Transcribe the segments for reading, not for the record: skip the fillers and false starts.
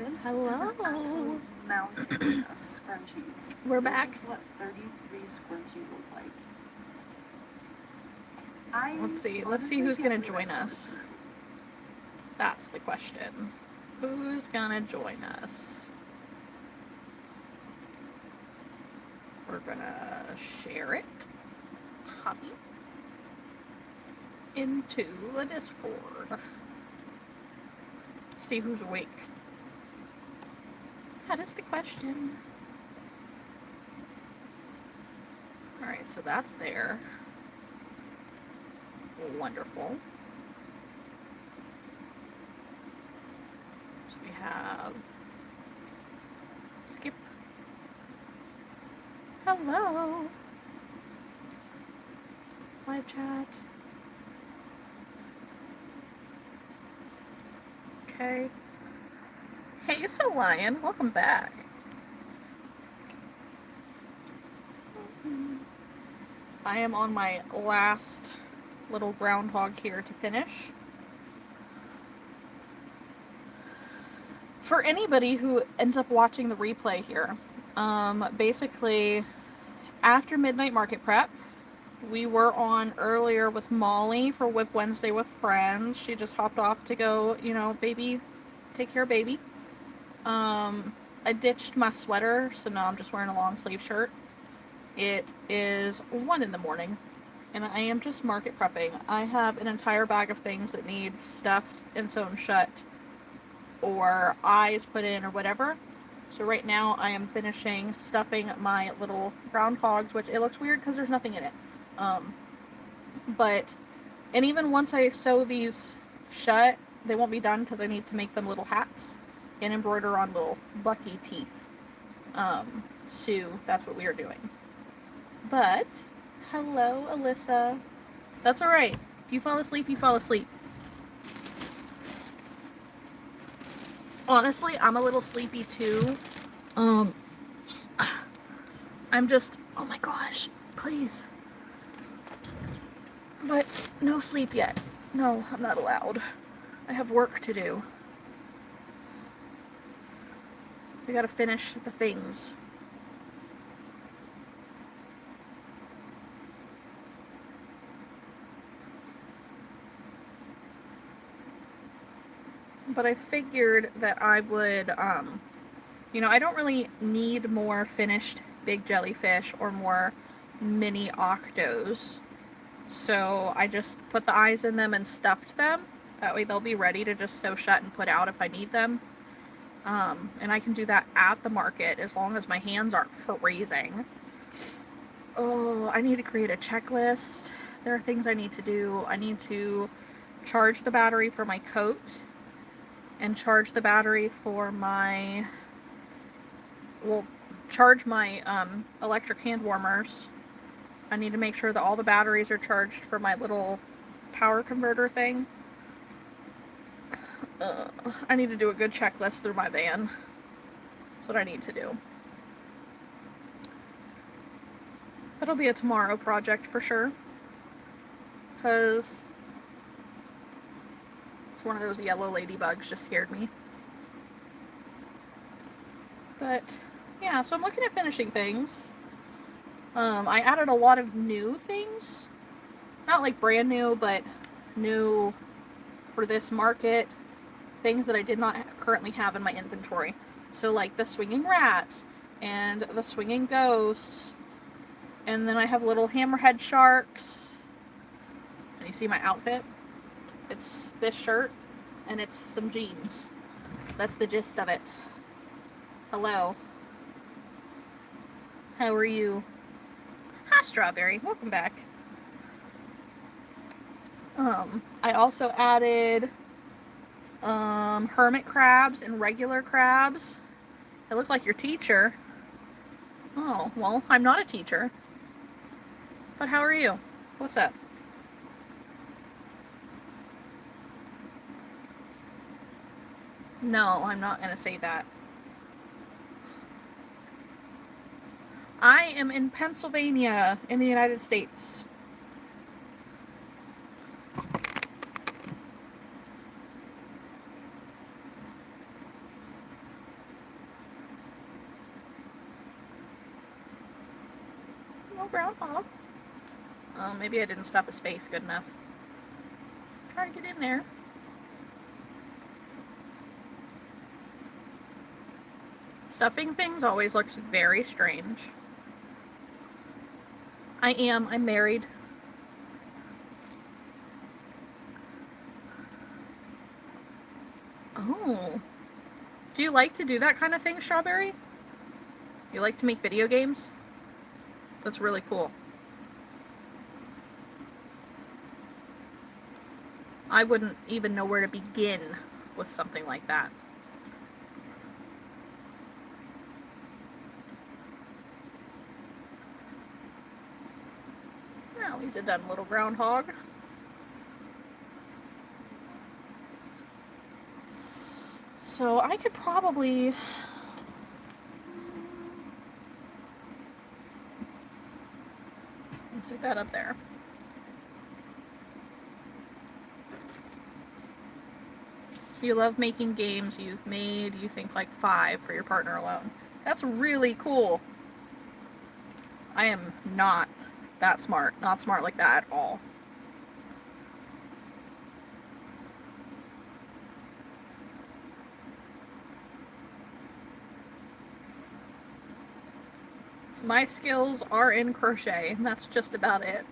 This Hello. is an absolute mountain of scrunchies. We're back. This is what 33 scrunchies look like. Let's see who's gonna join us. That's the question. Who's gonna join us? We're gonna share it. Copy. Into the Discord. See who's awake. That is the question. Alright, so that's there. Wonderful. So we have Skip. Hello. Live chat. Okay. Hey, so Lion, welcome back. I am on my last little groundhog here to finish. For anybody who ends up watching the replay here, basically after Midnight Market Prep, we were on earlier with Molly for Whip Wednesday with Friends. She just hopped off to go, take care of baby. I ditched my sweater, so now I'm just wearing a long sleeve shirt. It is 1 in the morning, and I am just market prepping. I have an entire bag of things that need stuffed and sewn shut, or eyes put in, or whatever. So right now I am finishing stuffing my little groundhogs, which it looks weird because there's nothing in it. And even once I sew these shut, they won't be done because I need to make them little hats and embroider on little Bucky teeth. So that's what we are doing. But, hello, Alyssa. That's alright. If you fall asleep, you fall asleep. Honestly, I'm a little sleepy too. I'm just, oh my gosh, please. But no sleep yet. No, I'm not allowed. I have work to do. I gotta finish the things. But I figured that I would, I don't really need more finished big jellyfish or more mini octos. So I just put the eyes in them and stuffed them. That way they'll be ready to just sew shut and put out if I need them. And I can do that at the market as long as my hands aren't freezing. Oh, I need to create a checklist. There are things I need to do. I need to charge the battery for my coat and charge the battery for my, charge my electric hand warmers. I need to make sure that all the batteries are charged for my little power converter thing. I need to do a good checklist through my van. That's what I need to do. That'll be a tomorrow project for sure. Because it's one of those yellow ladybugs just scared me. But yeah, so I'm looking at finishing things. I added a lot of new things. Not like brand new, but new for this market. Things that I did not currently have in my inventory. So like the swinging rats and the swinging ghosts. And then I have little hammerhead sharks. And you see my outfit? It's this shirt and it's some jeans. That's the gist of it. Hello. How are you? Hi, Strawberry. Welcome back. I also added hermit crabs and regular crabs. They look like your teacher. Oh, well, I'm not a teacher. But how are you? What's up? No, I'm not going to say that. I am in Pennsylvania, in the United States. No Groundhog. Maybe I didn't stuff his face good enough. Try to get in there. Stuffing things always looks very strange. I'm married. Oh. Do you like to do that kind of thing, Strawberry? You like to make video games? That's really cool. I wouldn't even know where to begin with something like that. Now he's a done little groundhog. So I could probably... stick that up there. You love making games. You've made, you think, like 5 for your partner alone. That's really cool. I am not that smart. Not smart like that at all. My skills are in crochet, and that's just about it.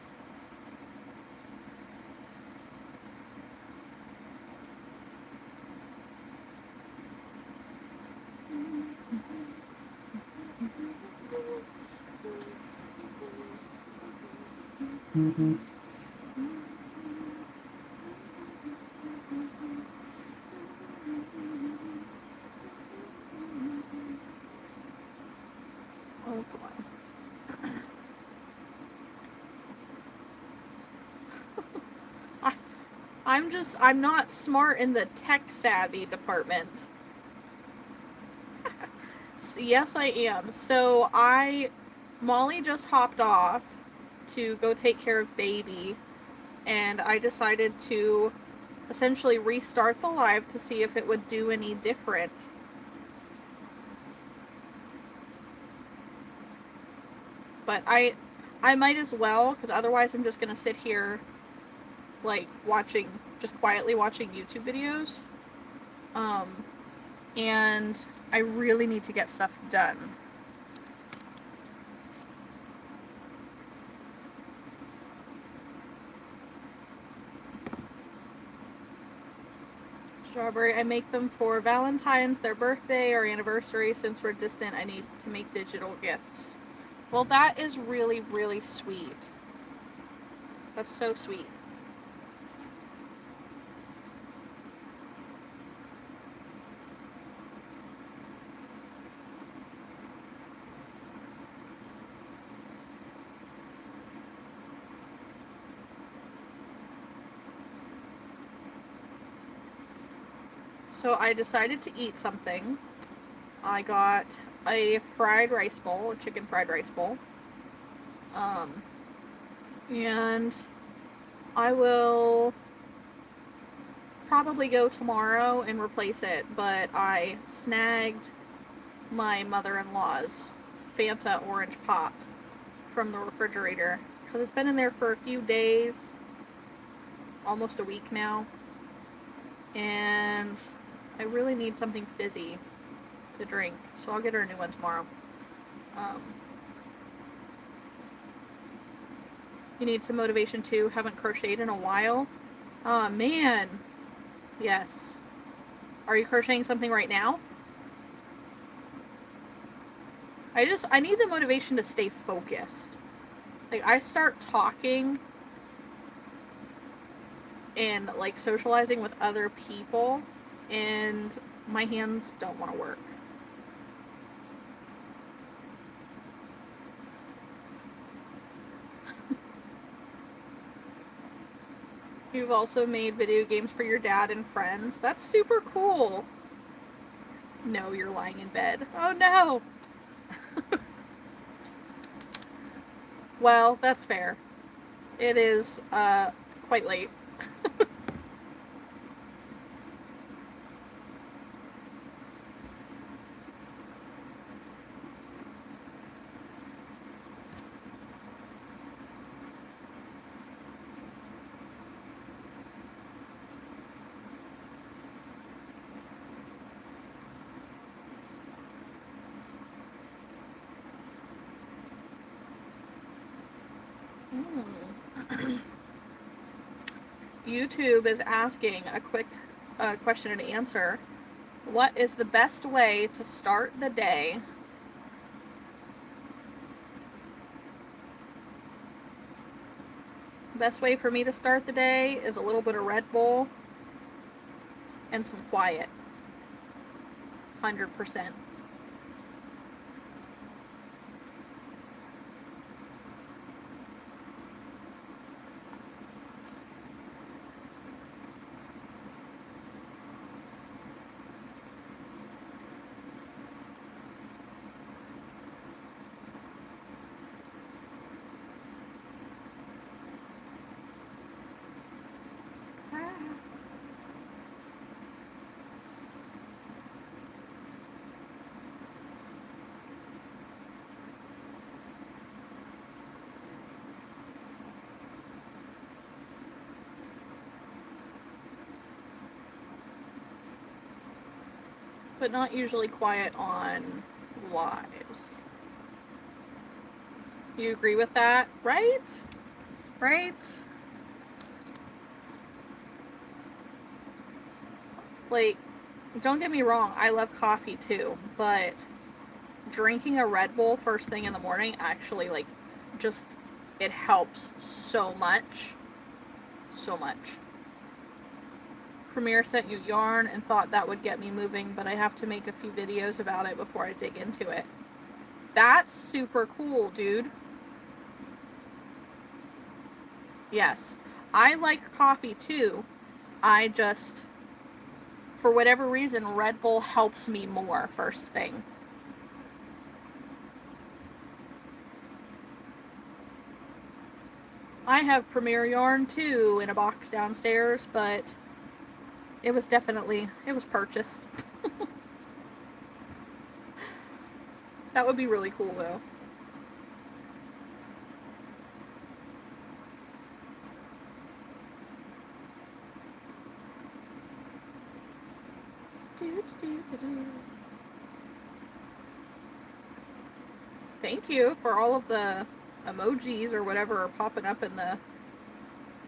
Oh, boy. I'm not smart in the tech savvy department. Yes, I am. So Molly just hopped off to go take care of baby, and I decided to essentially restart the live to see if it would do any different. But I might as well, because otherwise I'm just gonna sit here like just quietly watching YouTube videos. And I really need to get stuff done. Strawberry, I make them for Valentine's, their birthday, or anniversary. Since we're distant, I need to make digital gifts. Well, that is really, really sweet. That's so sweet. So I decided to eat something. I got a fried rice bowl, a chicken fried rice bowl. And I will probably go tomorrow and replace it, but I snagged my mother-in-law's Fanta orange pop from the refrigerator because it's been in there for a few days, almost a week now, and I really need something fizzy to drink, so I'll get her a new one tomorrow. You need some motivation too. Haven't crocheted in a while. Oh man. Yes. Are you crocheting something right now? I need the motivation to stay focused. Like, I start talking and like socializing with other people, and my hands don't want to work. You've also made video games for your dad and friends. That's super cool. No, you're lying in bed. Oh no! Well, that's fair. It is, quite late. YouTube is asking a quick question and answer. What is the best way to start the day? Best way for me to start the day is a little bit of Red Bull and some quiet. 100%. But not usually quiet on lives. You agree with that, right? Right? Like, don't get me wrong, I love coffee too, but drinking a Red Bull first thing in the morning actually, like, just, it helps so much. So much. Premiere sent you yarn and thought that would get me moving, but I have to make a few videos about it before I dig into it. That's super cool, dude. Yes. I like coffee too. I just, for whatever reason, Red Bull helps me more first thing. I have Premier yarn too in a box downstairs, but it was purchased. That would be really cool though. Thank you for all of the emojis or whatever are popping up in the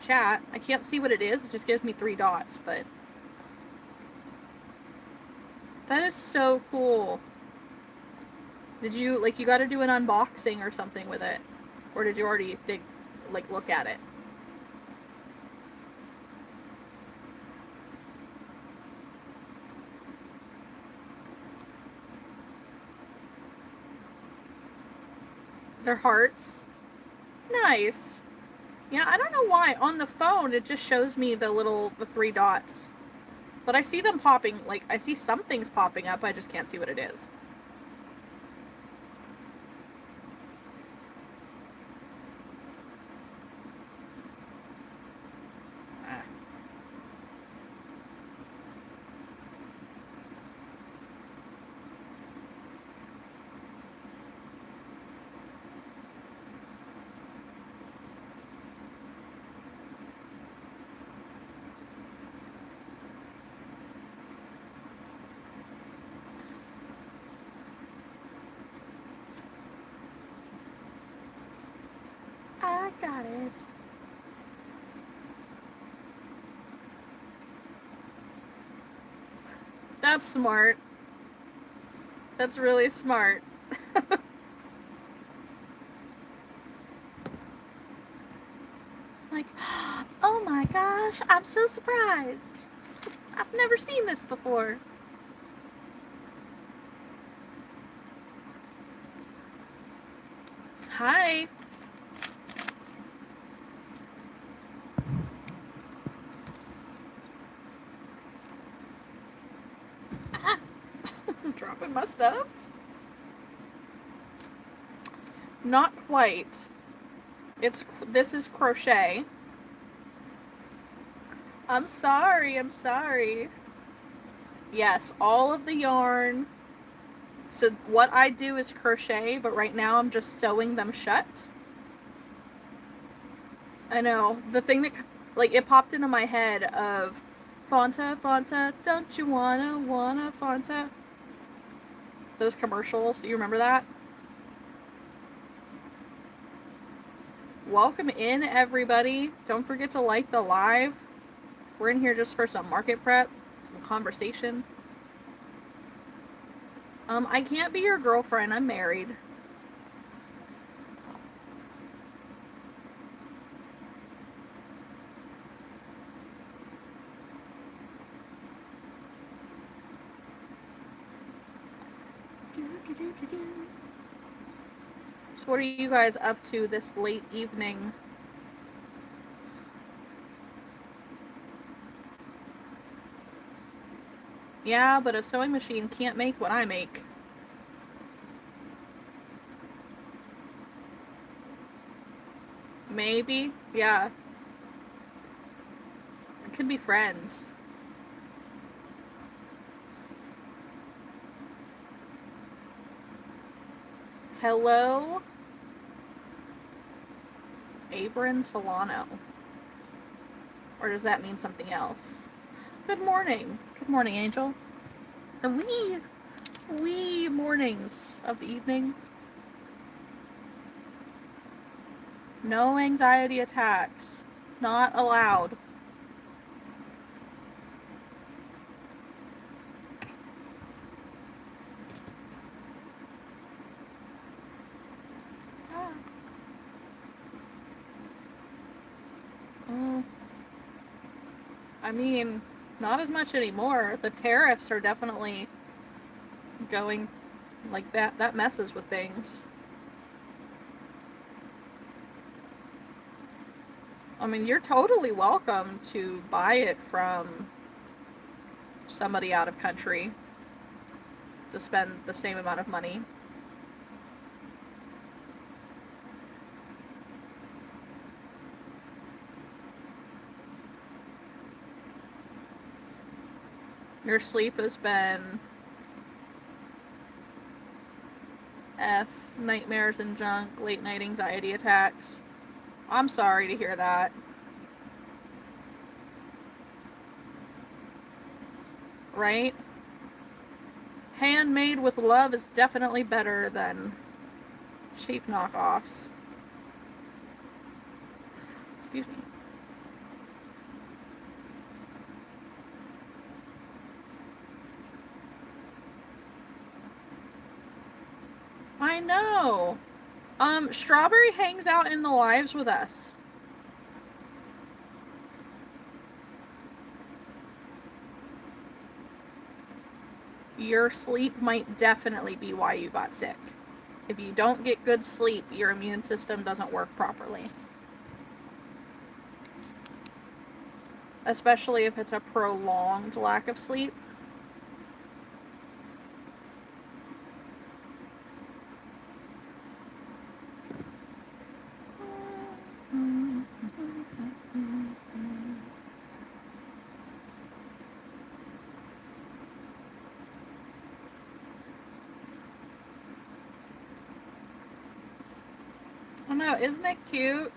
chat. I can't see what it is. It just gives me 3 dots, but that is so cool. Did you, like, you got to do an unboxing or something with it? Or did you already look at it? They're hearts. Nice. Yeah, I don't know why. On the phone, it just shows me the 3 dots. But I see them popping, like, I see some things popping up, I just can't see what it is. I got it. That's smart. That's really smart. Like, oh my gosh, I'm so surprised. I've never seen this before. Hi. Ah. I'm dropping my stuff. Not quite. This is crochet. I'm sorry. Yes, all of the yarn. So what I do is crochet, but right now I'm just sewing them shut. I know. The thing that, like, it popped into my head of Fanta, don't you wanna Fanta? Those commercials. Do you remember that? Welcome in, everybody. Don't forget to like the live. We're in here just for some market prep, some conversation. I can't be your girlfriend. I'm married. So what are you guys up to this late evening? Yeah, but a sewing machine can't make what I make. Maybe? Yeah. It could be friends. Hello? Abram Solano. Or does that mean something else? Good morning. Good morning, Angel. The wee mornings of the evening. No anxiety attacks. Not allowed. I mean, not as much anymore. The tariffs are definitely going like that. That messes with things. I mean, you're totally welcome to buy it from somebody out of country to spend the same amount of money. Your sleep has been F, nightmares and junk, late night anxiety attacks. I'm sorry to hear that. Right? Handmade with love is definitely better than cheap knockoffs. Excuse me. I know. Strawberry hangs out in the lives with us. Your sleep might definitely be why you got sick. If you don't get good sleep, your immune system doesn't work properly. Especially if it's a prolonged lack of sleep. Oh no, isn't it cute?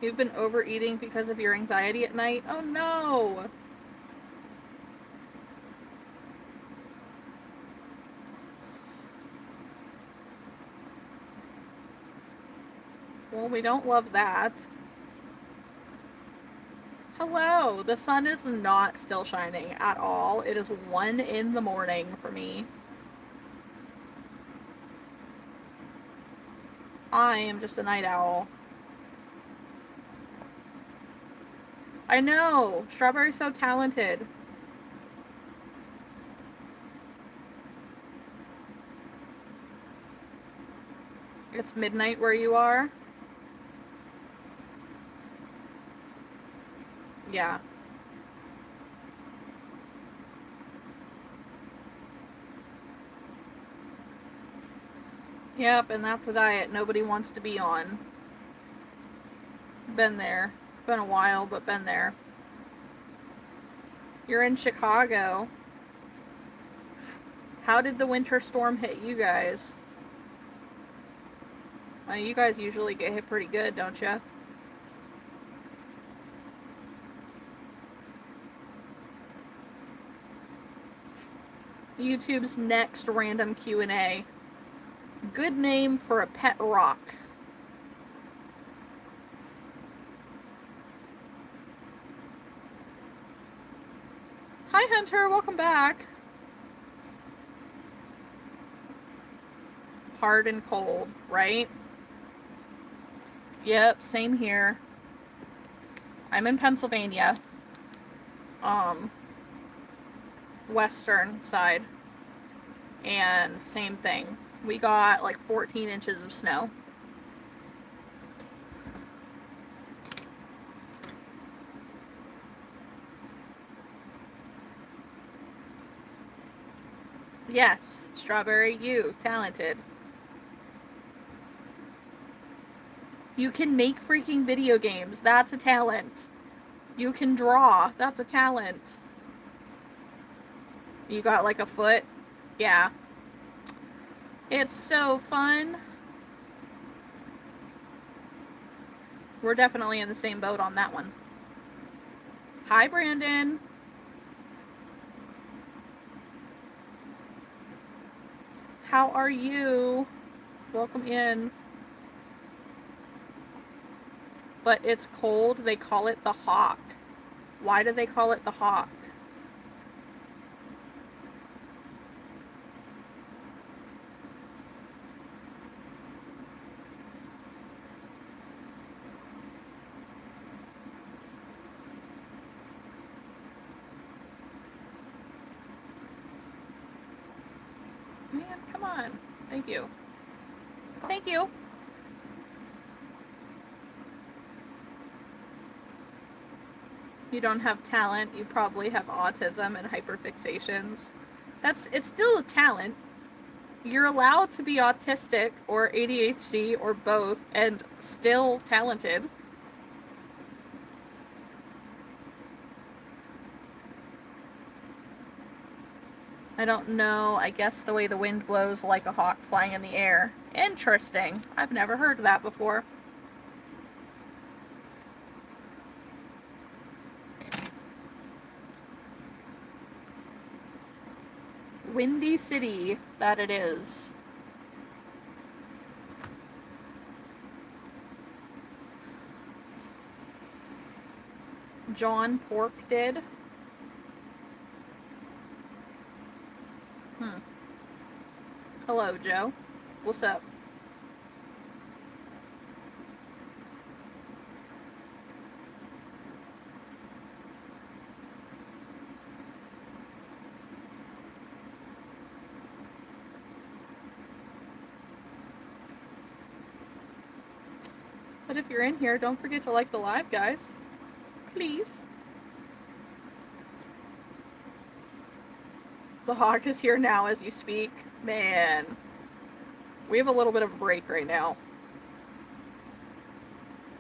You've been overeating because of your anxiety at night? Oh no! Well, we don't love that. Hello! The sun is not still shining at all. It is 1 in the morning for me. I am just a night owl. I know! Strawberry's so talented. It's midnight where you are? Yeah. Yep, and that's a diet nobody wants to be on. Been there. Been a while, but been there. You're in Chicago. How did the winter storm hit you guys? You guys usually get hit pretty good, don't you? YouTube's next random Q&A. Good name for a pet rock. Hi Hunter, welcome back. Hard and cold, right? Yep, same here. I'm in Pennsylvania. Western side. And same thing. We got like 14 inches of snow. Yes, Strawberry, you, talented. You can make freaking video games. That's a talent. You can draw. That's a talent. You got like a foot? Yeah. It's so fun. We're definitely in the same boat on that one. Hi, Brandon. How are you? Welcome in. But it's cold. They call it the hawk. Why do they call it the hawk? Man, come on. Thank you. Thank you. You don't have talent. You probably have autism and hyperfixations. It's still a talent. You're allowed to be autistic or ADHD or both and still talented. I don't know. I guess the way the wind blows like a hawk flying in the air. Interesting. I've never heard of that before. Windy City, that it is. John Pork did. Hello, Joe. What's up? But if you're in here, don't forget to like the live, guys. Please. The hawk is here now as you speak. Man. We have a little bit of a break right now.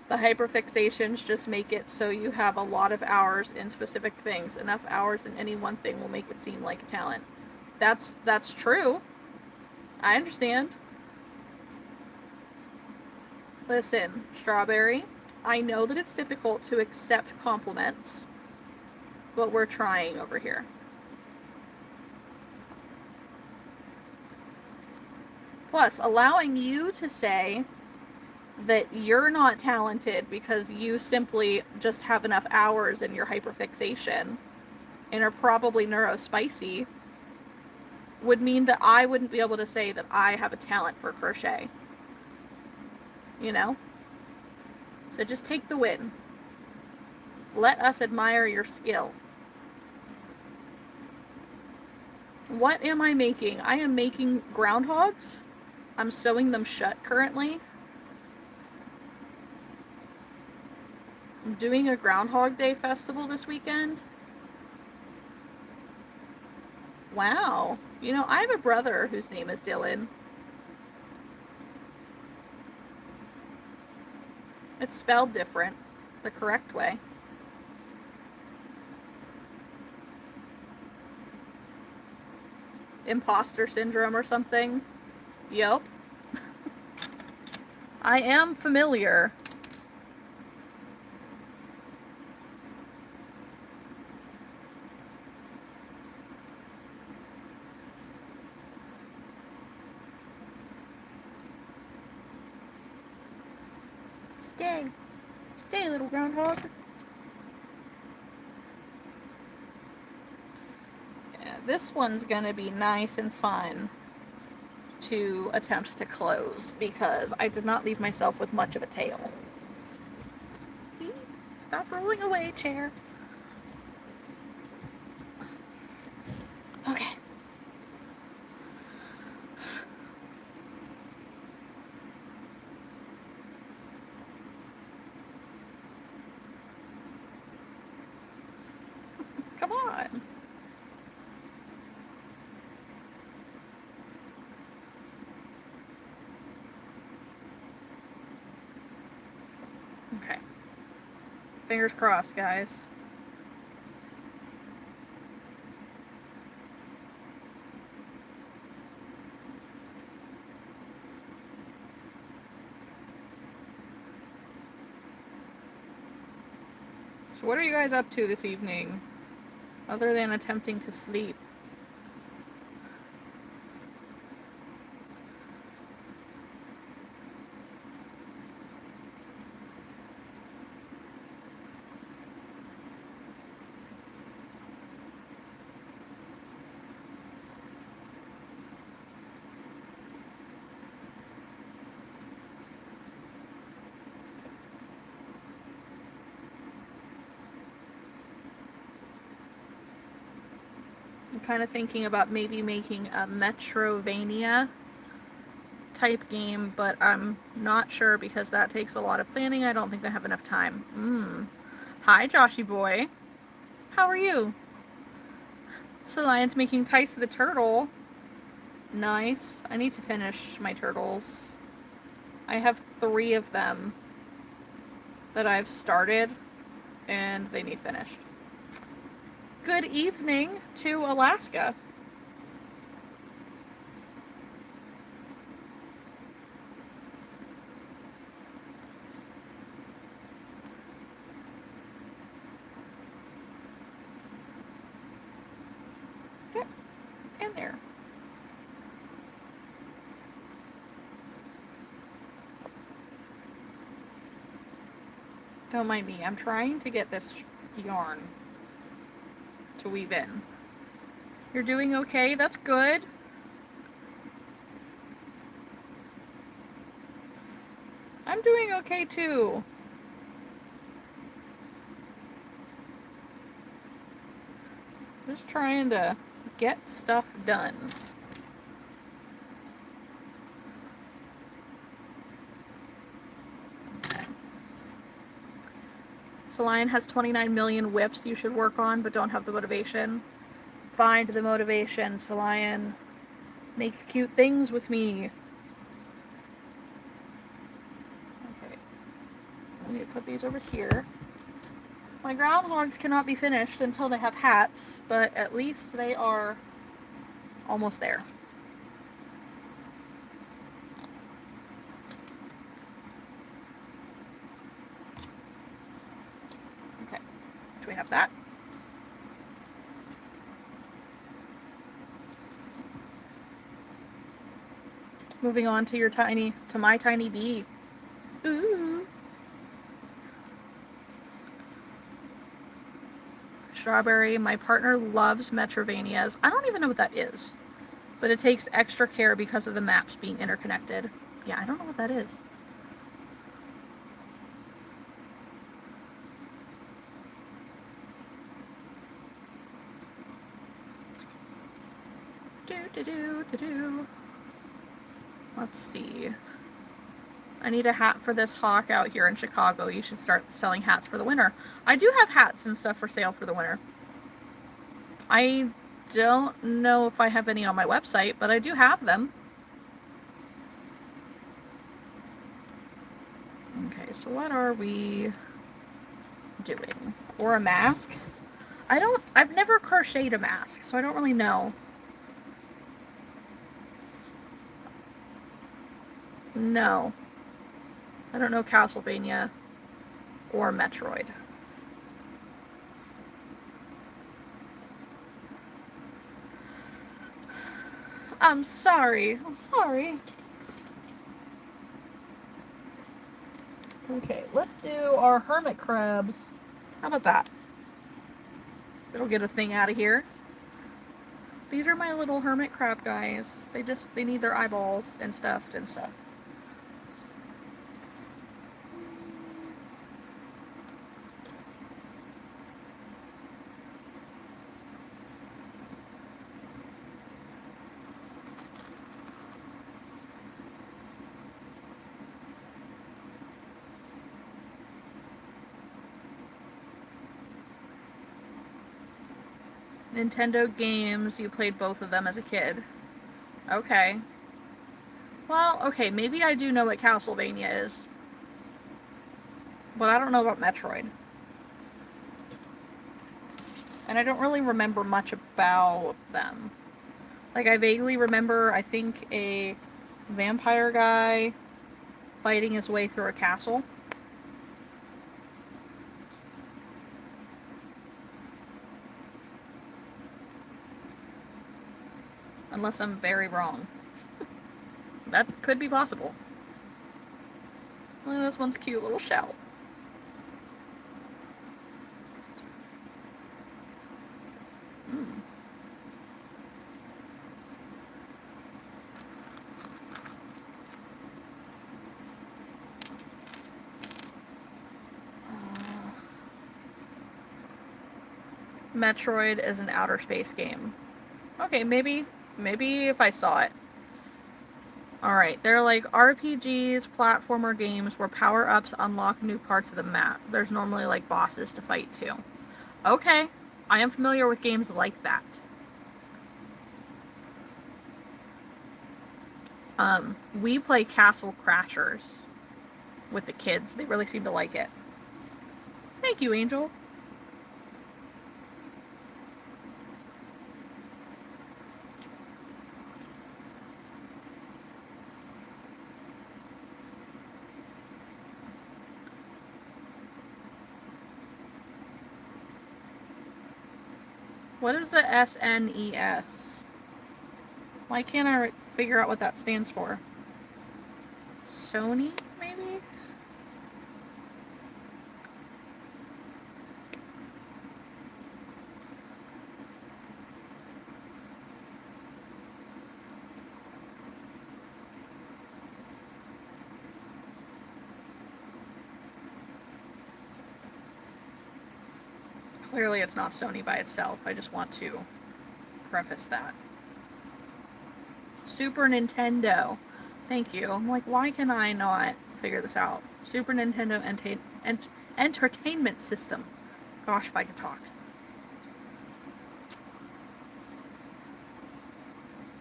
The hyperfixations just make it so you have a lot of hours in specific things. Enough hours in any one thing will make it seem like a talent. That's true. I understand. Listen, Strawberry, I know that it's difficult to accept compliments, but we're trying over here. Plus, allowing you to say that you're not talented because you simply just have enough hours in your hyperfixation and are probably neurospicy would mean that I wouldn't be able to say that I have a talent for crochet. You know? So just take the win. Let us admire your skill. What am I making? I am making groundhogs. I'm sewing them shut currently. I'm doing a Groundhog Day festival this weekend. Wow. You know, I have a brother whose name is Dylan. It's spelled different, the correct way. Imposter syndrome or something. Yep. I am familiar. Stay. Stay, little groundhog. Yeah, this one's gonna be nice and fun to attempt to close because I did not leave myself with much of a tail. Stop rolling away, chair. Okay. Come on. Okay. Fingers crossed, guys. So what are you guys up to this evening? Other than attempting to sleep? I'm kind of thinking about maybe making a Metrovania type game, but I'm not sure because that takes a lot of planning. I don't think I have enough time. Hi, Joshy boy. How are you? So Lion's making Tice the turtle. Nice. I need to finish my turtles. I have 3 of them that I've started, and they need finished. Good evening to Alaska. Get in there. Don't mind me. I'm trying to get this yarn to weave in. You're doing okay? That's good. I'm doing okay too. Just trying to get stuff done. So Lion has 29 million whips you should work on, but don't have the motivation. Find the motivation, so Lion. Make cute things with me. Okay. I need to put these over here. My groundhogs cannot be finished until they have hats, but at least they are almost there. Okay. Do we have that? Moving on to my tiny bee. Ooh. Strawberry. My partner loves Metrovanias. I don't even know what that is, but it takes extra care because of the maps being interconnected. Yeah, I don't know what that is. Let's see. I need a hat for this hawk out here in Chicago. You should start selling hats for the winter. I do have hats and stuff for sale for the winter. I don't know if I have any on my website, but I do have them. Okay, so what are we doing? Or a mask? I've never crocheted a mask, so I don't really know. No. I don't know Castlevania or Metroid. I'm sorry. Okay, let's do our hermit crabs. How about that? It'll get a thing out of here. These are my little hermit crab guys. They need their eyeballs and stuffed and stuff. Nintendo games, you played both of them as a kid. Okay. Well, okay, maybe I do know what Castlevania is. But I don't know about Metroid. And I don't really remember much about them. Like, I vaguely remember, I think, a vampire guy fighting his way through a castle. Unless I'm very wrong. That could be possible. Look at this one's cute little shell. Metroid is an outer space game. Okay, maybe if I saw it. Alright, they're like RPGs, platformer games where power-ups unlock new parts of the map. There's normally like bosses to fight too. Okay, I am familiar with games like that. We play Castle Crashers with the kids. They really seem to like it. Thank you, Angel. What is the SNES? Why can't I figure out what that stands for? Sony, maybe? Clearly it's not Sony by itself. I just want to preface that. Super Nintendo. Thank you. I'm like, why can I not figure this out? Super Nintendo Entertainment System. Gosh, if I could talk.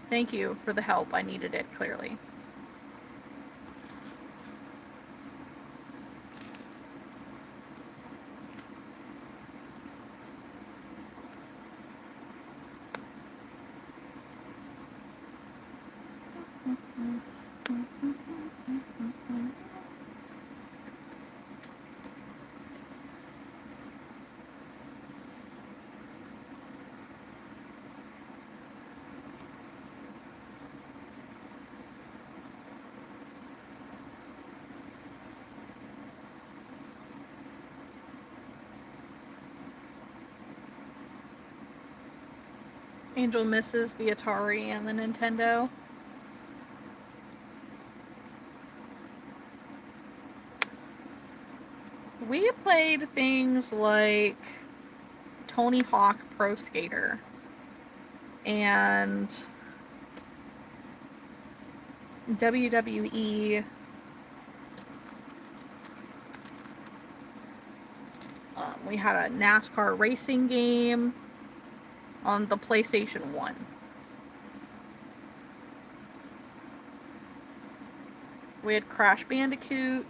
Thank you for the help. I needed it, clearly. Angel misses the Atari and the Nintendo. We played things like Tony Hawk Pro Skater and WWE. We had a NASCAR racing game on the PlayStation 1. We had Crash Bandicoot.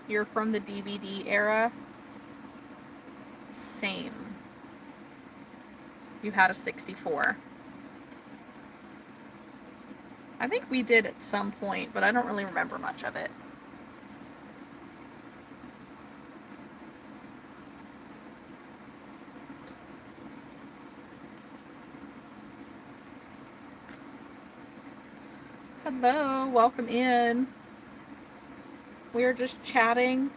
You're from the DVD era? Same. You had a 64. I think we did at some point, but I don't really remember much of it. Hello, welcome in. We are just chatting.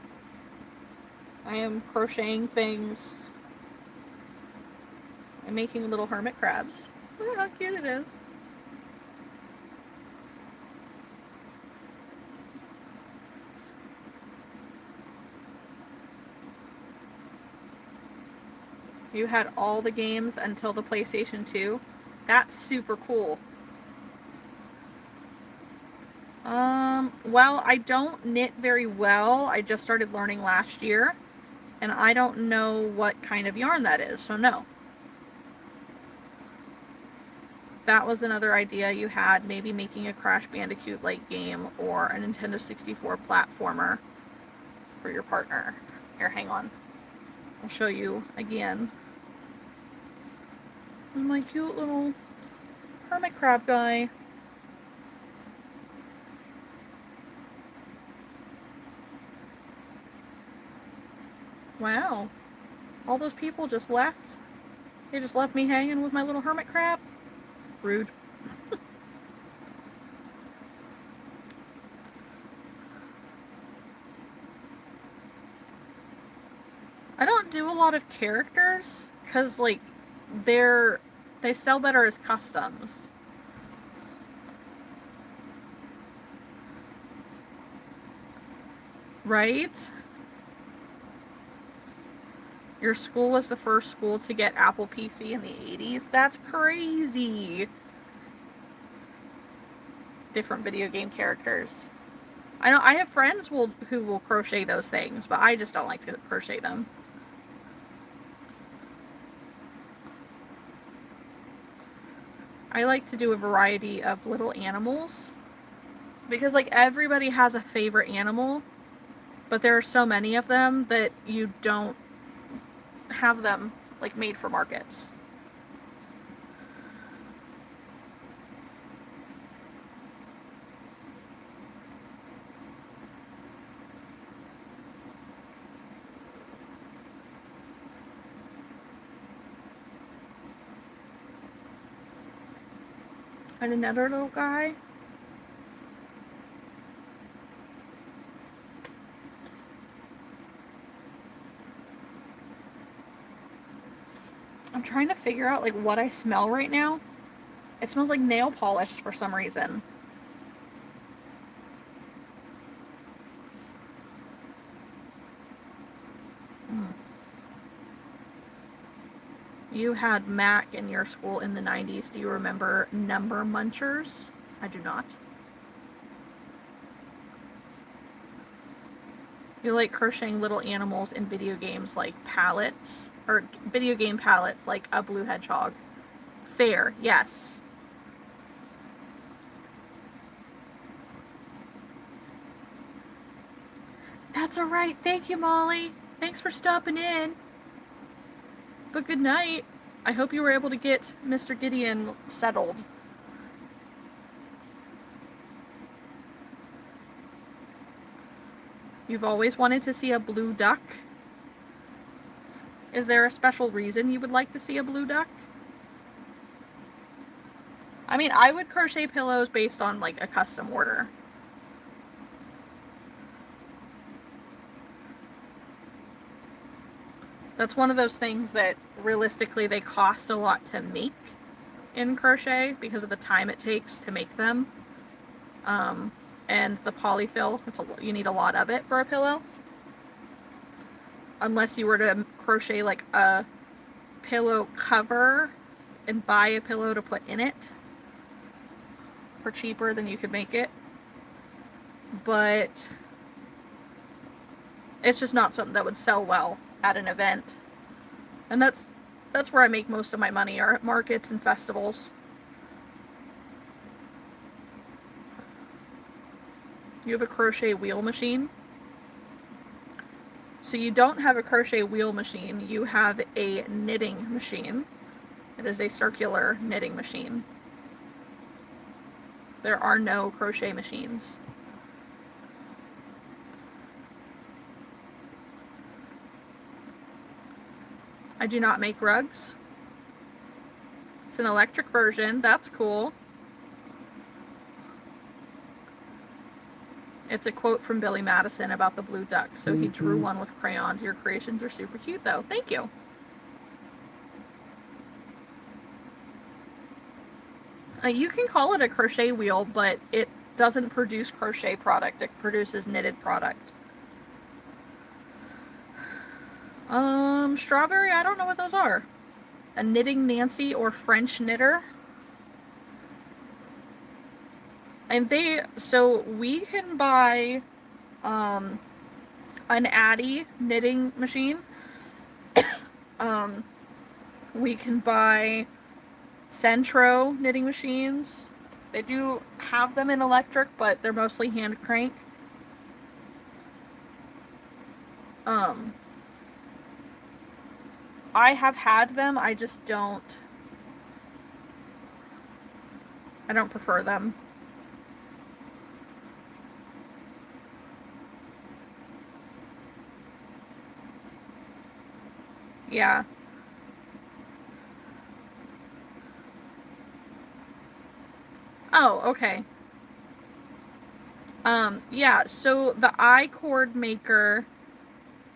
I am crocheting things. I'm making little hermit crabs. Look how cute it is. You had all the games until the PlayStation 2. That's super cool. Well, I don't knit very well. I just started learning last year, and I don't know what kind of yarn that is, so no. That was another idea you had, maybe making a Crash Bandicoot-like game or a Nintendo 64 platformer for your partner. Here, hang on. I'll show you again. My cute little hermit crab guy. Wow. All those people just left. They just left me hanging with my little hermit crab. Rude. I don't do a lot of characters because, like, they sell better as customs. Right? Your school was the first school to get Apple PC in the 80s? That's crazy. Different video game characters. I know I have friends who will crochet those things, but I just don't like to crochet them. I like to do a variety of little animals because, like, everybody has a favorite animal, but there are so many of them that you don't have them, like, made for markets. And another little guy. I'm trying to figure out, like, what I smell right now. It smells like nail polish for some reason. You had Mac in your school in the 90s. Do you remember Number Munchers? I do not. You like crocheting little animals in video games like palettes, or video game palettes like a blue hedgehog. Fair, yes. That's alright. Thank you, Molly. Thanks for stopping in. But good night. I hope you were able to get Mr. Gideon settled. You've always wanted to see a blue duck? Is there a special reason you would like to see a blue duck? I mean, I would crochet pillows based on, like, a custom order. That's one of those things that realistically they cost a lot to make in crochet because of the time it takes to make them. And the polyfill, you need a lot of it for a pillow. Unless you were to crochet like a pillow cover and buy a pillow to put in it for cheaper than you could make it. But it's just not something that would sell well at an event. And that's where I make most of my money, are at markets and festivals. You have a crochet wheel machine. So you don't have a crochet wheel machine, you have a knitting machine. It is a circular knitting machine. There are no crochet machines. I do not make rugs. It's an electric version. That's cool. It's a quote from Billy Madison about the blue duck. So he drew one with crayons. Your creations are super cute, though. Thank you. You can call it a crochet wheel, but it doesn't produce crochet product. It produces knitted product. Strawberry, I don't know what those are. A Knitting Nancy or French knitter. And so we can buy an Addy knitting machine. We can buy Centro knitting machines. They do have them in electric, but they're mostly hand crank. I have had them, I just don't prefer them. Yeah. Oh, okay. Yeah, so the I-cord maker,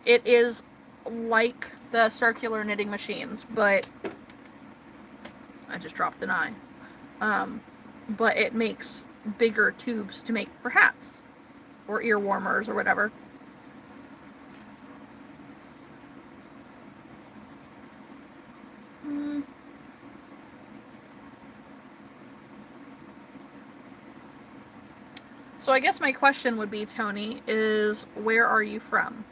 it is like the circular knitting machines, but I just dropped an I. But it makes bigger tubes to make for hats or ear warmers or whatever. So I guess my question would be, Tony, is where are you from?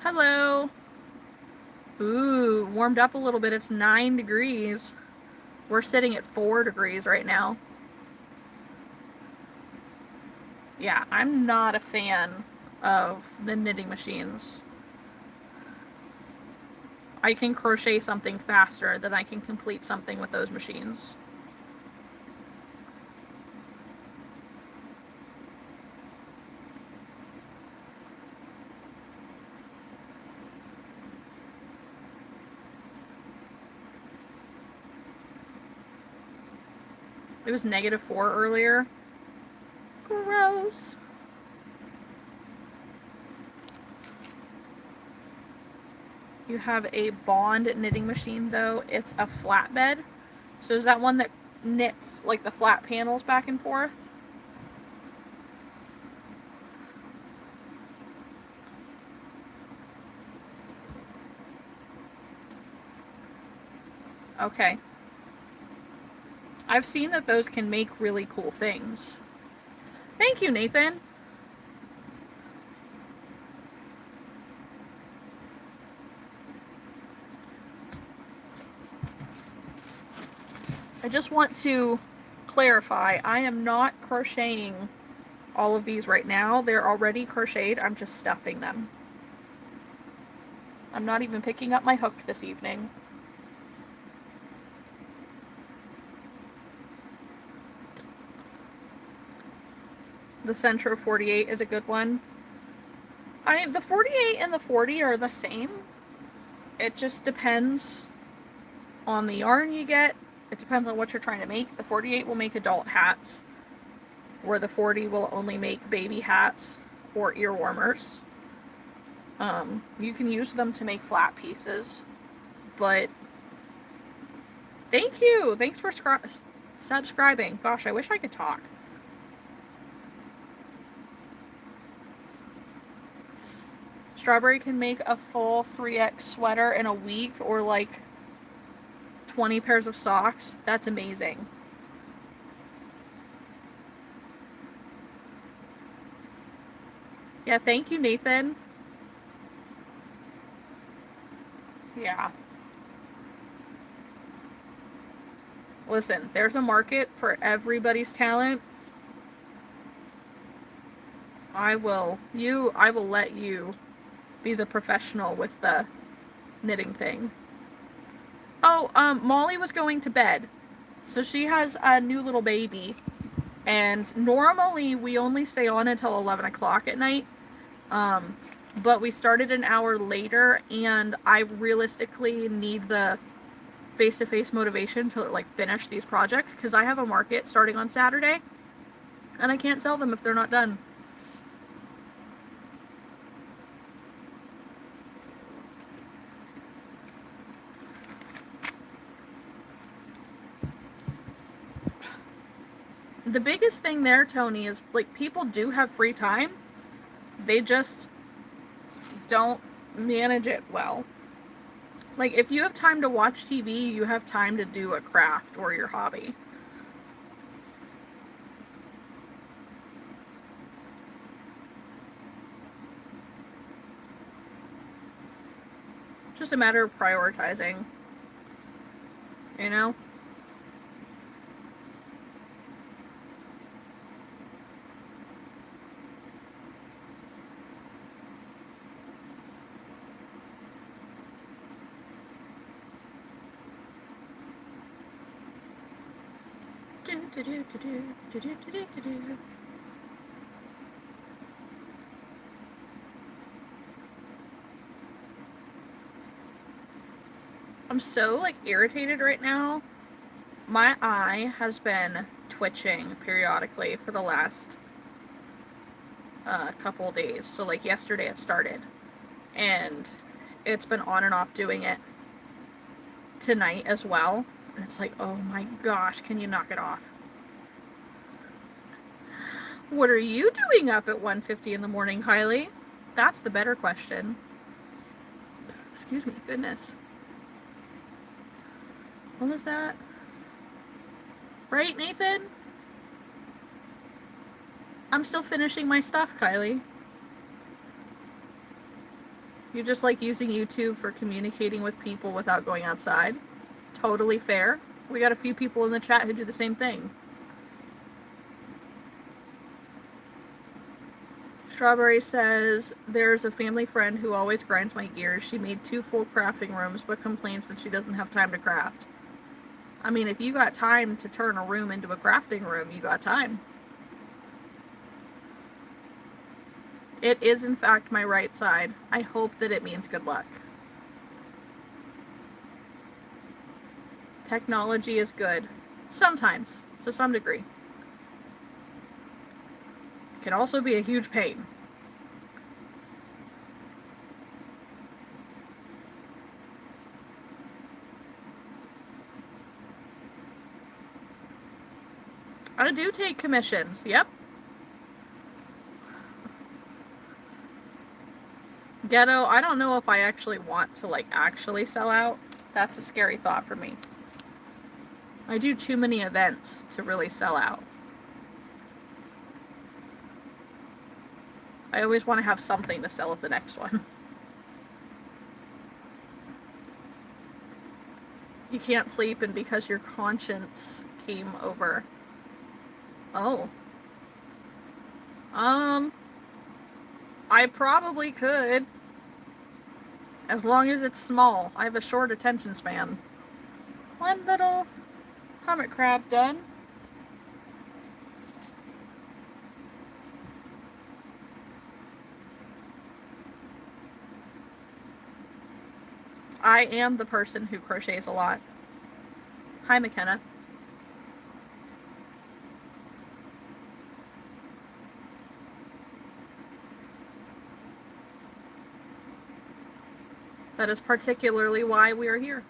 Hello. Ooh, warmed up a little bit. It's 9 degrees. We're sitting at 4 degrees right now. Yeah, I'm not a fan of the knitting machines. I can crochet something faster than I can complete something with those machines. It was -4 earlier. Gross. You have a Bond knitting machine, though. It's a flatbed. So is that one that knits like the flat panels back and forth? Okay. I've seen that those can make really cool things. Thank you, Nathan. I just want to clarify, I am not crocheting all of these right now. They're already crocheted. I'm just stuffing them. I'm not even picking up my hook this evening. The Centro 48 is a good one. The 48 and the 40 are the same. It just depends on the yarn you get. It depends on what you're trying to make. The 48 will make adult hats, where the 40 will only make baby hats or ear warmers. You can use them to make flat pieces, but thank you. Thanks for subscribing. Gosh, I wish I could talk. Strawberry can make a full 3X sweater in a week, or like 20 pairs of socks. That's amazing. Yeah, thank you, Nathan. Yeah. Listen, there's a market for everybody's talent. I will let you be the professional with the knitting thing. Oh, Molly was going to bed. So she has a new little baby. And normally we only stay on until 11 o'clock at night. But we started an hour later, and I realistically need the face-to-face motivation to like finish these projects, because I have a market starting on Saturday. And I can't sell them if they're not done. The biggest thing there, Tony, is like people do have free time. They just don't manage it well. Like if you have time to watch TV, you have time to do a craft or your hobby. Just a matter of prioritizing. You know? I'm so like irritated right now. My eye has been twitching periodically for the last couple days. So like yesterday it started, and it's been on and off doing it tonight as well. And it's like, oh my gosh, can you knock it off? What are you doing up at 1:50 in the morning, Kylie? That's the better question. Excuse me, goodness. What was that? Right, Nathan? I'm still finishing my stuff, Kylie. You just like using YouTube for communicating with people without going outside. Totally fair. We got a few people in the chat who do the same thing. Strawberry says, there's a family friend who always grinds my gears. She made 2 full crafting rooms, but complains that she doesn't have time to craft. I mean, if you got time to turn a room into a crafting room, you got time. It is, in fact, my right side. I hope that it means good luck. Technology is good. Sometimes, to some degree. It can also be a huge pain. I do take commissions, yep. Ghetto, I don't know if I actually want to, like, actually sell out. That's a scary thought for me. I do too many events to really sell out. I always want to have something to sell at the next one. You can't sleep, and because your conscience came over. Oh. I probably could. As long as it's small. I have a short attention span. One little hermit crab done. I am the person who crochets a lot. Hi, McKenna. That is particularly why we are here.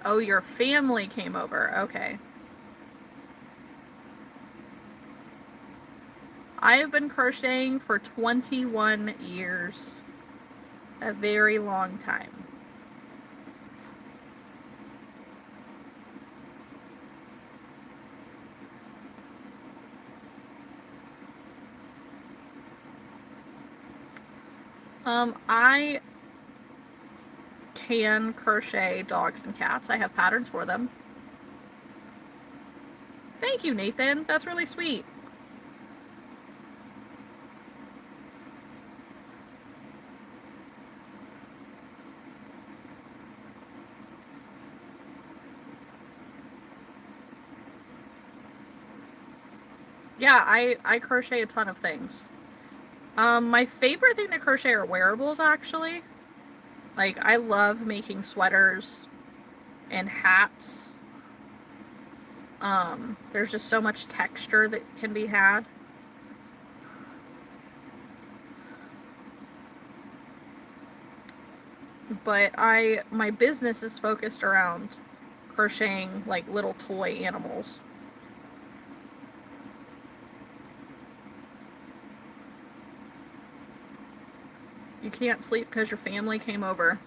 Oh, your family came over. Okay. I have been crocheting for 21 years. A very long time. I can crochet dogs and cats. I have patterns for them. Thank you, Nathan. That's really sweet. Yeah, I crochet a ton of things. My favorite thing to crochet are wearables, actually. Like, I love making sweaters and hats There's just so much texture that can be had. But my business is focused around crocheting like little toy animals. You can't sleep because your family came over.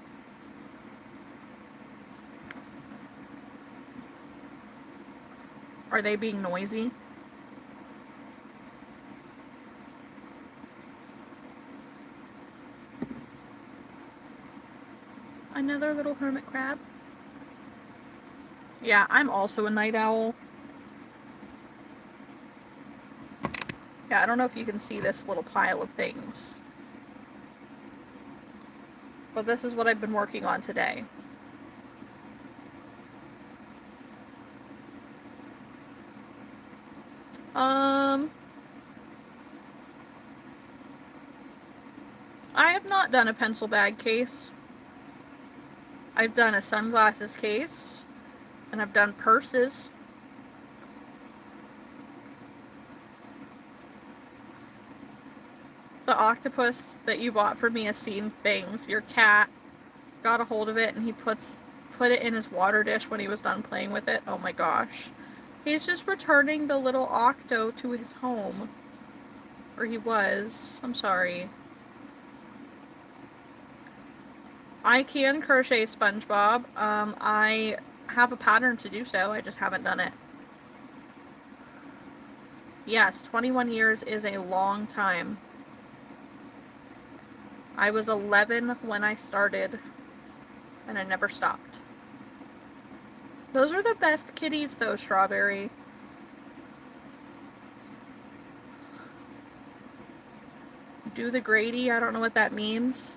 Are they being noisy? Another little hermit crab. Yeah, I'm also a night owl. Yeah, I don't know if you can see this little pile of things. But this is what I've been working on today. I have not done a pencil bag case. I've done a sunglasses case, and I've done purses. The octopus that you bought for me has seen things. Your cat got a hold of it, and he put it in his water dish when he was done playing with it. Oh my gosh. He's just returning the little octo to his home. Or he was. I'm sorry. I can crochet SpongeBob. I have a pattern to do so. I just haven't done it. Yes, 21 years is a long time. I was 11 when I started, and I never stopped. Those are the best kitties, though, Strawberry. Do the Grady, I don't know what that means.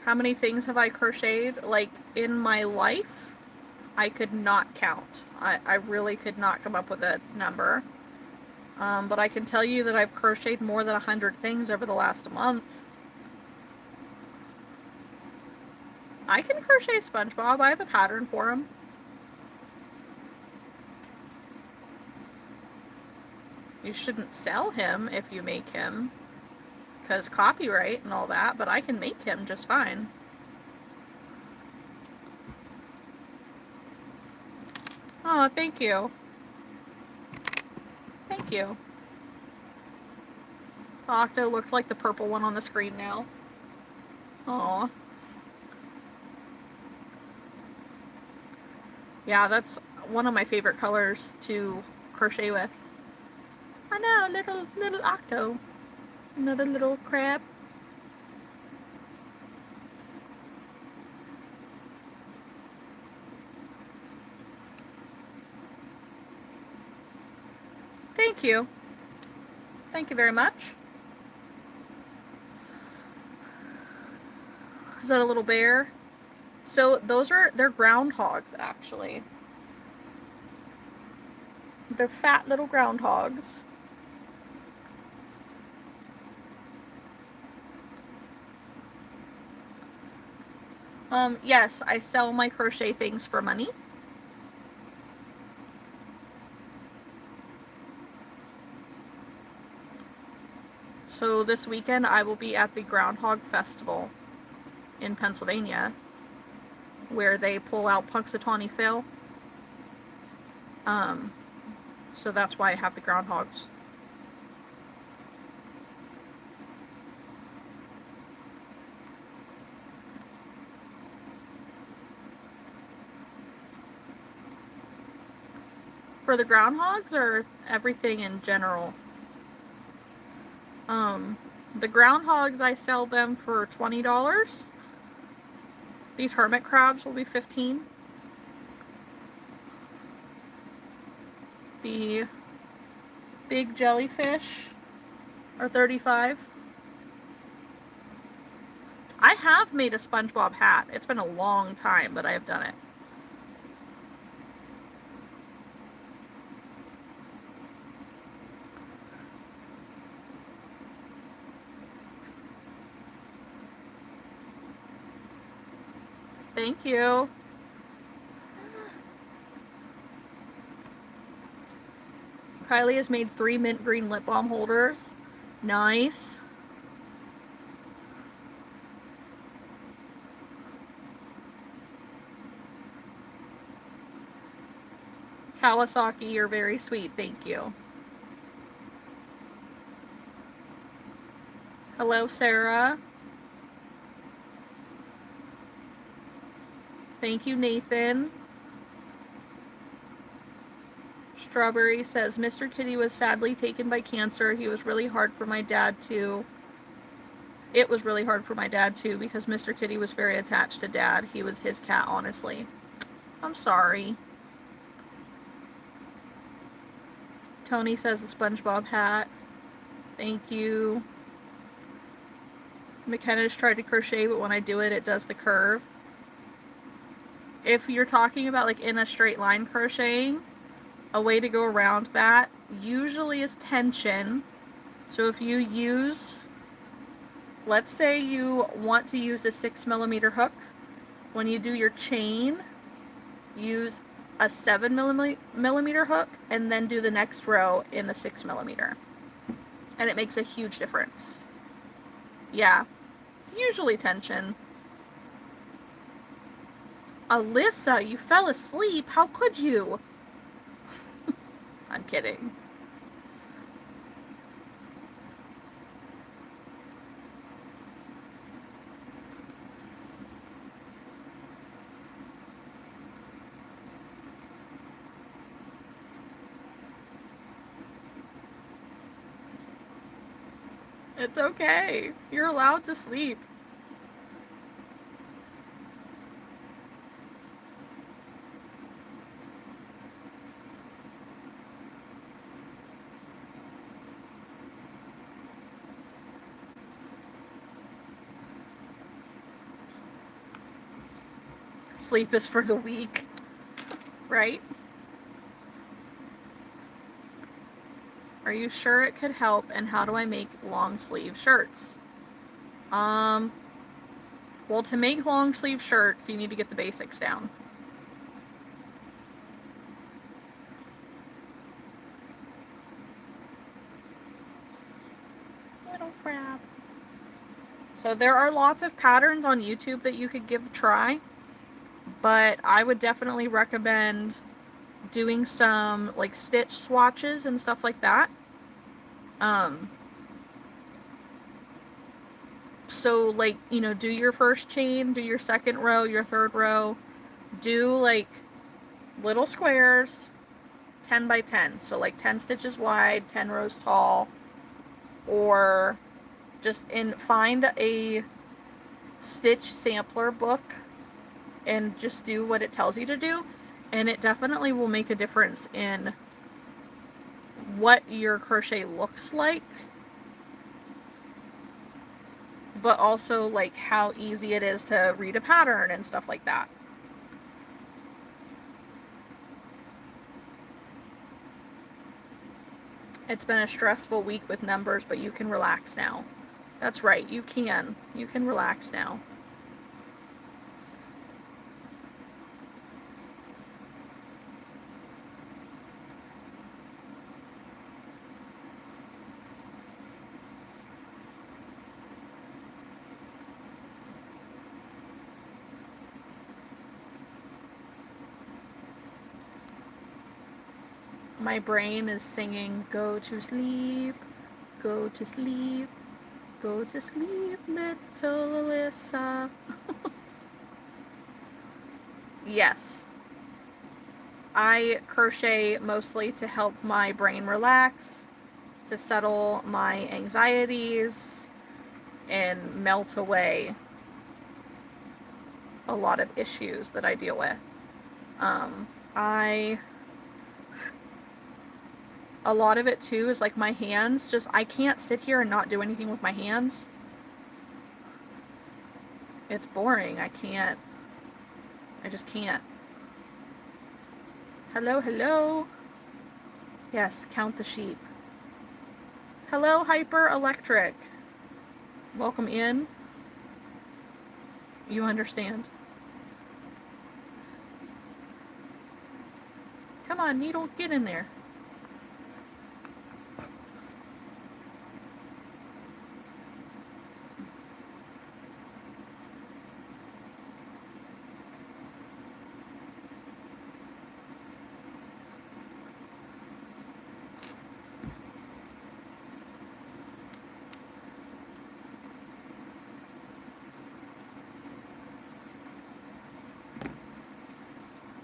How many things have I crocheted? Like, in my life, I could not count. I really could not come up with a number. But I can tell you that I've crocheted more than 100 things over the last month. I can crochet SpongeBob. I have a pattern for him. You shouldn't sell him if you make him, because copyright and all that, but I can make him just fine. Oh, thank you. Thank you. Octo looked like the purple one on the screen now. Aw. Yeah, that's one of my favorite colors to crochet with. I know, little octo. Another little crab. Thank you. Thank you very much. Is that a little bear? So they're groundhogs, actually. They're fat little groundhogs. Yes, I sell my crochet things for money. So this weekend I will be at the Groundhog Festival in Pennsylvania, where they pull out Punxsutawney Phil. So that's why I have the groundhogs. For the groundhogs or everything in general? The groundhogs, I sell them for $20. These hermit crabs will be $15. The big jellyfish are $35. I have made a SpongeBob hat. It's been a long time, but I have done it. Thank you. Kylie has made 3 mint green lip balm holders. Nice. Kawasaki, you're very sweet. Thank you. Hello, Sarah. Thank you, Nathan. Strawberry says, Mr. Kitty was sadly taken by cancer. He was really hard for my dad, too. It was really hard for my dad, too, because Mr. Kitty was very attached to Dad. He was his cat, honestly. I'm sorry. Tony says, the SpongeBob hat. Thank you. McKenna's tried to crochet, but when I do it, it does the curve. If you're talking about, like, in a straight line crocheting, a way to go around that usually is tension. So if you use, let's say you want to use a 6mm hook, when you do your chain, use a 7mm hook and then do the next row in the 6mm. And it makes a huge difference. Yeah, it's usually tension. Alyssa, you fell asleep. How could you? I'm kidding. It's okay. You're allowed to sleep. Sleep is for the weak, right? Are you sure it could help? And how do I make long sleeve shirts? Well, to make long sleeve shirts, you need to get the basics down. Little crab. So there are lots of patterns on YouTube that you could give a try, but I would definitely recommend doing some like stitch swatches and stuff like that. So like, you know, do your first chain, do your second row, your third row, do like little squares, 10 by 10. So like 10 stitches wide, 10 rows tall, or just find a stitch sampler book and just do what it tells you to do. And it definitely will make a difference in what your crochet looks like, but also like how easy it is to read a pattern and stuff like that. It's been a stressful week with numbers, but you can relax now. That's right, you can. You can relax now. My brain is singing, go to sleep, go to sleep, go to sleep, little Alyssa. Yes. I crochet mostly to help my brain relax, to settle my anxieties, and melt away a lot of issues that I deal with. A lot of it too is like my hands, just I can't sit here and not do anything with my hands. It's boring. I just can't. Hello, hello. Yes, count the sheep. Hello, Hyper Electric. Welcome in. You understand. Come on, needle, get in there.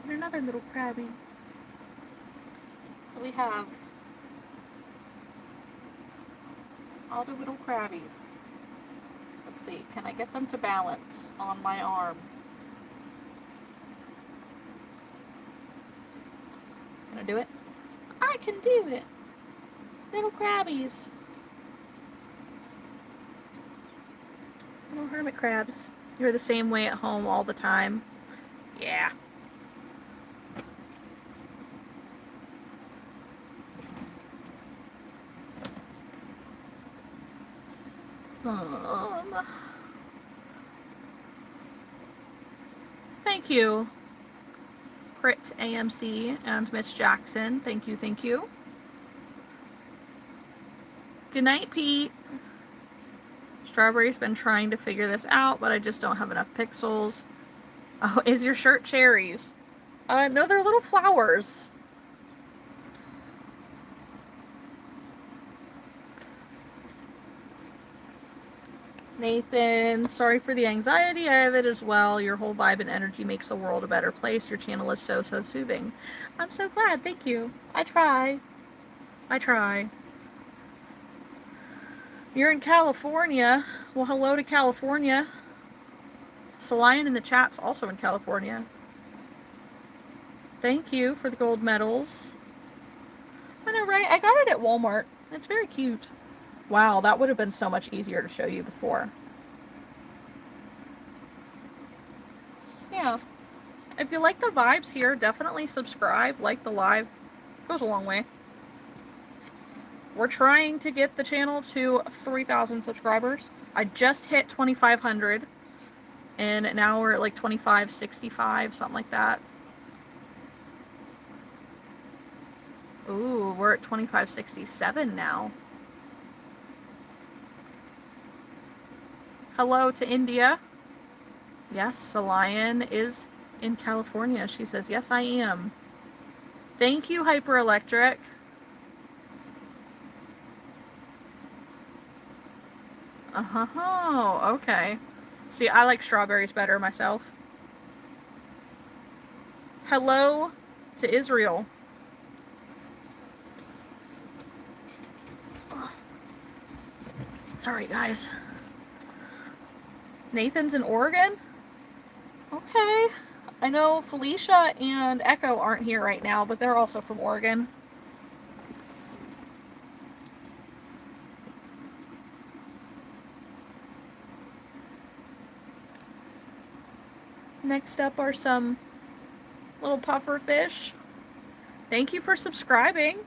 And another little crabby. So we have all the little crabbies. Let's see, can I get them to balance on my arm? Can I do it? I can do it! Little crabbies. Little hermit crabs. You're the same way at home all the time. Yeah. Thank you, Crit AMC and Mitch Jackson. Thank you, thank you. Good night, Pete. Strawberry's been trying to figure this out, but I just don't have enough pixels. Oh, is your shirt cherries? No, they're little flowers. Nathan, sorry for the anxiety. I have it as well. Your whole vibe and energy makes the world a better place. Your channel is so soothing. I'm so glad. Thank you. I try. You're in California. Well, hello to California. Solian in the chat's also in California. Thank you for the gold medals. I know, right? I got it at Walmart. It's very cute. Wow, that would have been so much easier to show you before. Yeah. If you like the vibes here, definitely subscribe, like the live. It goes a long way. We're trying to get the channel to 3,000 subscribers. I just hit 2,500. And now we're at like 2,565, something like that. Ooh, we're at 2,567 now. Hello to India. Yes, Solian is in California. She says, yes, I am. Thank you, Hyperelectric. Okay. See, I like strawberries better myself. Hello to Israel. Sorry, guys. Nathan's in Oregon? Okay. I know Felicia and Echo aren't here right now, but they're also from Oregon. Next up are some little puffer fish. Thank you for subscribing.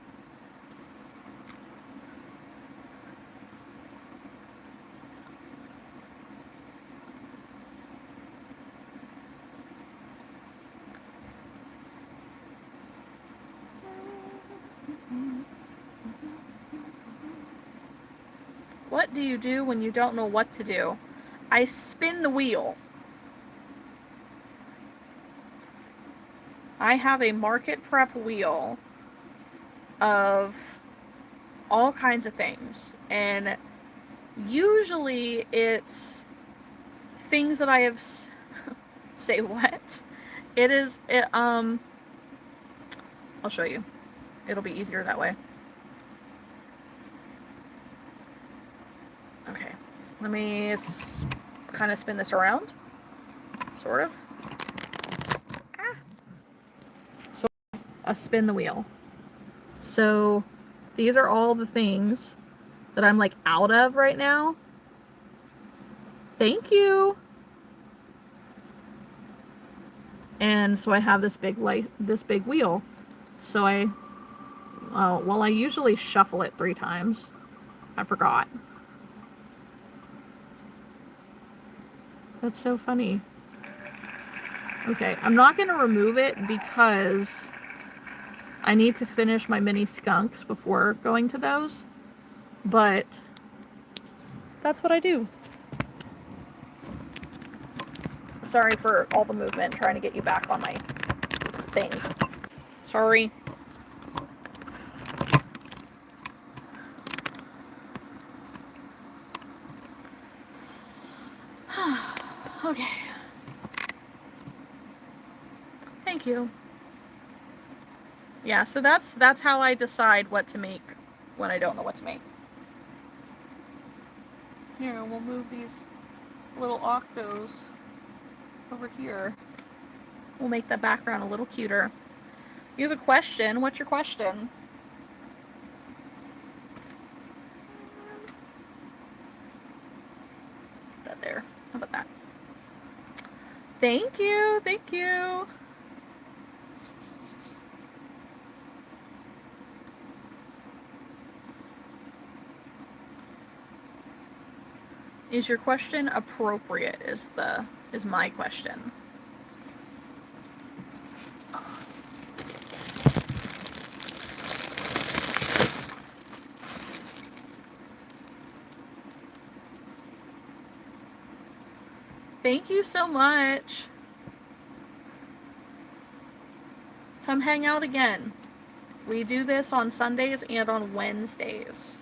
What do you do when you don't know what to do? I spin the wheel. I have a market prep wheel of all kinds of things, and usually it's things that I have say what? I'll show you. It'll be easier that way. Okay, let me kind of spin this around, sort of. A spin the wheel. So these are all the things that I'm like out of right now. Thank you. And so I have this big wheel. So I usually shuffle it 3 times. I forgot. That's so funny. Okay, I'm not going to remove it because I need to finish my mini skunks before going to those, but that's what I do. Sorry for all the movement, trying to get you back on my thing. Sorry. Okay. Thank you. Yeah, so that's how I decide what to make when I don't know what to make. Here, we'll move these little octos over here. We'll make the background a little cuter. You have a question? What's your question? Put that there. How about that? Thank you. Thank you. Is your question appropriate? Is my question. Thank you so much. Come hang out again. We do this on Sundays and on Wednesdays.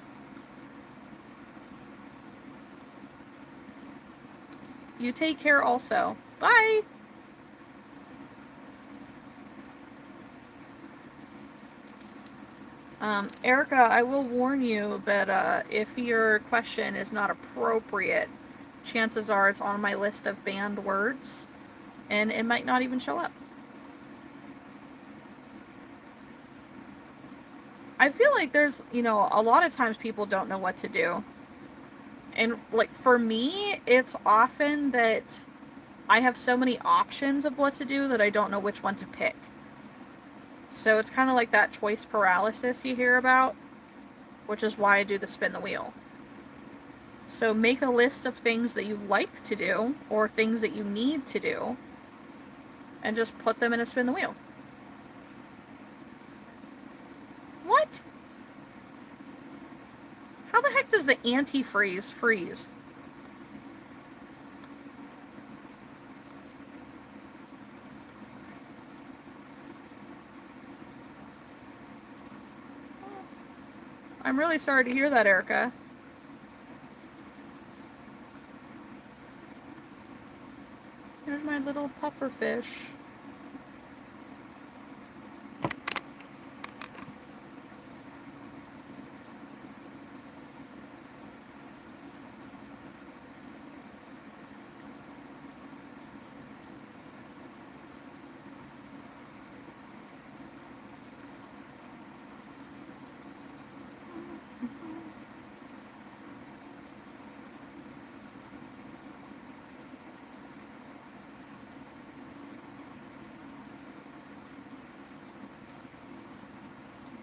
You take care also. Bye. Erica, I will warn you that if your question is not appropriate, chances are it's on my list of banned words, and it might not even show up. I feel like there's, a lot of times people don't know what to do. And, like, for me, it's often that I have so many options of what to do that I don't know which one to pick. So it's kind of like that choice paralysis you hear about, which is why I do the spin the wheel. So make a list of things that you like to do, or things that you need to do, and just put them in a spin the wheel. What? How the heck does the antifreeze freeze? I'm really sorry to hear that, Erica. Here's my little puffer fish.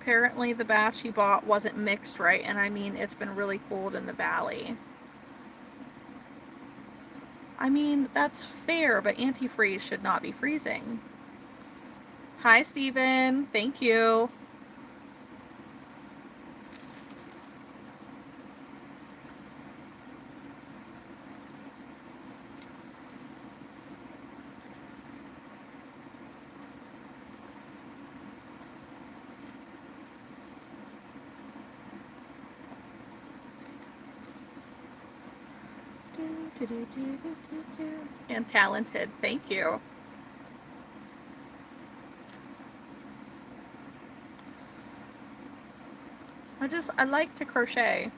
Apparently the batch he bought wasn't mixed right, and I mean, it's been really cold in the valley. I mean, that's fair, but antifreeze should not be freezing. Hi, Steven. Thank you. And talented. Thank you. I like to crochet.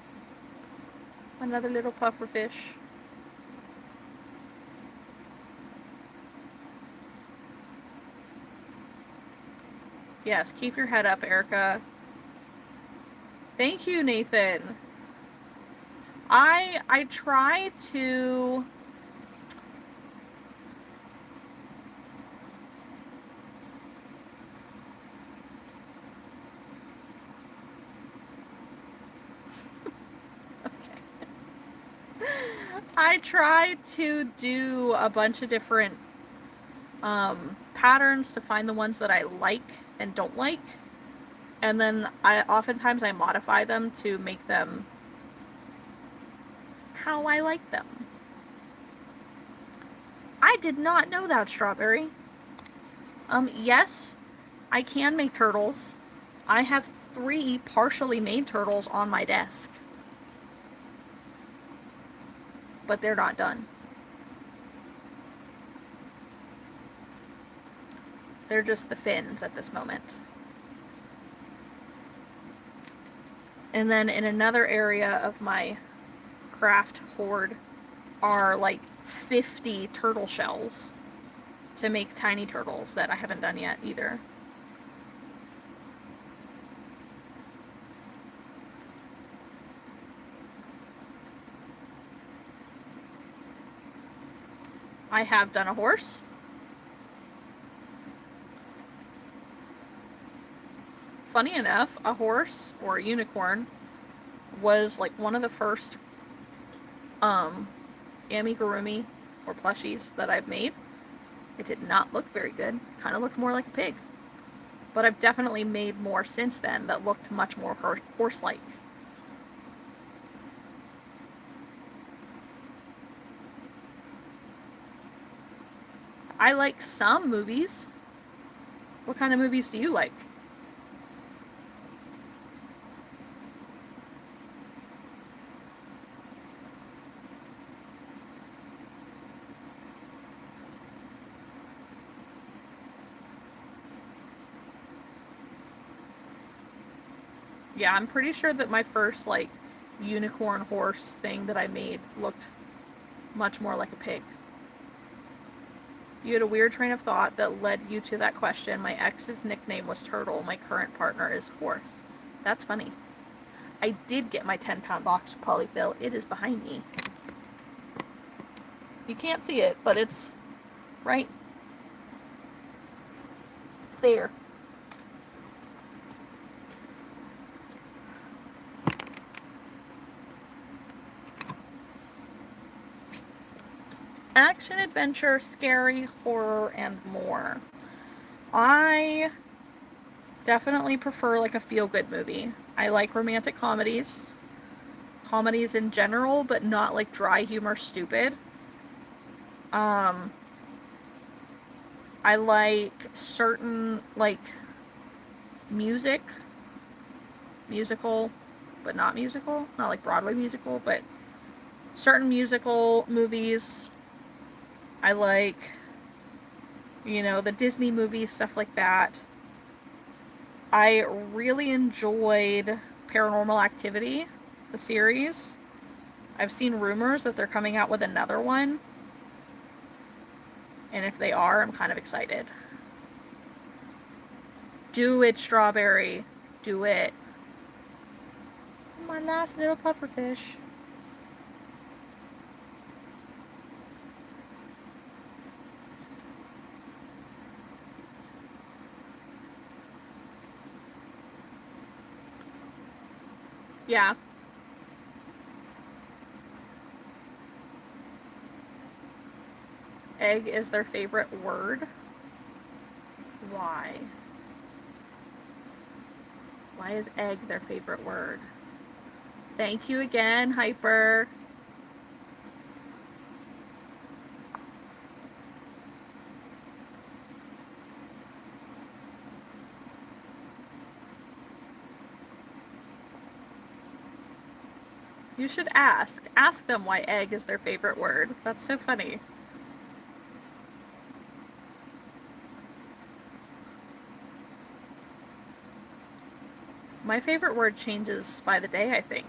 Another little puffer fish. Yes, keep your head up, Erica. Thank you, Nathan. I try to I try to do a bunch of different patterns to find the ones that I like and don't like. And then oftentimes I modify them to make them how I like them. I did not know that, Strawberry. Yes, I can make turtles. I have 3 partially made turtles on my desk. But they're not done. They're just the fins at this moment. And then in another area of my craft hoard are like 50 turtle shells to make tiny turtles that I haven't done yet either. I have done a horse. Funny enough, a horse or a unicorn was like one of the first amigurumi or plushies that I've made. It did not look very good. Kind of looked more like a pig. But I've definitely made more since then that looked much more horse-like. I like some movies. What kind of movies do you like? Yeah, I'm pretty sure that my first, like, unicorn horse thing that I made looked much more like a pig. You had a weird train of thought that led you to that question. My ex's nickname was Turtle. My current partner is Horse. That's funny. I did get my 10-pound box of polyfill. It is behind me. You can't see it, but it's right there. Action, adventure, scary, horror, and more. I definitely prefer like a feel-good movie. I like romantic comedies. Comedies in general, but not like dry humor stupid. I like certain like musical, but not musical. Not like Broadway musical, but certain musical movies. I like, the Disney movies, stuff like that. I really enjoyed Paranormal Activity, the series. I've seen rumors that they're coming out with another one. And if they are, I'm kind of excited. Do it, Strawberry. Do it. My last little pufferfish. Yeah. Egg is their favorite word. Why? Why is egg their favorite word? Thank you again, Hyper. You should ask. Ask them why egg is their favorite word. That's so funny. My favorite word changes by the day, I think.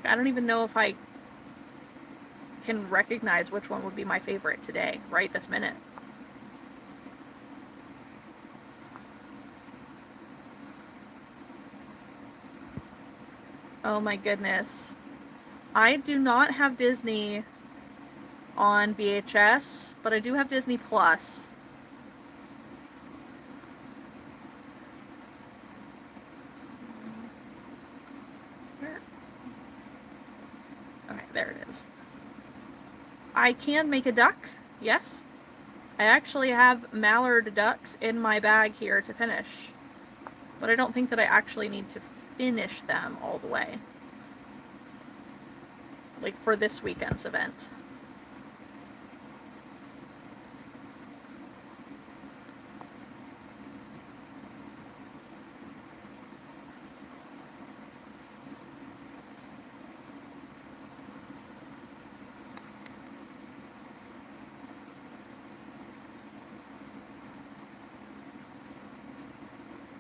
I don't even know if I can recognize which one would be my favorite today, right this minute. Oh my goodness. I do not have Disney on VHS, but I do have Disney Plus. Okay, there it is. I can make a duck, yes. I actually have mallard ducks in my bag here to finish. But I don't think that I actually need to finish them all the way. Like for this weekend's event.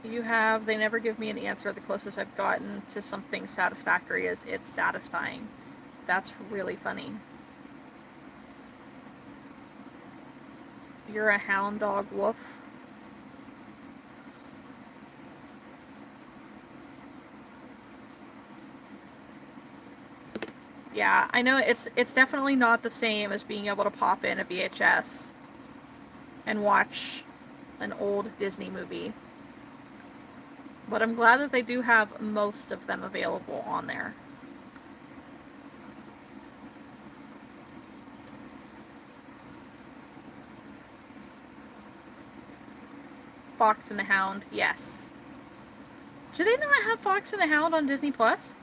You have, they never give me an answer. The closest I've gotten to something satisfactory is it's satisfying. That's really funny. You're a hound dog wolf. Yeah, I know it's definitely not the same as being able to pop in a VHS and watch an old Disney movie. But I'm glad that they do have most of them available on there. Fox and the Hound, yes. Do they not have Fox and the Hound on Disney Plus?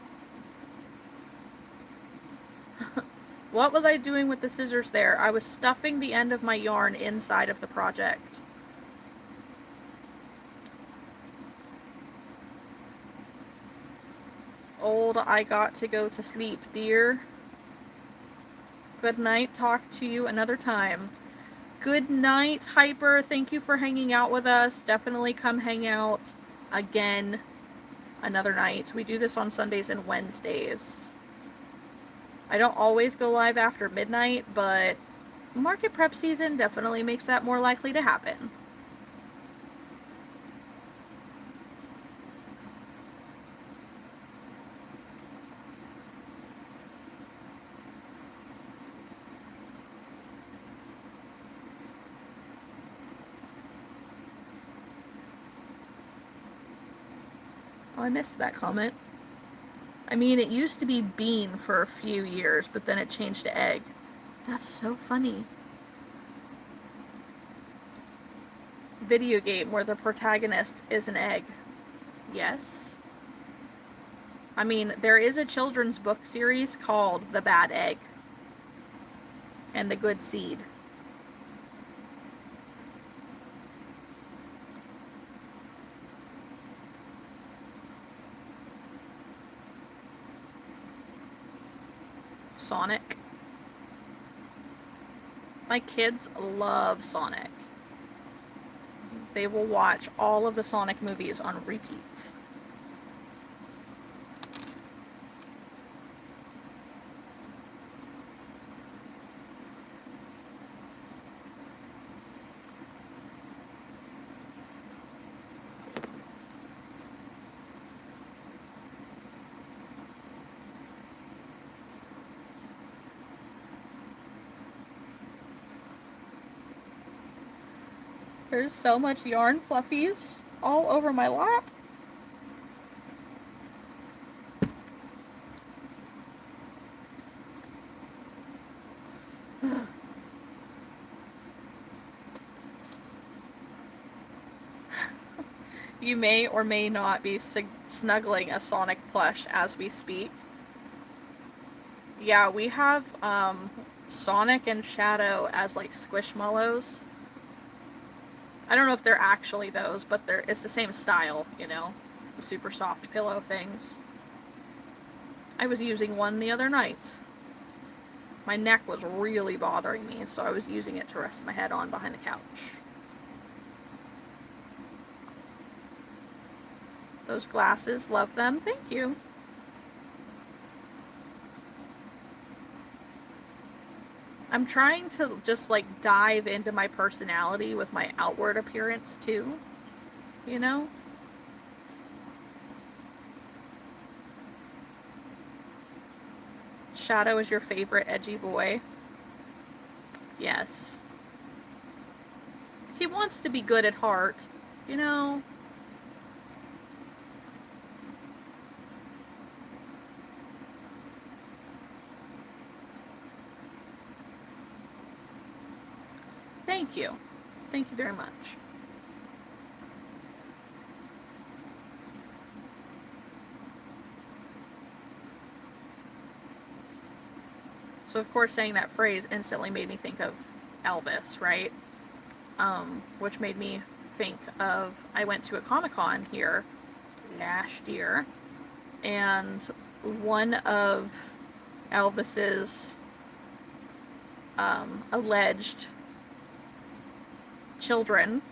What was I doing with the scissors there? I was stuffing the end of my yarn inside of the project. Old, I got to go to sleep, dear. Good night. Talk to you another time. Good night, Hyper. Thank you for hanging out with us. Definitely come hang out again another night. We do this on Sundays and Wednesdays. I don't always go live after midnight, but market prep season definitely makes that more likely to happen. Oh, I missed that comment. I mean, it used to be bean for a few years, but then it changed to egg. That's so funny. Video game where the protagonist is an egg. Yes. I mean, there is a children's book series called The Bad Egg and The Good Seed. Sonic. My kids love Sonic. They will watch all of the Sonic movies on repeat. There's so much yarn fluffies all over my lap. You may or may not be snuggling a Sonic plush as we speak. Yeah, we have Sonic and Shadow as like squishmallows. I don't know if they're actually those, but it's the same style, you know, the super soft pillow things. I was using one the other night. My neck was really bothering me, so I was using it to rest my head on behind the couch. Those glasses, love them. Thank you. I'm trying to just like dive into my personality with my outward appearance too, you know? Shadow is your favorite edgy boy. Yes. He wants to be good at heart, you know? Thank you. Thank you very much. So of course saying that phrase instantly made me think of Elvis, right? Which made me think of, I went to a Comic-Con here last year, and one of Elvis's alleged children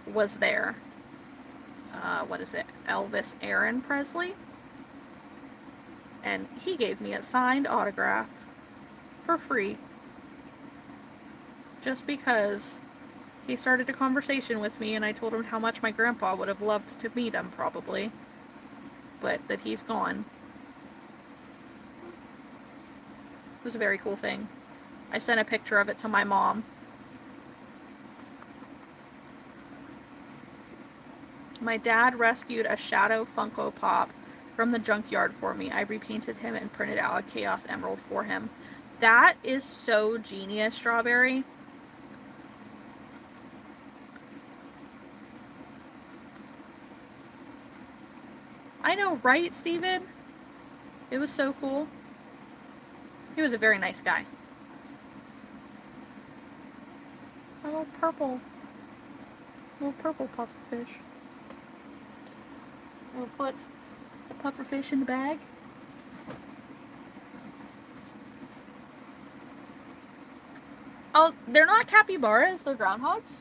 was there. What is it? Elvis Aaron Presley. And he gave me a signed autograph for free. Just because he started a conversation with me and I told him how much my grandpa would have loved to meet him, probably. But that he's gone. It was a very cool thing. I sent a picture of it to my mom. My dad rescued a Shadow Funko Pop from the junkyard for me. I repainted him and printed out a Chaos Emerald for him. That is so genius, Strawberry. I know, right, Steven? It was so cool. He was a very nice guy. A little purple pufferfish. We'll put the pufferfish in the bag. Oh, they're not capybaras, they're groundhogs.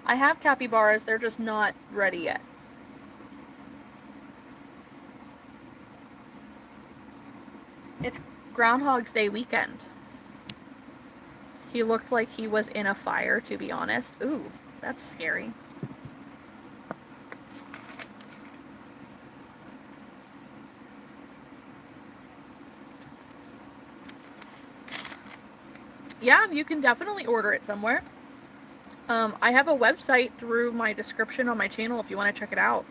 I have capybaras, they're just not ready yet. It's Groundhog's Day weekend. He looked like he was in a fire, to be honest. Ooh, that's scary. Yeah, you can definitely order it somewhere. I have a website through my description on my channel if you want to check it out.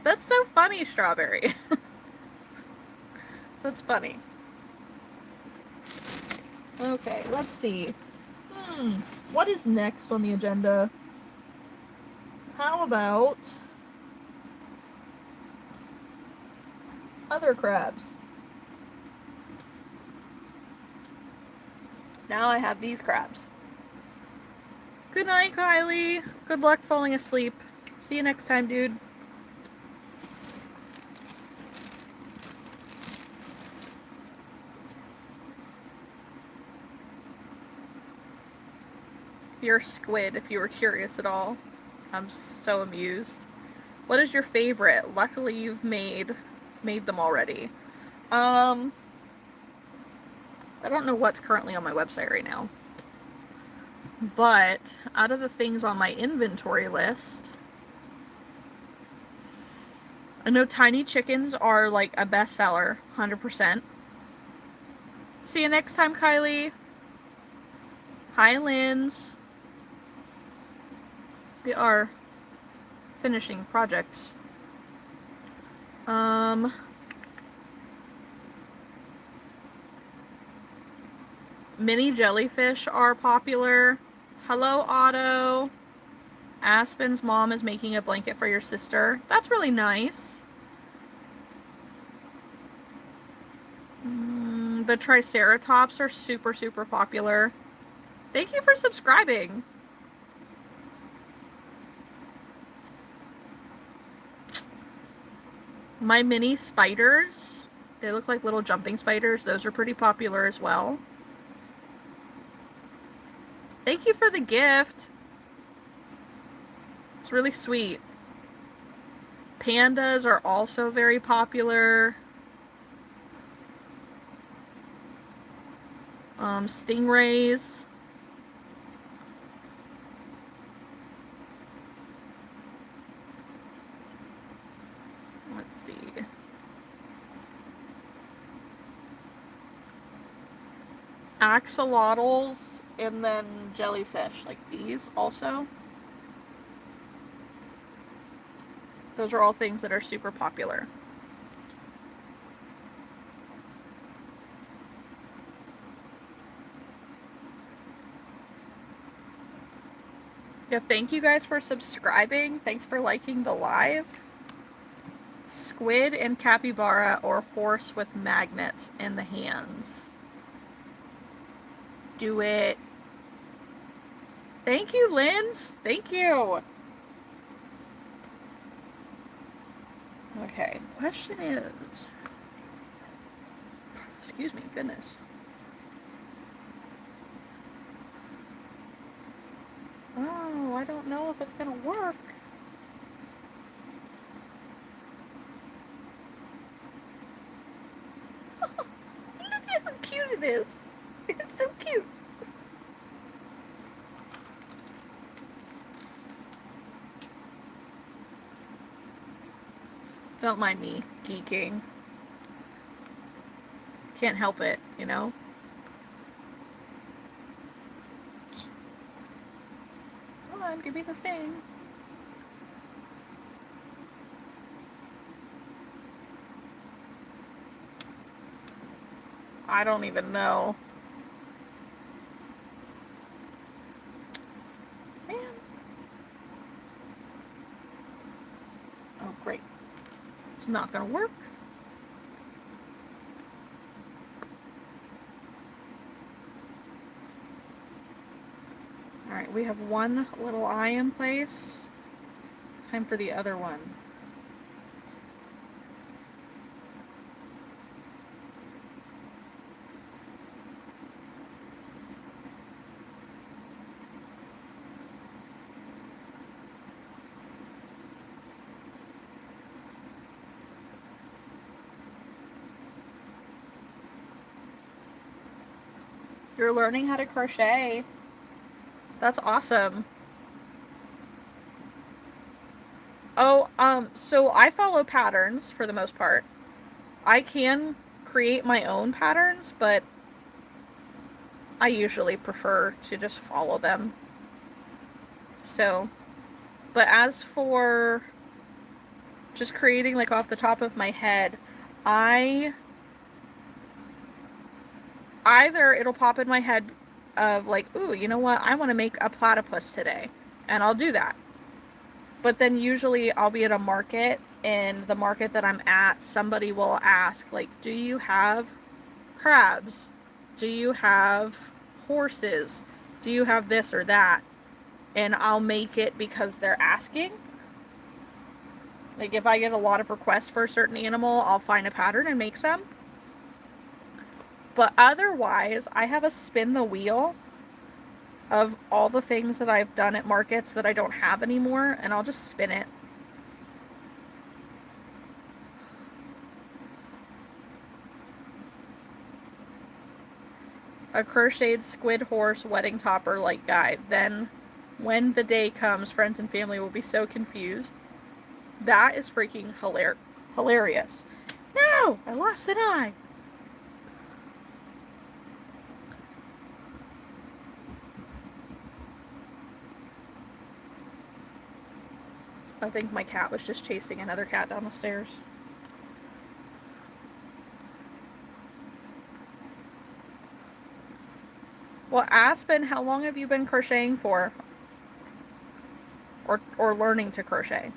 That's so funny, Strawberry. That's funny. Okay, let's see. What is next on the agenda? How about other crabs? Now I have these crabs. Good night, Kylie. Good luck falling asleep. See you next time, dude. You're squid, if you were curious at all. I'm so amused. What is your favorite? Luckily, you've made them already. I don't know what's currently on my website right now. But out of the things on my inventory list, I know tiny chickens are like a bestseller, 100%. See you next time, Kylie. Hi, Linz. We are finishing projects. Mini jellyfish are popular. Hello, Otto. Aspen's mom is making a blanket for your sister. That's really nice. The Triceratops are super, super popular. Thank you for subscribing. My mini spiders, they look like little jumping spiders. Those are pretty popular as well. Thank you for the gift. It's really sweet. Pandas are also very popular. Stingrays. Let's see. Axolotls and then jellyfish, like these also. Those are all things that are super popular. Yeah, thank you guys for subscribing. Thanks for liking the live. Squid and capybara or horse with magnets in the hands. Do it. Thank you, Linz. Thank you. Okay, question is... Excuse me, goodness. Oh, I don't know if it's gonna work. Look at how cute it is. It's so cute. Don't mind me geeking. Can't help it, you know? Come on, give me the thing. I don't even know. Man. Oh, great. It's not gonna work. Alright, we have one little eye in place. Time for the other one. You're learning how to crochet. That's awesome. Oh, so I follow patterns for the most part. I can create my own patterns, but I usually prefer to just follow them. So, but as for just creating like off the top of my head, either it'll pop in my head of like, ooh, you know what, I want to make a platypus today, and I'll do that. But then usually I'll be at a market, and the market that I'm at, somebody will ask, like, do you have crabs? Do you have horses? Do you have this or that? And I'll make it because they're asking. Like, if I get a lot of requests for a certain animal, I'll find a pattern and make some. But otherwise, I have a spin the wheel of all the things that I've done at markets that I don't have anymore, and I'll just spin it. A crocheted squid horse wedding topper light guide. Then, when the day comes, friends and family will be so confused. That is freaking hilarious. No! I lost an eye! I think my cat was just chasing another cat down the stairs. Well, Aspen, how long have you been crocheting for? Or learning to crochet?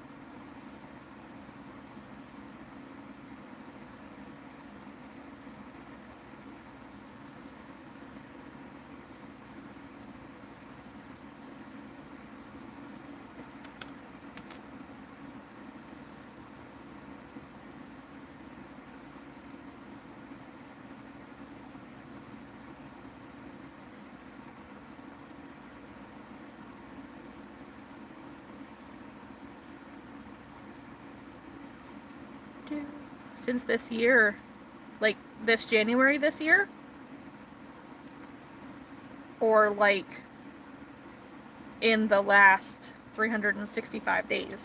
Since this year, like this January this year, or like in the last 365 days.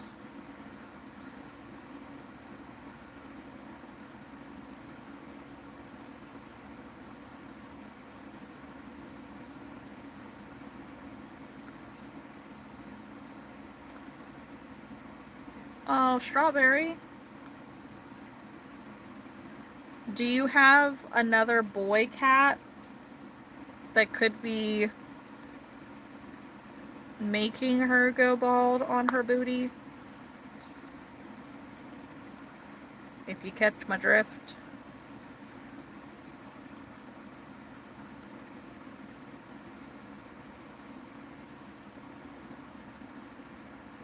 Oh, strawberry. Do you have another boy cat that could be making her go bald on her booty. If you catch my drift.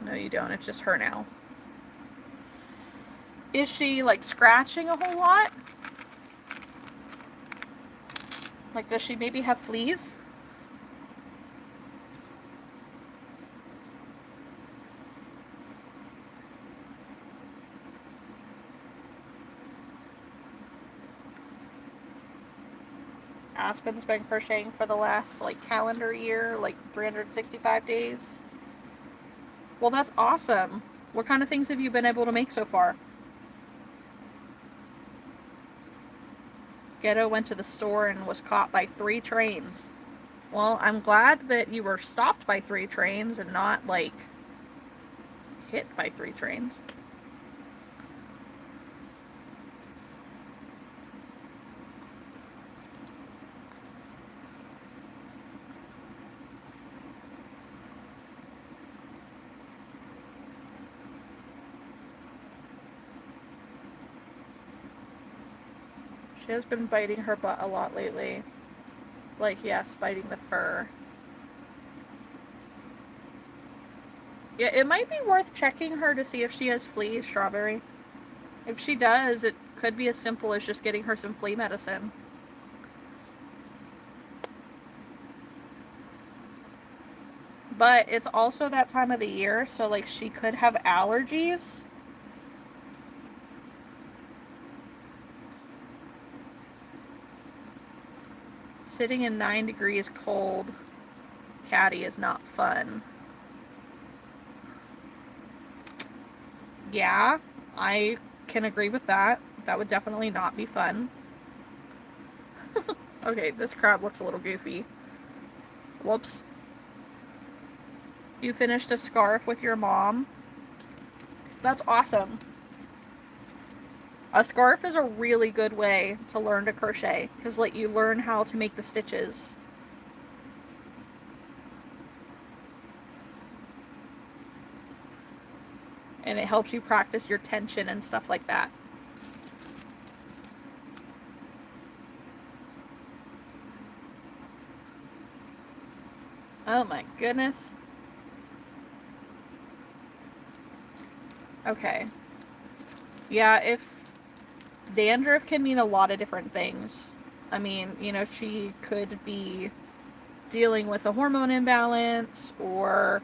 No, you don't. It's just her now. Is she, like, scratching a whole lot? Like, does she maybe have fleas? Aspen's been crocheting for the last, like, calendar year, like, 365 days. Well, that's awesome. What kind of things have you been able to make so far? Ghetto went to the store and was caught by 3 trains. Well, I'm glad that you were stopped by 3 trains and not, like, hit by 3 trains. She has been biting her butt a lot lately. Like, yes, biting the fur. Yeah, it might be worth checking her to see if she has fleas, Strawberry. If she does, it could be as simple as just getting her some flea medicine. But it's also that time of the year, so, like, she could have allergies. Sitting in 9 degrees cold, catty, is not fun. Yeah, I can agree with that. That would definitely not be fun. Okay, this crab looks a little goofy. Whoops. You finished a scarf with your mom? That's awesome. A scarf is a really good way to learn to crochet, because, like, you learn how to make the stitches. And it helps you practice your tension and stuff like that. Oh my goodness. Okay. Yeah, if dandruff can mean a lot of different things. I mean, you know, she could be dealing with a hormone imbalance or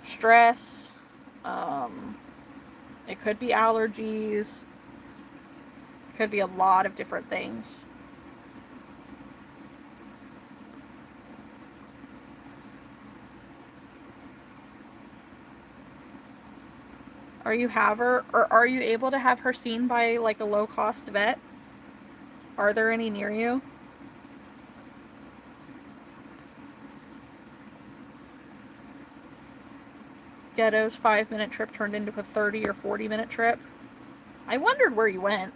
stress. It could be allergies. It could be a lot of different things. Are you able to have her seen by, like, a low-cost vet? Are there any near you? Ghetto's 5-minute trip turned into a 30 or 40-minute trip. I wondered where you went.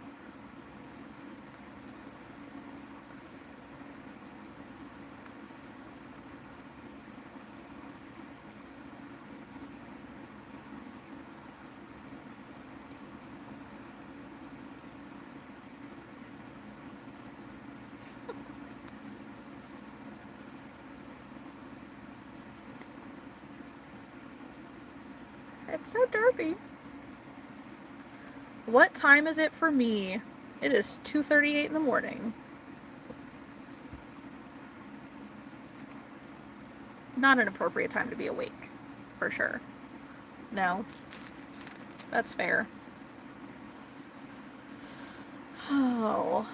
It's so derpy. What time is it for me? It is 2:38 in the morning. Not an appropriate time to be awake, for sure. No. That's fair. Oh.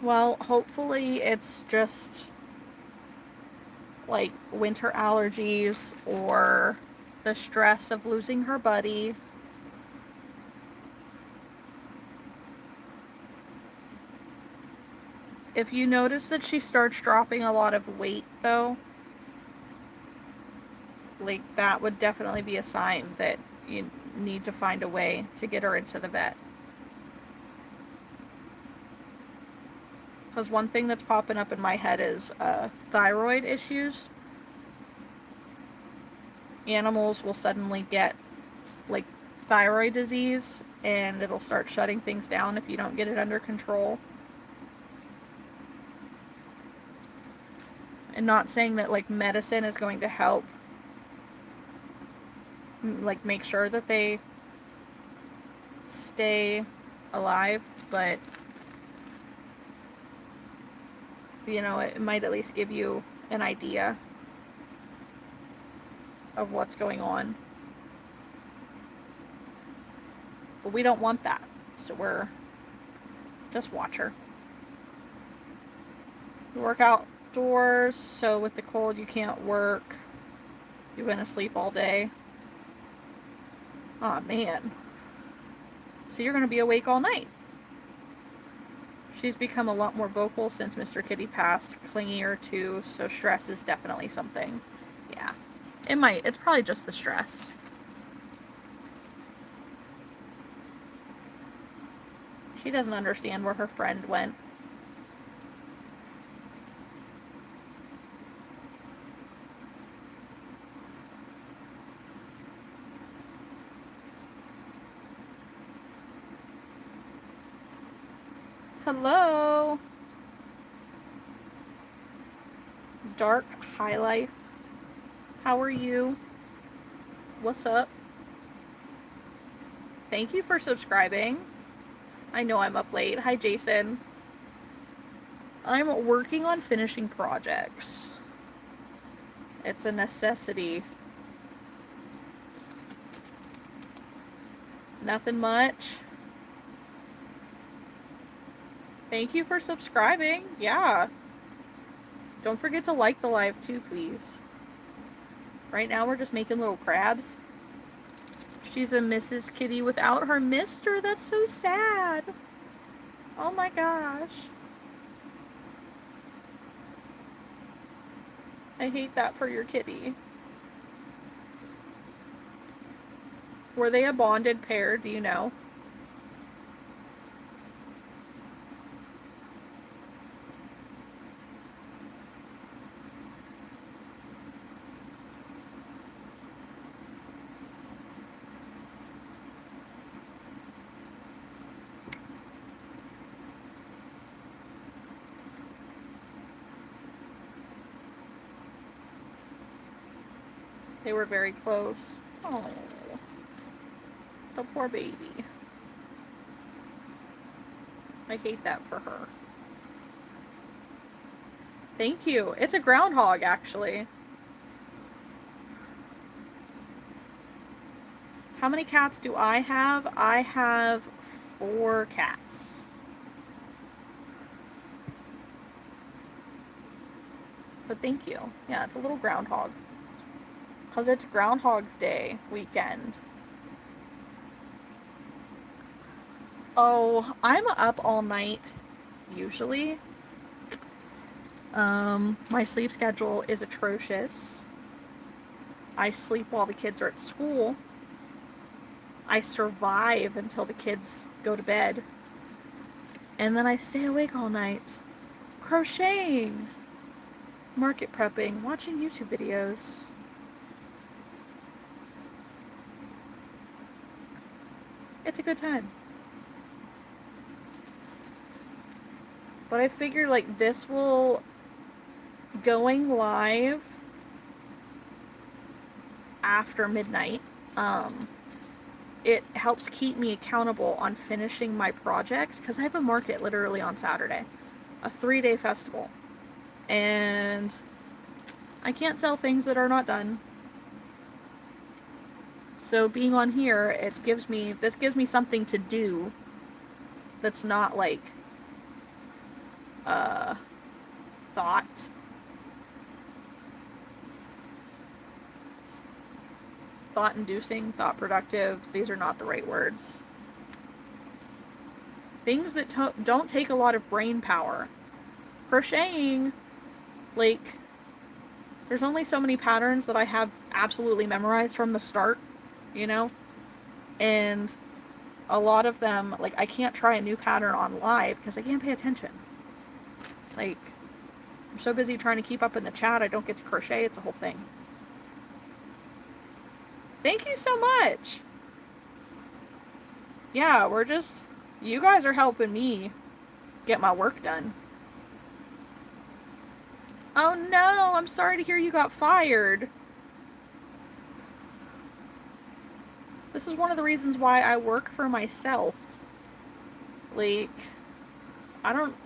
Well, hopefully it's just, like, winter allergies or the stress of losing her buddy. If you notice that she starts dropping a lot of weight, though, like, that would definitely be a sign that you need to find a way to get her into the vet. Because one thing that's popping up in my head is thyroid issues. animals will suddenly get like thyroid disease, and it'll start shutting things down if you don't get it under control. And not saying that like medicine is going to help like make sure that they stay alive, but you know, it might at least give you an idea of what's going on. But we don't want that, so we're just watch her. We work outdoors, so with the cold you can't work. You've been asleep all day. Aw, man. So you're going to be awake all night. She's become a lot more vocal since Mr. Kitty passed, clingier too, so stress is definitely something. Yeah. It might. It's probably just the stress. She doesn't understand where her friend went. Hello. Dark High Life. How are you? What's up? Thank you for subscribing. I know I'm up late. Hi, Jason. I'm working on finishing projects. It's a necessity. Nothing much. Thank you for subscribing. Yeah. Don't forget to like the live too, please. Right now we're just making little crabs. She's a Mrs. Kitty without her mister. That's so sad. Oh my gosh. I hate that for your kitty. Were they a bonded pair? Do you know? They were very close. Oh, the poor baby. I hate that for her. Thank you. It's a groundhog, actually. How many cats do I have? I have 4 cats. But thank you. Yeah, it's a little groundhog. Because it's Groundhog's Day weekend. Oh, I'm up all night, usually. My sleep schedule is atrocious. I sleep while the kids are at school. I survive until the kids go to bed. And then I stay awake all night. Crocheting. Market prepping. Watching YouTube videos. It's a good time. But I figure like this will going live after midnight. It helps keep me accountable on finishing my projects because I have a market literally on Saturday, a 3-day festival, and I can't sell things that are not done. So being on here, this gives me something to do that's not like thought-inducing, thought-productive. These are not the right words. Things that don't take a lot of brain power. Crocheting, like, there's only so many patterns that I have absolutely memorized from the start, you know? And a lot of them, like, I can't try a new pattern on live because I can't pay attention. Like, I'm so busy trying to keep up in the chat, I don't get to crochet. It's a whole thing. Thank you so much. Yeah, you guys are helping me get my work done. Oh no, I'm sorry to hear you got fired. This is one of the reasons why I work for myself. Like, I don't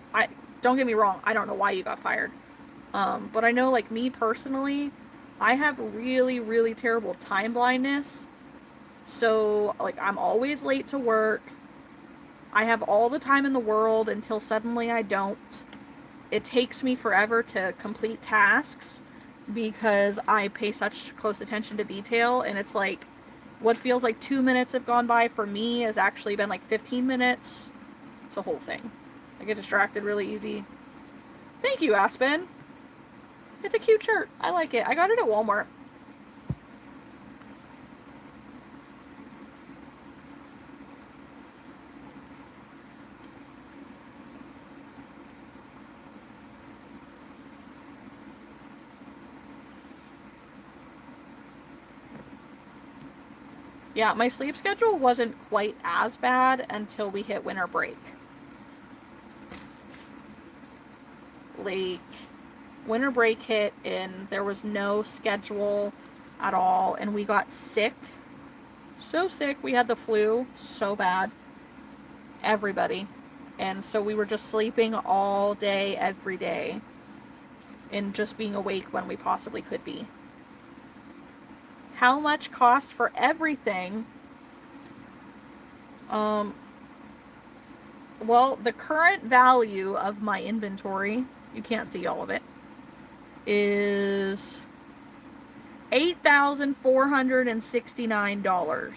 get me wrong, I don't know why you got fired. But I know, like, me personally, I have really, really terrible time blindness. So, like, I'm always late to work. I have all the time in the world until suddenly I don't. It takes me forever to complete tasks because I pay such close attention to detail, and it's like what feels like 2 minutes have gone by for me has actually been like 15 minutes. It's a whole thing. I get distracted really easy. Thank you, Aspen. It's a cute shirt. I like it. I got it at Walmart. Yeah, my sleep schedule wasn't quite as bad until we hit winter break. Like, winter break hit and there was no schedule at all, and we got sick. So sick. We had the flu so bad. Everybody. And so we were just sleeping all day, every day, and just being awake when we possibly could be. How much cost for everything? Well, the current value of my inventory, you can't see all of it, is $8,469.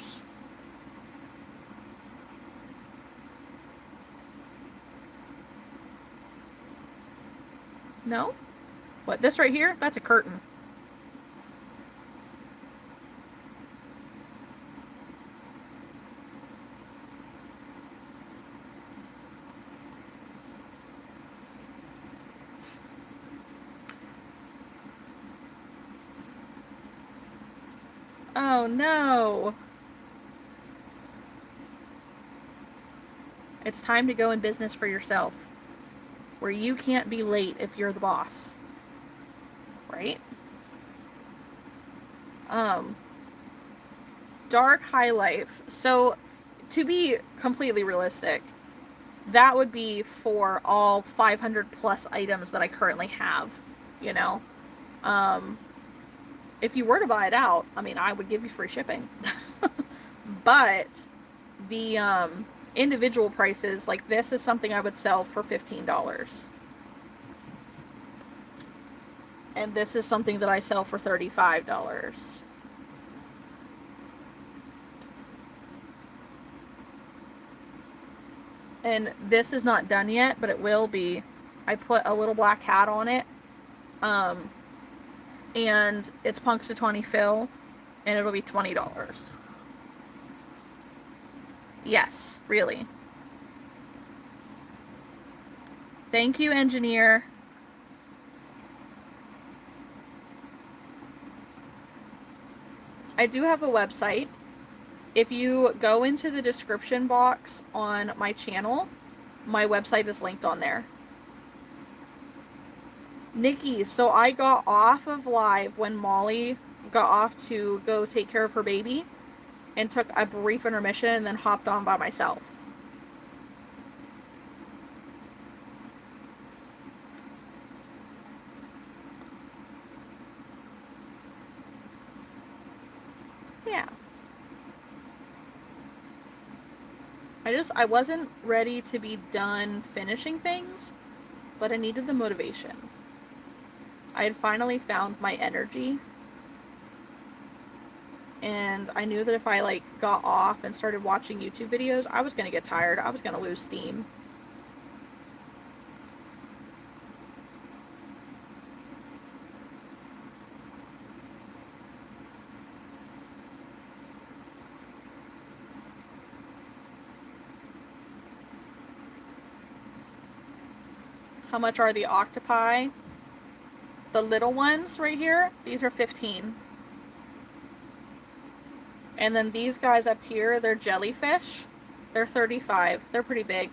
No? What, this right here? That's a curtain. Oh no. It's time to go in business for yourself, where you can't be late if you're the boss. Right? Dark High Life. So, to be completely realistic, that would be for all 500 plus items that I currently have, you know? If you were to buy it out, I mean, I would give you free shipping. But the individual prices, like this is something I would sell for $15. And this is something that I sell for $35. And this is not done yet, but it will be. I put a little black hat on it. And it's Punxsutawney Phil, and it'll be $20. Yes, really. Thank you, engineer. I do have a website. If you go into the description box on my channel, my website is linked on there. Nikki, so I got off of live when Molly got off to go take care of her baby and took a brief intermission and then hopped on by myself. Yeah. I wasn't ready to be done finishing things, but I needed the motivation. I had finally found my energy, and I knew that if I like got off and started watching YouTube videos, I was going to get tired. I was going to lose steam. How much are the octopi? The little ones right here, these are 15. And then these guys up here, they're jellyfish. They're 35. They're pretty big.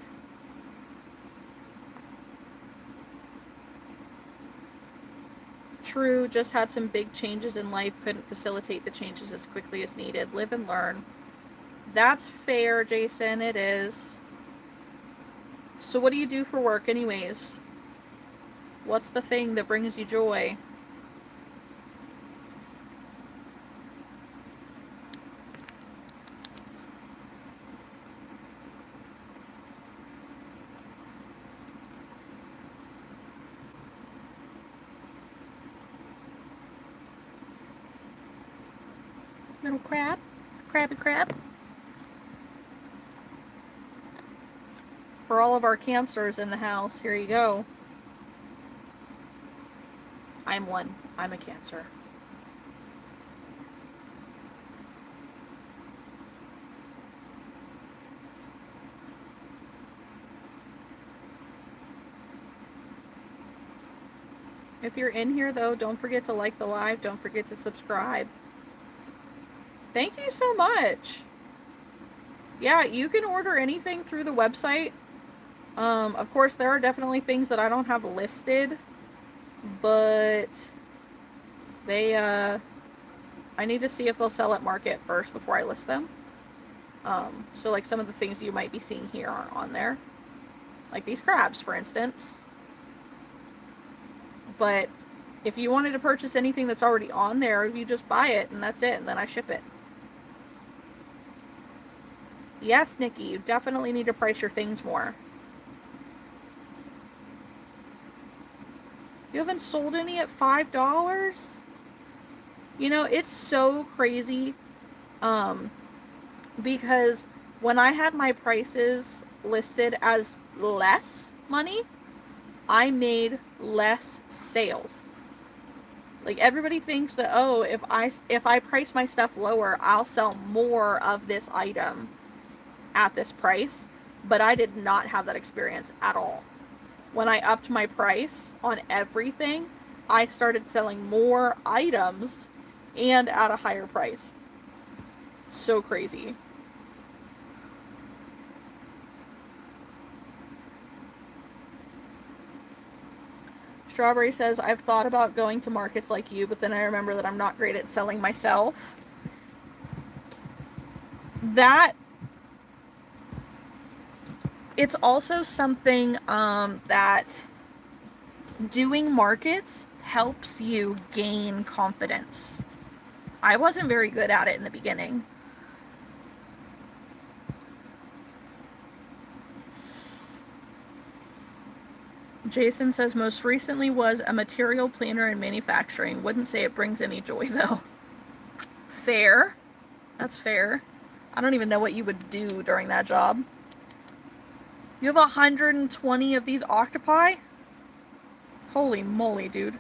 True, just had some big changes in life, couldn't facilitate the changes as quickly as needed. Live and learn. That's fair, Jason, it is. So what do you do for work anyways? What's the thing that brings you joy? Little crab? Crabby crab? For all of our cancers in the house, here you go. I'm one. I'm a Cancer. If you're in here, though, don't forget to like the live. Don't forget to subscribe. Thank you so much. Yeah, you can order anything through the website. Of course, there are definitely things that I don't have listed, but they, I need to see if they'll sell at market first before I list them. So like some of the things you might be seeing here aren't on there. Like these crabs, for instance. But if you wanted to purchase anything that's already on there, you just buy it and that's it, and then I ship it. Yes, Nikki, you definitely need to price your things more. You haven't sold any at $5? You know, it's so crazy. Because when I had my prices listed as less money, I made less sales. Like everybody thinks that, oh, if I price my stuff lower, I'll sell more of this item at this price. But I did not have that experience at all. When I upped my price on everything, I started selling more items and at a higher price. So crazy. Strawberry says, I've thought about going to markets like you, but then I remember that I'm not great at selling myself. That, it's also something that doing markets helps you gain confidence. I wasn't very good at it in the beginning. Jason says, most recently was a material planner in manufacturing. Wouldn't say it brings any joy, though. Fair. That's fair. I don't even know what you would do during that job. You have 120 of these octopi? Holy moly, dude.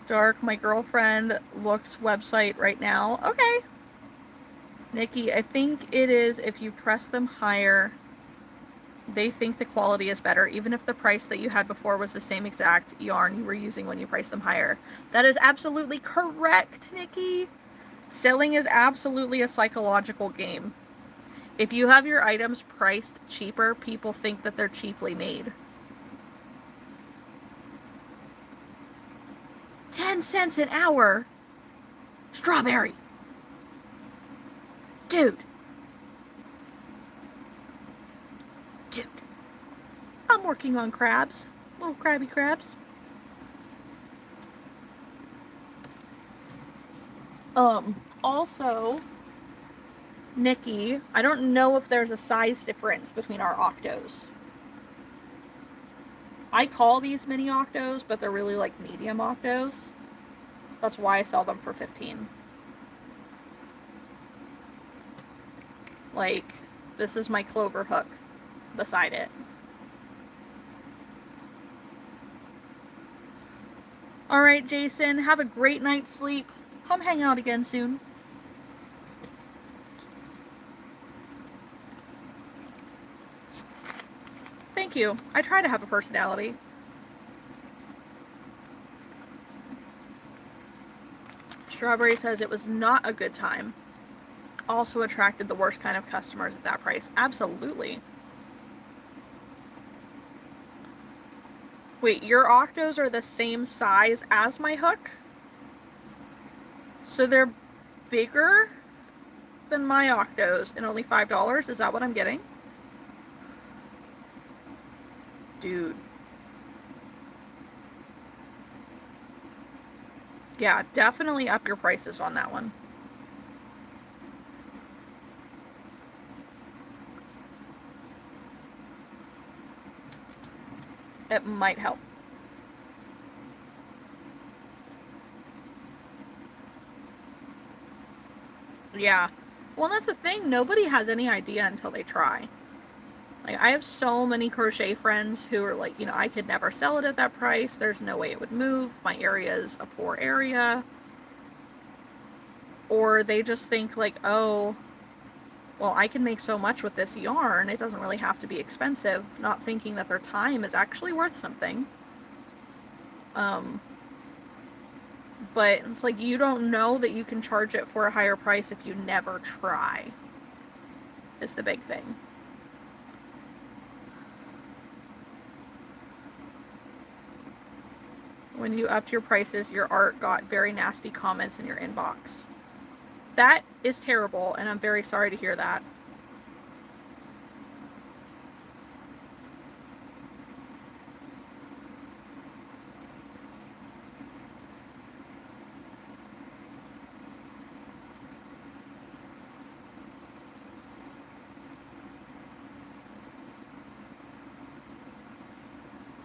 Dark, my girlfriend looks website right now. Okay. Nikki, I think it is if you press them higher, they think the quality is better, even if the price that you had before was the same exact yarn you were using when you priced them higher. That is absolutely correct, Nikki. Selling is absolutely a psychological game. If you have your items priced cheaper, people think that they're cheaply made. 10 cents an hour? Strawberry. Dude. I'm working on crabs. Little crabby crabs. Also, Nikki, I don't know if there's a size difference between our octos. I call these mini octos, but they're really like medium octos. That's why I sell them for $15. Like, this is my clover hook beside it. Alright, Jason, have a great night's sleep. Come hang out again soon. Thank you. I try to have a personality. Strawberry says it was not a good time. Also attracted the worst kind of customers at that price. Absolutely. Wait, your octos are the same size as my hook? So they're bigger than my octos and only $5? Is that what I'm getting? Dude. Yeah, definitely up your prices on that one. It might help. Yeah. Well, that's the thing. Nobody has any idea until they try. Like, I have so many crochet friends who are like, I could never sell it at that price. There's no way it would move. My area is a poor area. Or they just think like, oh, well, I can make so much with this yarn. It doesn't really have to be expensive. Not thinking that their time is actually worth something. But it's like, you don't know that you can charge it for a higher price if you never try. Is the big thing. When you upped your prices, your art got very nasty comments in your inbox. That is terrible, and I'm very sorry to hear that.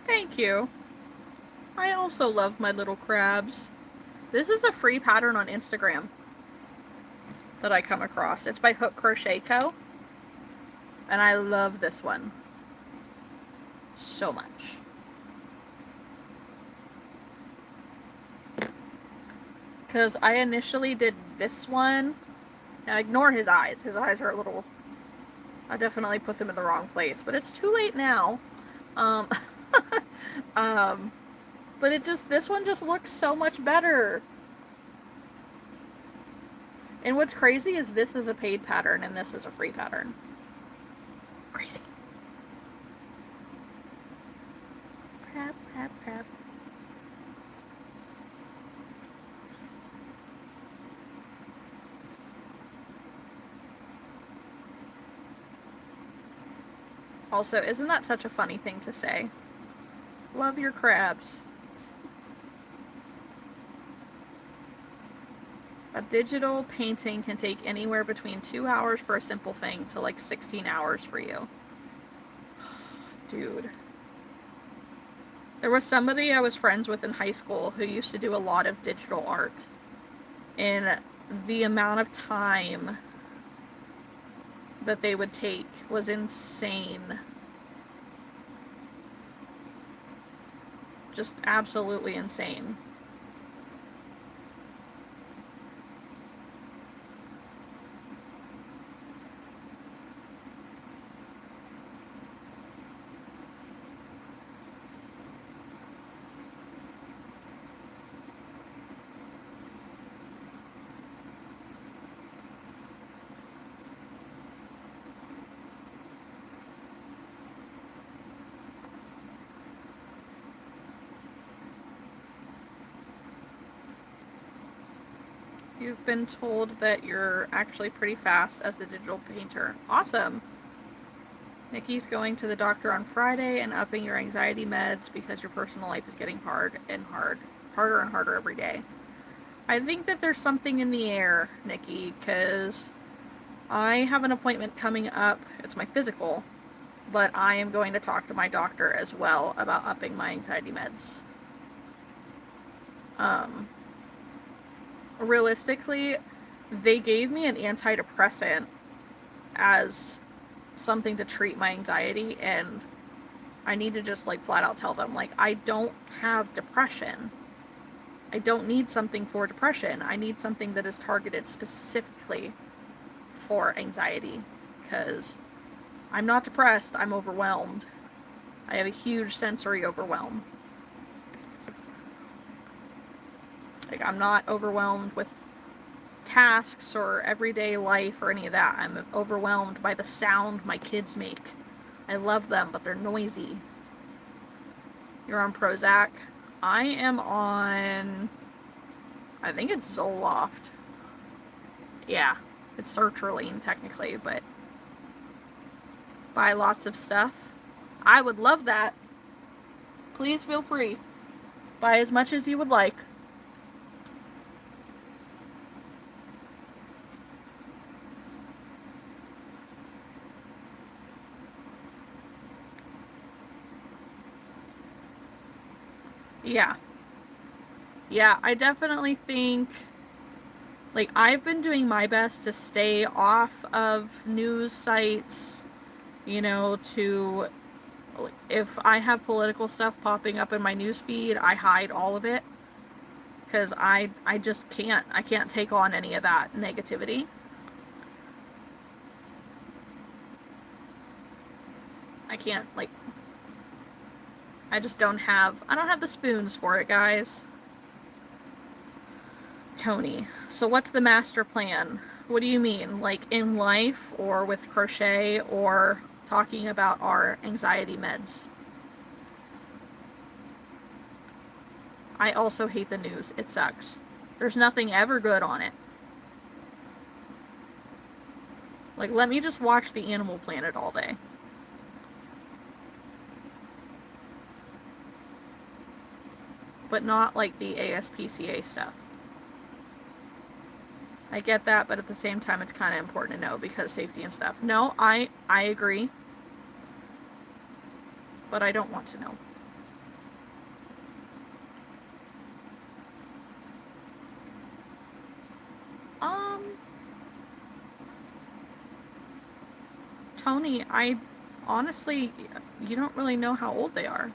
Thank you. I also love my little crabs. This is a free pattern on Instagram that I come across. It's by Hook Crochet Co. And I love this one so much. Because I initially did this one. Now ignore his eyes. His eyes are a little... I definitely put them in the wrong place. But it's too late now. But this one just looks so much better. And what's crazy is this is a paid pattern and this is a free pattern. Crazy. Crap, crap, crap. Also, isn't that such a funny thing to say? Love your crabs. A digital painting can take anywhere between 2 hours for a simple thing to like 16 hours for you. Dude. There was somebody I was friends with in high school who used to do a lot of digital art. And the amount of time that they would take was insane. Just absolutely insane. You've been told that you're actually pretty fast as a digital painter. Awesome! Nikki's going to the doctor on Friday and upping your anxiety meds because your personal life is getting harder and harder every day. I think that there's something in the air, Nikki, because I have an appointment coming up. It's my physical, but I am going to talk to my doctor as well about upping my anxiety meds. Realistically, they gave me an antidepressant as something to treat my anxiety, and I need to just like flat out tell them, like, I don't have depression. I don't need something for depression. I need something that is targeted specifically for anxiety, because I'm not depressed, I'm overwhelmed. I have a huge sensory overwhelm. Like, I'm not overwhelmed with tasks or everyday life or any of that. I'm overwhelmed by the sound my kids make. I love them, but they're noisy. You're on Prozac. I am on, I think it's Zoloft. Yeah, it's sertraline technically, but buy lots of stuff. I would love that. Please feel free. Buy as much as you would like. Yeah. Yeah, I definitely think, like, I've been doing my best to stay off of news sites, you know, to, if I have political stuff popping up in my news feed, I hide all of it. Because I just can't. I can't take on any of that negativity. I can't, like, I just don't have, I don't have the spoons for it, guys. Tony, so what's the master plan? What do you mean? Like in life or with crochet or talking about our anxiety meds? I also hate the news. It sucks. There's nothing ever good on it. Like, let me just watch the Animal Planet all day. But not like the ASPCA stuff. I get that, but at the same time, it's kind of important to know because safety and stuff. No, I agree. But I don't want to know. Tony, I honestly, you don't really know how old they are.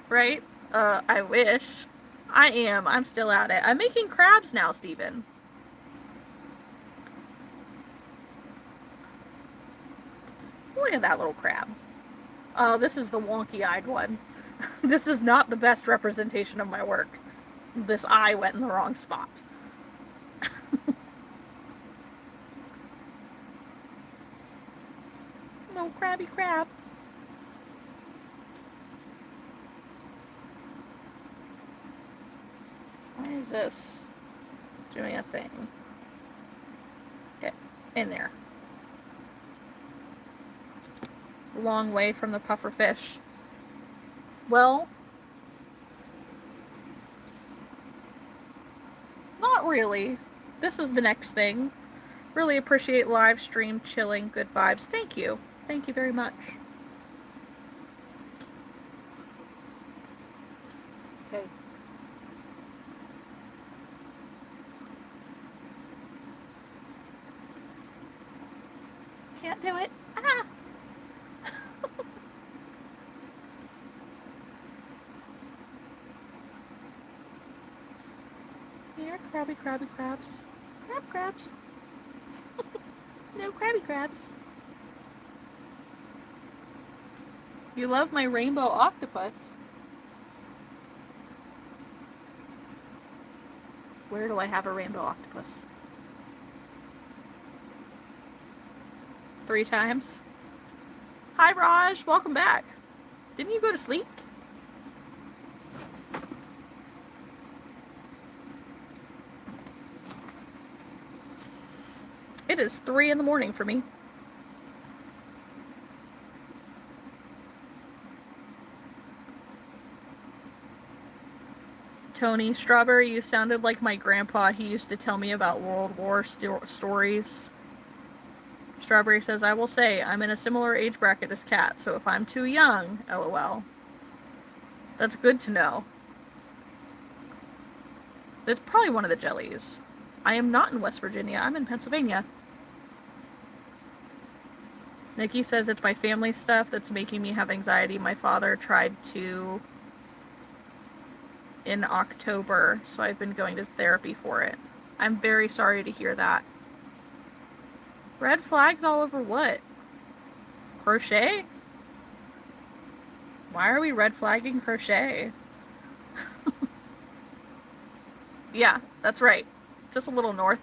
Right? I wish. I am. I'm still at it. I'm making crabs now, Steven. Look at that little crab. Oh, this is the wonky-eyed one. This is not the best representation of my work. This eye went in the wrong spot. No, crabby crab. Why is this doing a thing? Get in there. Long way from the puffer fish. Well, not really. This is the next thing. Really appreciate live stream, chilling, good vibes. Thank you. Thank you very much. Okay. Can't do it. Ah! Here, crabby crabs. Crabs. No crabby crabs. You love my rainbow octopus. Where do I have a rainbow octopus? 3 times. Hi, Raj. Welcome back. Didn't you go to sleep? It is 3 in the morning for me. Tony, Strawberry, you sounded like my grandpa. He used to tell me about World War stories. Strawberry says, I will say, I'm in a similar age bracket as Kat, so if I'm too young, lol. That's good to know. That's probably one of the jellies. I am not in West Virginia. I'm in Pennsylvania. Nikki says it's my family stuff that's making me have anxiety. My father tried to in October, so I've been going to therapy for it. I'm very sorry to hear that. Red flags all over what? Crochet? Why are we red flagging crochet? Yeah, that's right. Just a little north.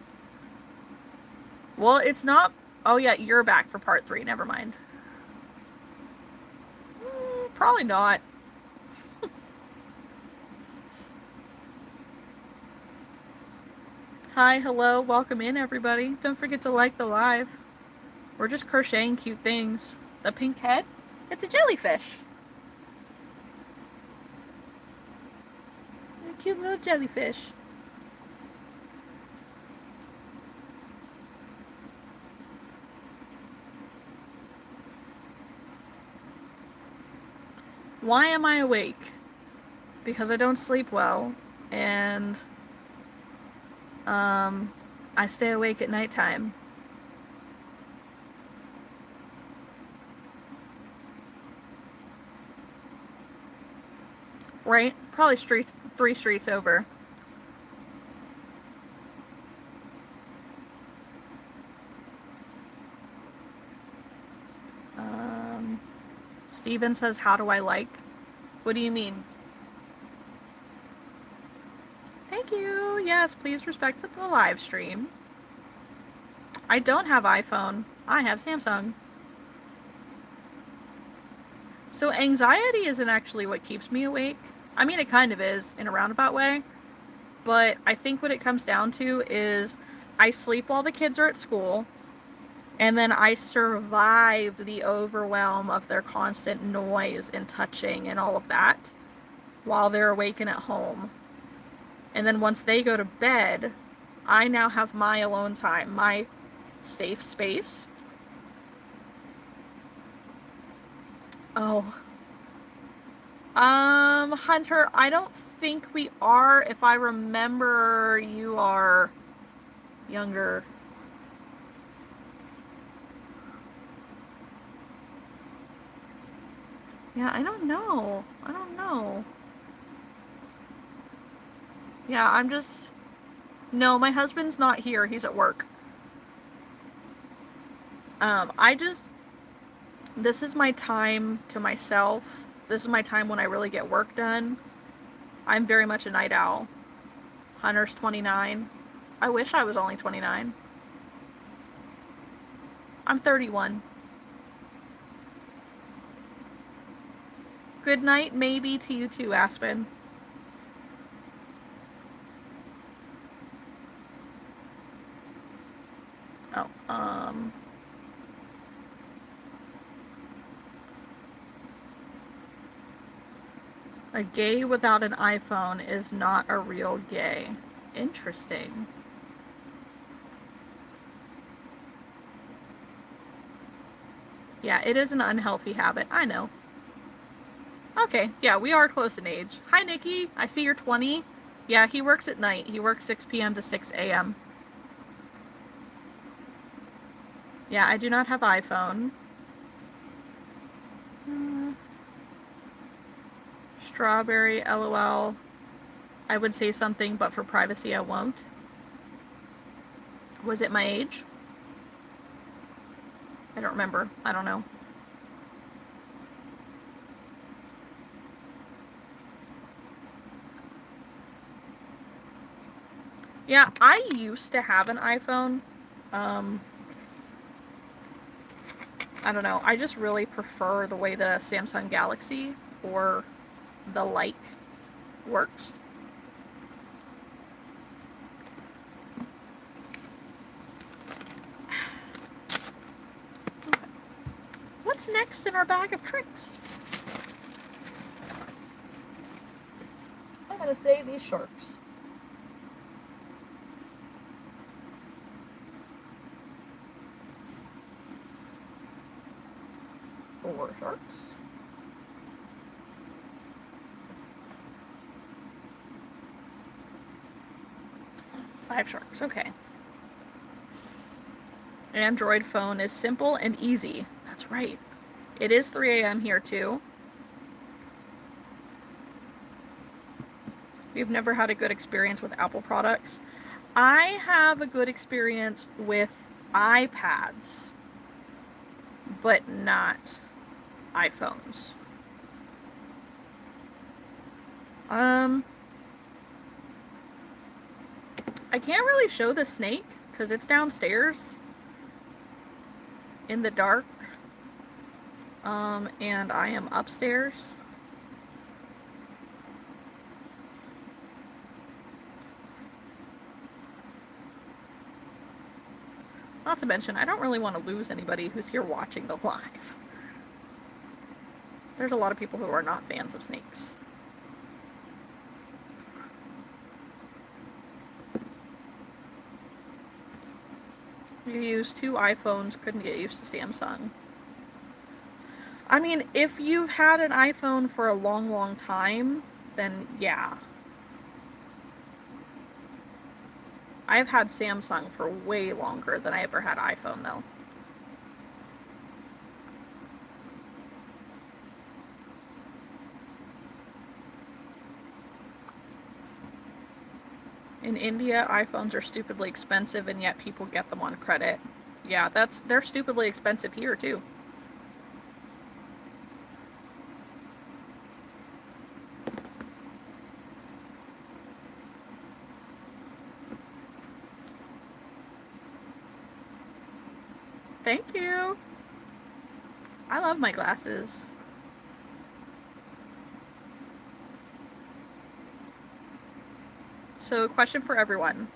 Well, it's not. Oh, yeah, you're back for part 3. Never mind. Probably not. Hi, hello, welcome in, everybody. Don't forget to like the live. We're just crocheting cute things. The pink head? It's a jellyfish. A cute little jellyfish. Why am I awake? Because I don't sleep well, and I stay awake at nighttime. Right? Probably 3 streets over. Steven says, how do I like? What do you mean? Thank you. Yes, please respect the live stream. I don't have iPhone. I have Samsung. So anxiety isn't actually what keeps me awake. I mean, it kind of is in a roundabout way. But I think what it comes down to is I sleep while the kids are at school. And then I survive the overwhelm of their constant noise and touching and all of that while they're awake and at home. And then once they go to bed, I now have my alone time, my safe space. Oh. Hunter, I don't think we are. If I remember, you are younger. Yeah, I don't know. Yeah, I'm just... No, my husband's not here. He's at work. This is my time to myself. This is my time when I really get work done. I'm very much a night owl. Hunter's 29. I wish I was only 29. I'm 31. Good night, maybe, to you too, Aspen. Oh, a gay without an iPhone is not a real gay. Interesting. Yeah, it is an unhealthy habit. I know. Okay, yeah, we are close in age. Hi, Nikki. I see you're 20. Yeah, he works at night. He works 6 p.m. to 6 a.m. Yeah, I do not have iPhone. Strawberry, LOL. I would say something, but for privacy, I won't. Was it my age? I don't remember. I don't know. Yeah, I used to have an iPhone. I don't know. I just really prefer the way the Samsung Galaxy or the like works. Okay. What's next in our bag of tricks? I'm gonna save these sharks. Four sharks. Five sharks, okay. Android phone is simple and easy. That's right. It is 3 a.m. here too. We've never had a good experience with Apple products. I have a good experience with iPads, but not iPhones. I can't really show the snake because it's downstairs in the dark. And I am upstairs. Not to mention, I don't really want to lose anybody who's here watching the live. There's a lot of people who are not fans of snakes. You use 2 iPhones, couldn't get used to Samsung. I mean, if you've had an iPhone for a long, long time, then yeah. I've had Samsung for way longer than I ever had iPhone, though. In India, iPhones are stupidly expensive, and yet people get them on credit. Yeah, they're stupidly expensive here, too. Thank you. I love my glasses. So, question for everyone.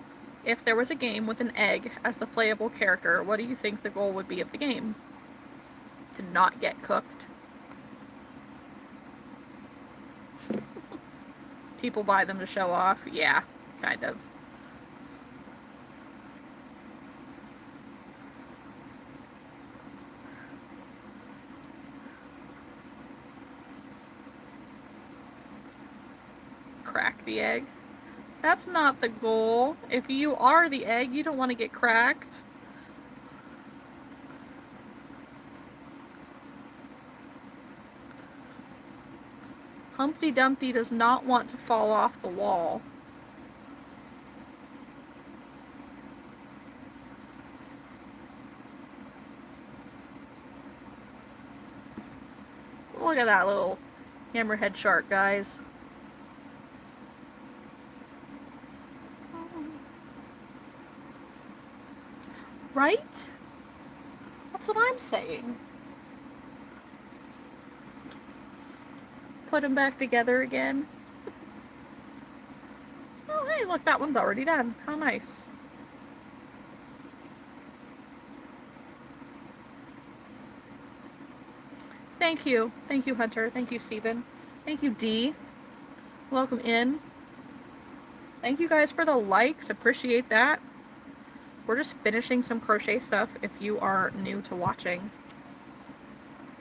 If there was a game with an egg as the playable character, what do you think the goal would be of the game? To not get cooked? People buy them to show off? Yeah, kind of. Crack the egg. That's not the goal. If you are the egg, you don't want to get cracked. Humpty Dumpty does not want to fall off the wall. Look at that little hammerhead shark, guys. Right? That's what I'm saying. Put them back together again. Oh, hey, look, that one's already done. How nice. Thank you. Thank you, Hunter. Thank you, Steven. Thank you, Dee. Welcome in. Thank you guys for the likes. Appreciate that. We're just finishing some crochet stuff if you are new to watching.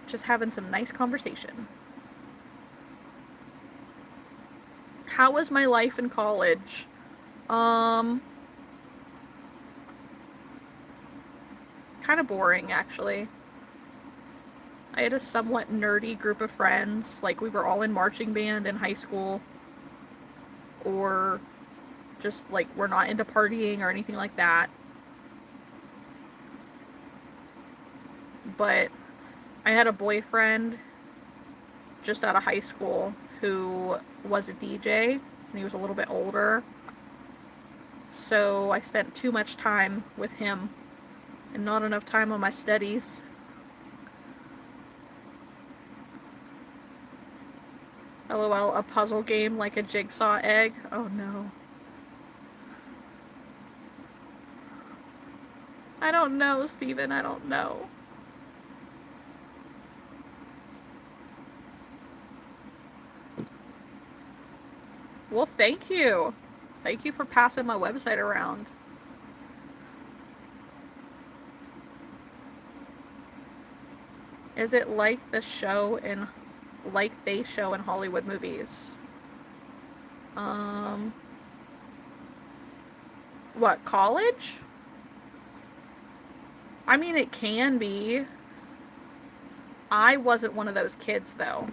Just having some nice conversation. How was my life in college? Kind of boring, actually. I had a somewhat nerdy group of friends. Like, we were all in marching band in high school. Or just, like, we're not into partying or anything like that. But I had a boyfriend just out of high school who was a DJ, and he was a little bit older. So I spent too much time with him and not enough time on my studies. LOL, a puzzle game like a jigsaw egg? Oh no. I don't know, Steven, I don't know. Well, thank you. Thank you for passing my website around. Is it like they show in Hollywood movies? What, college? I mean, it can be. I wasn't one of those kids, though.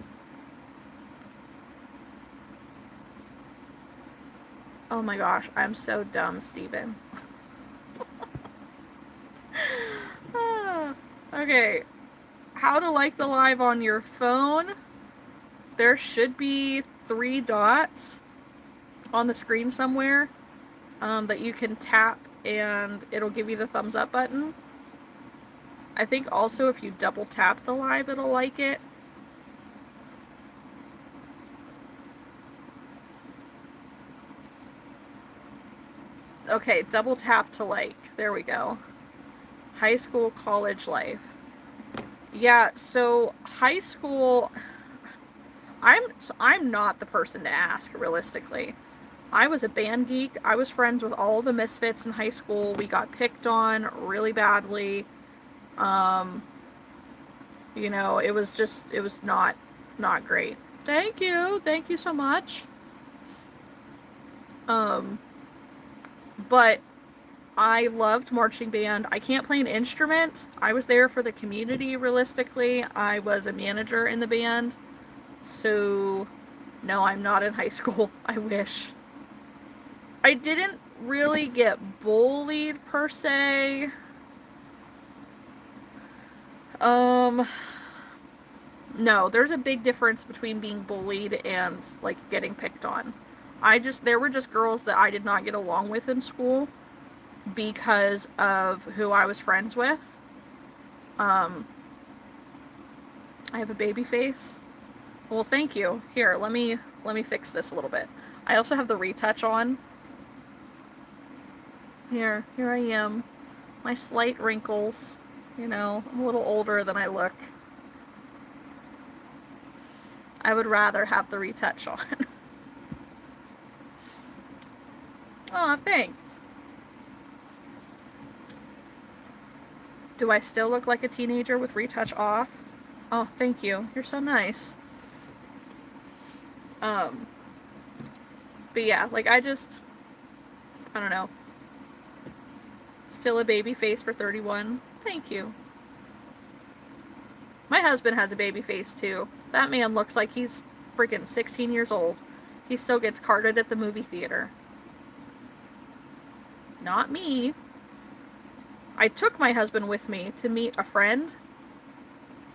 Oh my gosh, I'm so dumb, Steven. Okay. How to like the live on your phone? There should be 3 dots on the screen somewhere that you can tap and it'll give you the thumbs up button. I think also if you double tap the live, it'll like it. Okay, double tap to like. There we go. High school, college life. Yeah, so high school, I'm not the person to ask, realistically. I was a band geek. I was friends with all the misfits in high school. We got picked on really badly. You know, it was not great. Thank you so much. But I loved marching band. I can't play an instrument. I was there for the community, realistically. I was a manager in the band. So, no, I'm not in high school. I wish. I didn't really get bullied, per se. No, there's a big difference between being bullied and, like, getting picked on. There were just girls that I did not get along with in school because of who I was friends with. I have a baby face. Well, thank you. Here, let me fix this a little bit. I also have the retouch on. Here I am. My slight wrinkles. You know, I'm a little older than I look. I would rather have the retouch on. Aw, thanks. Do I still look like a teenager with retouch off? Oh, thank you. You're so nice. But yeah, like I don't know. Still a baby face for 31. Thank you. My husband has a baby face too. That man looks like he's freaking 16 years old. He still gets carded at the movie theater. Not me. I took my husband with me to meet a friend.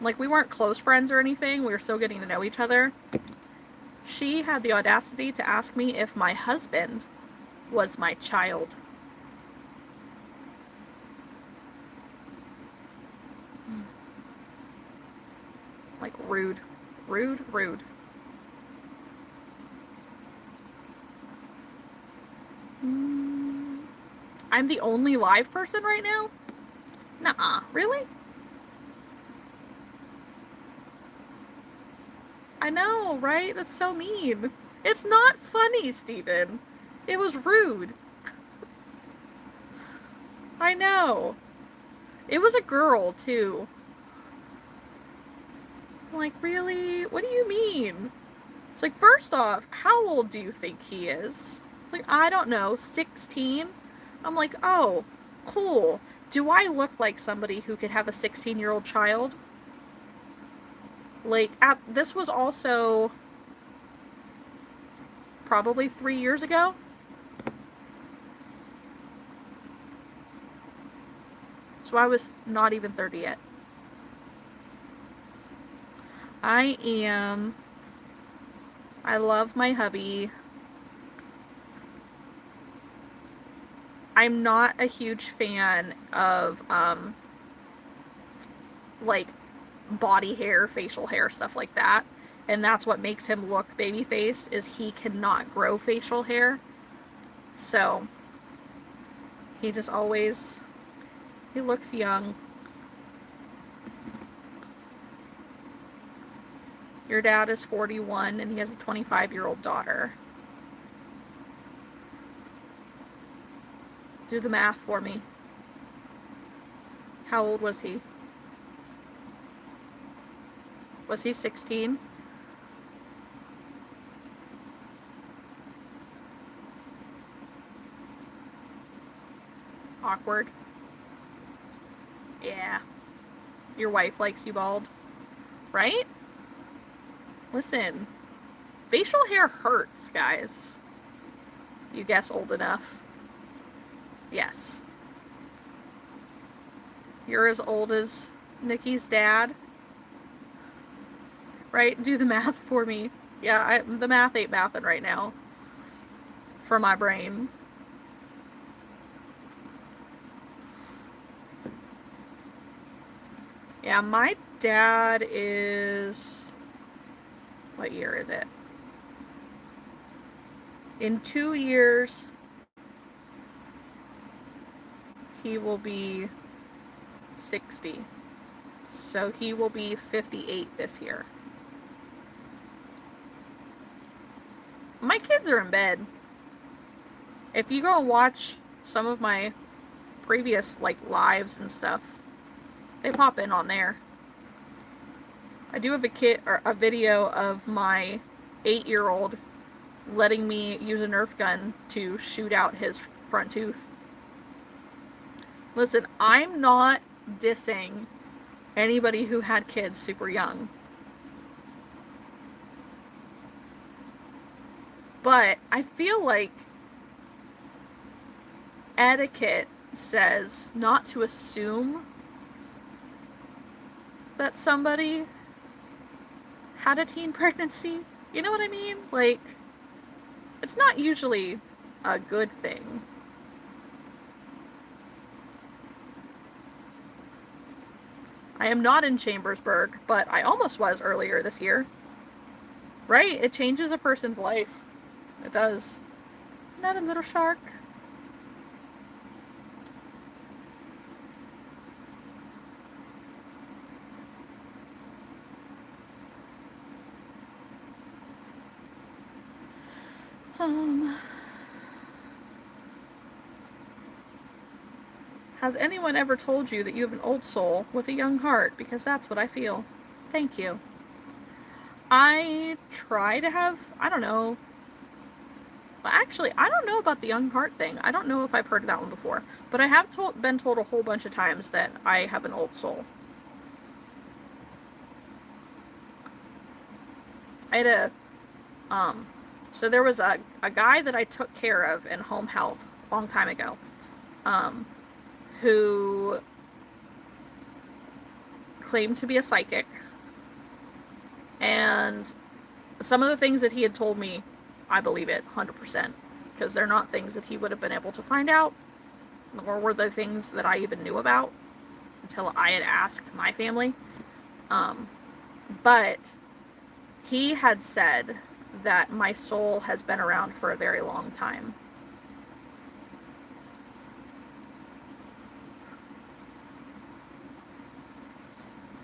Like, we weren't close friends or anything. We were still getting to know each other. She had the audacity to ask me if my husband was my child. Like, rude. Rude, rude. I'm the only live person right now? Nuh-uh. Really? I know, right? That's so mean. It's not funny, Steven. It was rude. I know. It was a girl, too. I'm like, really? What do you mean? It's like, first off, how old do you think he is? Like, I don't know, 16? I'm like, oh, cool. Do I look like somebody who could have a 16-year-old child? Like, this was also probably 3 years ago. So I was not even 30 yet. I love my hubby. I'm not a huge fan of, like, body hair, facial hair, stuff like that. And that's what makes him look baby-faced, is he cannot grow facial hair. So, he just always, he looks young. Your dad is 41 and he has a 25-year-old daughter. Do the math for me. How old was he? Was he 16? Awkward. Yeah. Your wife likes you bald. Right? Listen. Facial hair hurts, guys. You guess old enough. Yes. You're as old as Nikki's dad. Right? Do the math for me. Yeah, the math ain't mathing right now for my brain. Yeah, my dad is... What year is it? In 2 years, he will be 60. So he will be 58 this year. My kids are in bed. If you go and watch some of my previous, like, lives and stuff, they pop in on there. I do have a video of my 8-year-old letting me use a Nerf gun to shoot out his front tooth. Listen, I'm not dissing anybody who had kids super young. But I feel like etiquette says not to assume that somebody had a teen pregnancy. You know what I mean? Like, it's not usually a good thing. I am not in Chambersburg, but I almost was earlier this year. Right? It changes a person's life. It does. Another little shark. Has anyone ever told you that you have an old soul with a young heart? Because that's what I feel. Thank you. I try to have, I don't know. Well, actually, I don't know about the young heart thing. I don't know if I've heard that one before. But I have been told a whole bunch of times that I have an old soul. I had a, so there was a guy that I took care of in home health a long time ago, who claimed to be a psychic, and some of the things that he had told me, I believe it 100%, because they're not things that he would have been able to find out, nor were the things that I even knew about until I had asked my family. But he had said that my soul has been around for a very long time.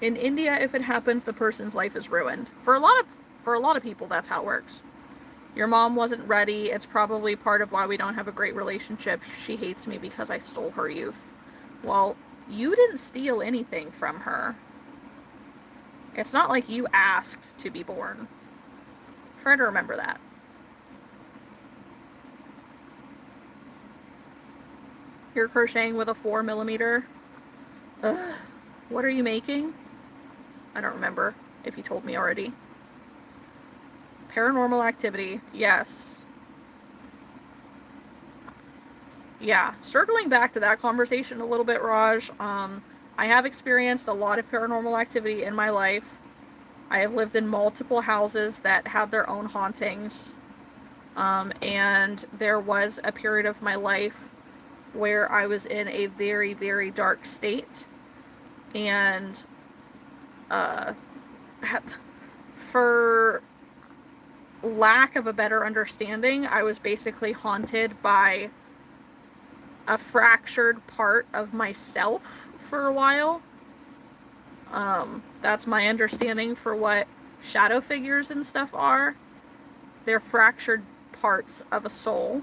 In India, if it happens, the person's life is ruined. For a lot of people, that's how it works. Your mom wasn't ready. It's probably part of why we don't have a great relationship. She hates me because I stole her youth. Well, you didn't steal anything from her. It's not like you asked to be born. Try to remember that. You're crocheting with a 4mm. Ugh. What are you making? I don't remember if you told me already. Paranormal activity. Yes. Yeah. Circling back to that conversation a little bit, Raj. I have experienced a lot of paranormal activity in my life. I have lived in multiple houses that had their own hauntings. And there was a period of my life where I was in a very, very dark state. And for lack of a better understanding, I was basically haunted by a fractured part of myself for a while. That's my understanding for what shadow figures and stuff are. They're fractured parts of a soul.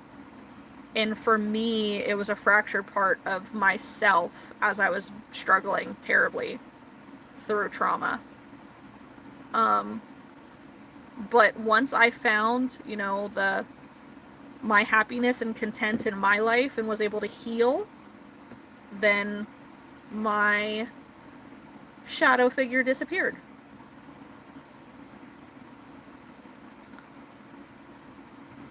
And for me, it was a fractured part of myself as I was struggling terribly through trauma. But once I found, my happiness and content in my life and was able to heal, then my shadow figure disappeared.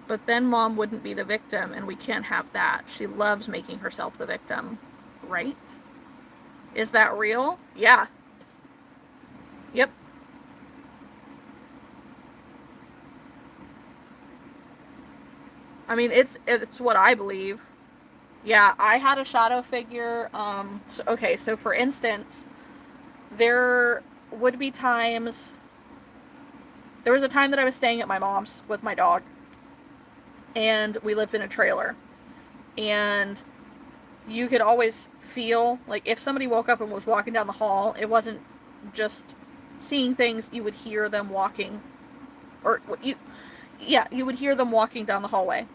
But then Mom wouldn't be the victim, and we can't have that. She loves making herself the victim, right? Is that real? Yeah. Yep. I mean, it's what I believe. Yeah, I had a shadow figure. So for instance, there would be times. There was a time that I was staying at my mom's with my dog, and we lived in a trailer. And you could always feel, like, if somebody woke up and was walking down the hall, it wasn't just seeing things, you would hear them walking. Or, you would hear them walking down the hallway.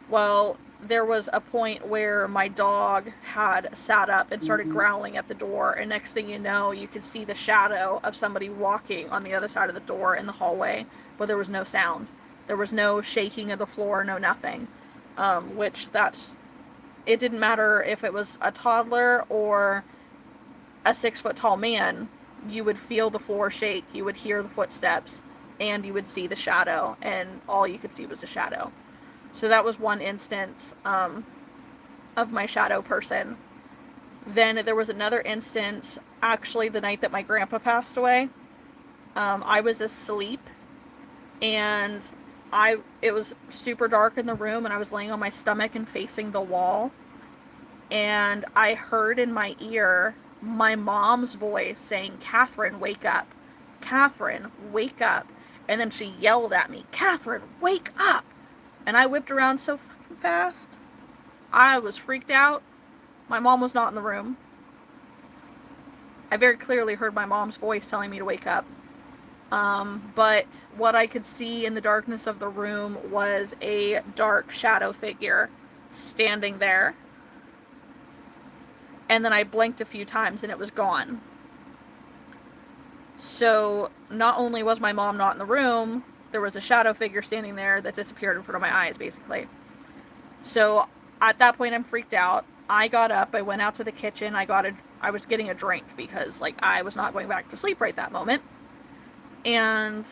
Well, there was a point where my dog had sat up and started growling at the door, and next thing you know, you could see the shadow of somebody walking on the other side of the door in the hallway, but there was no sound. There was no shaking of the floor, no nothing. It didn't matter if it was a toddler or a 6 foot tall man, you would feel the floor shake, you would hear the footsteps, and you would see the shadow, and all you could see was the shadow. So that was one instance of my shadow person. Then there was another instance, actually the night that my grandpa passed away. I was asleep, and it was super dark in the room, and I was laying on my stomach and facing the wall, and I heard in my ear my mom's voice saying, "Catherine, wake up. Catherine, wake up." And then she yelled at me, "Catherine, wake up." And I whipped around so fucking fast. I was freaked out. My mom was not in the room. I very clearly heard my mom's voice telling me to wake up. But what I could see in the darkness of the room was a dark shadow figure standing there. And then I blinked a few times and it was gone. So not only was my mom not in the room, there was a shadow figure standing there that disappeared in front of my eyes, basically. So at that point, I'm freaked out. I got up. I went out to the kitchen. I was getting a drink because, like, I was not going back to sleep right that moment. And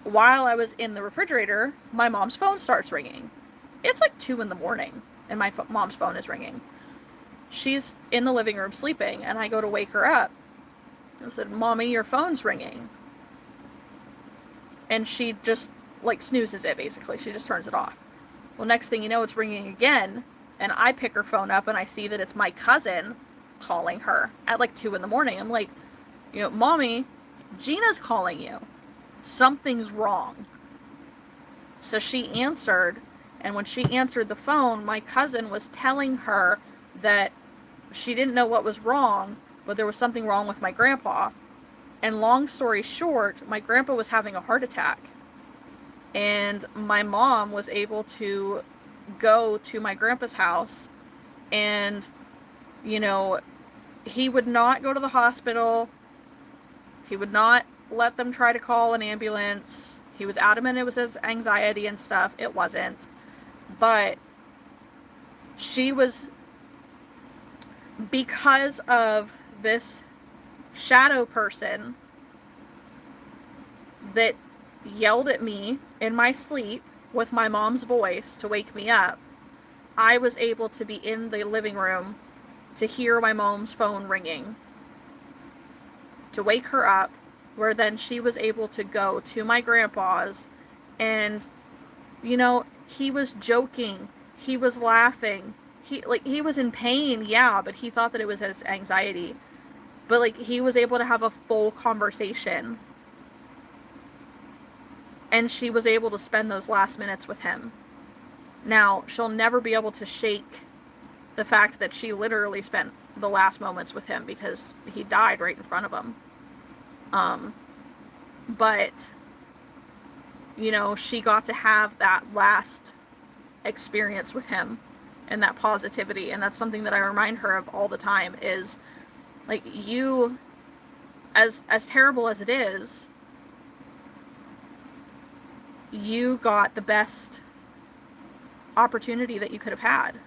while I was in the refrigerator, my mom's phone starts ringing. It's like 2 in the morning, and my mom's phone is ringing. She's in the living room sleeping, and I go to wake her up. I said, "Mommy, your phone's ringing." And she just, like, snoozes it, basically. She just turns it off. Well, next thing you know, it's ringing again, and I pick her phone up, and I see that it's my cousin calling her at, like, 2 in the morning. I'm like, "Mommy, Gina's calling you. Something's wrong." So she answered, and when she answered the phone, my cousin was telling her that she didn't know what was wrong, but there was something wrong with my grandpa. And long story short, my grandpa was having a heart attack. And my mom was able to go to my grandpa's house, and, he would not go to the hospital. He would not let them try to call an ambulance. He was adamant it was his anxiety and stuff. It wasn't. But because of this shadow person that yelled at me in my sleep with my mom's voice to wake me up, I was able to be in the living room to hear my mom's phone ringing, to wake her up, where then she was able to go to my grandpa's, and, he was joking, he was laughing, he was in pain, yeah, but he thought that it was his anxiety. But, like, he was able to have a full conversation. And she was able to spend those last minutes with him. Now, she'll never be able to shake the fact that she literally spent the last moments with him because he died right in front of him. But, she got to have that last experience with him and that positivity. And that's something that I remind her of all the time is, like, you, as terrible as it is, you got the best opportunity that you could have had.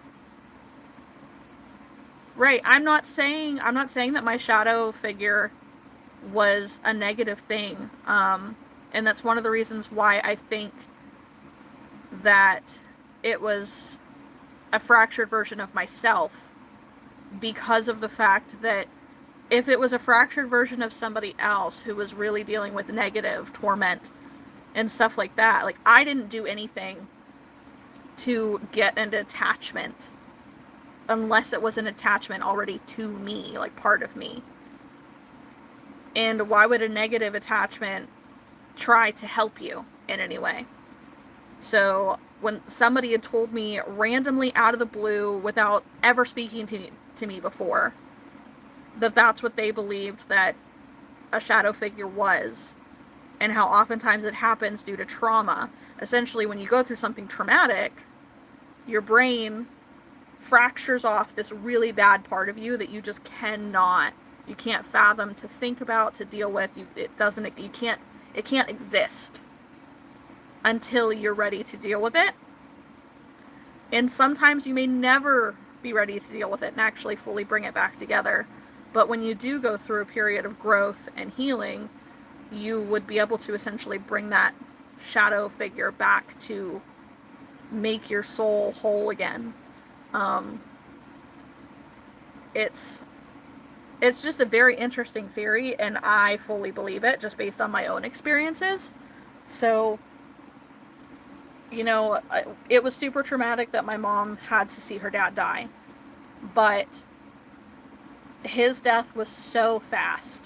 Right. I'm not saying that my shadow figure was a negative thing. And that's one of the reasons why I think that it was a fractured version of myself, because of the fact that if it was a fractured version of somebody else who was really dealing with negative torment and stuff like that, like, I didn't do anything to get an attachment unless it was an attachment already to me, like part of me. And why would a negative attachment try to help you in any way? So when somebody had told me randomly out of the blue without ever speaking to me before that that's what they believed that a shadow figure was, and how oftentimes it happens due to trauma. Essentially, when you go through something traumatic, your brain fractures off this really bad part of you that you just you can't fathom to think about, to deal with. It can't exist until you're ready to deal with it. And sometimes you may never be ready to deal with it and actually fully bring it back together. But when you do go through a period of growth and healing, you would be able to essentially bring that shadow figure back to make your soul whole again. It's just a very interesting theory, and I fully believe it just based on my own experiences. So, it was super traumatic that my mom had to see her dad die, but his death was so fast.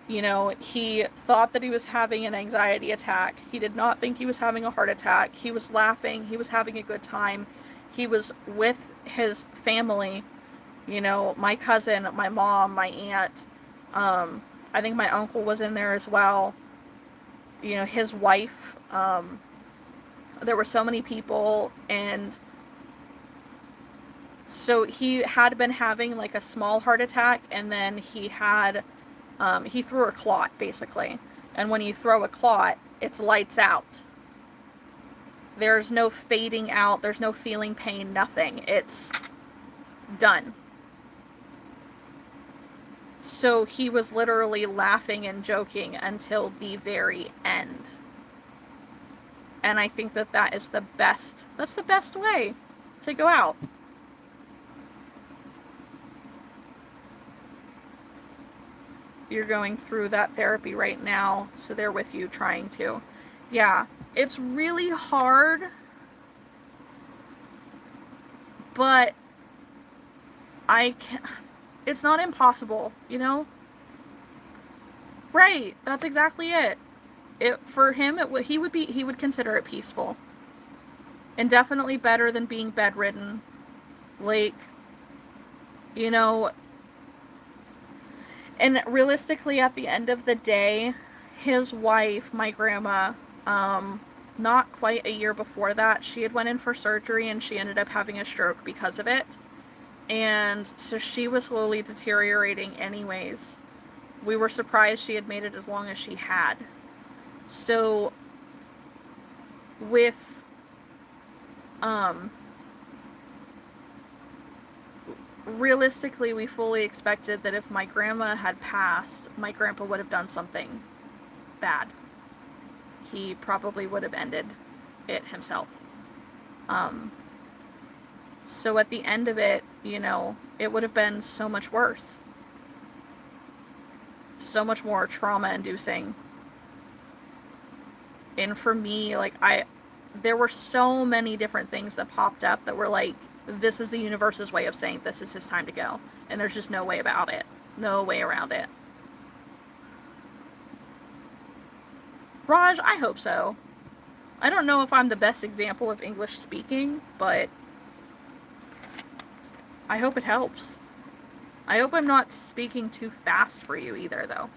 He thought that he was having an anxiety attack. He did not think he was having a heart attack. He was laughing. He was having a good time. He was with his family, my cousin, my mom, my aunt. I think my uncle was in there as well. His wife. There were so many people, and so he had been having like a small heart attack, and then he threw a clot, basically. And when you throw a clot, it's lights out. There's no fading out, there's no feeling pain, nothing. It's done. So he was literally laughing and joking until the very end. And I think that is that's the best way to go out. You're going through that therapy right now, so they're with you trying to. Yeah, it's really hard, but it's not impossible, Right, that's exactly it. For him, he would consider it peaceful. And definitely better than being bedridden. Like, and realistically, at the end of the day, his wife, my grandma, not quite a year before that, she had went in for surgery and she ended up having a stroke because of it. And so she was slowly deteriorating anyways. We were surprised she had made it as long as she had. So, with, realistically, we fully expected that if my grandma had passed, my grandpa would have done something bad. He probably would have ended it himself. So at the end of it, it would have been so much worse. So much more trauma-inducing. And for me, there were so many different things that popped up that were like, this is the universe's way of saying this is his time to go. And there's just no way about it. No way around it. Raj, I hope so. I don't know if I'm the best example of English speaking, but I hope it helps. I hope I'm not speaking too fast for you either, though.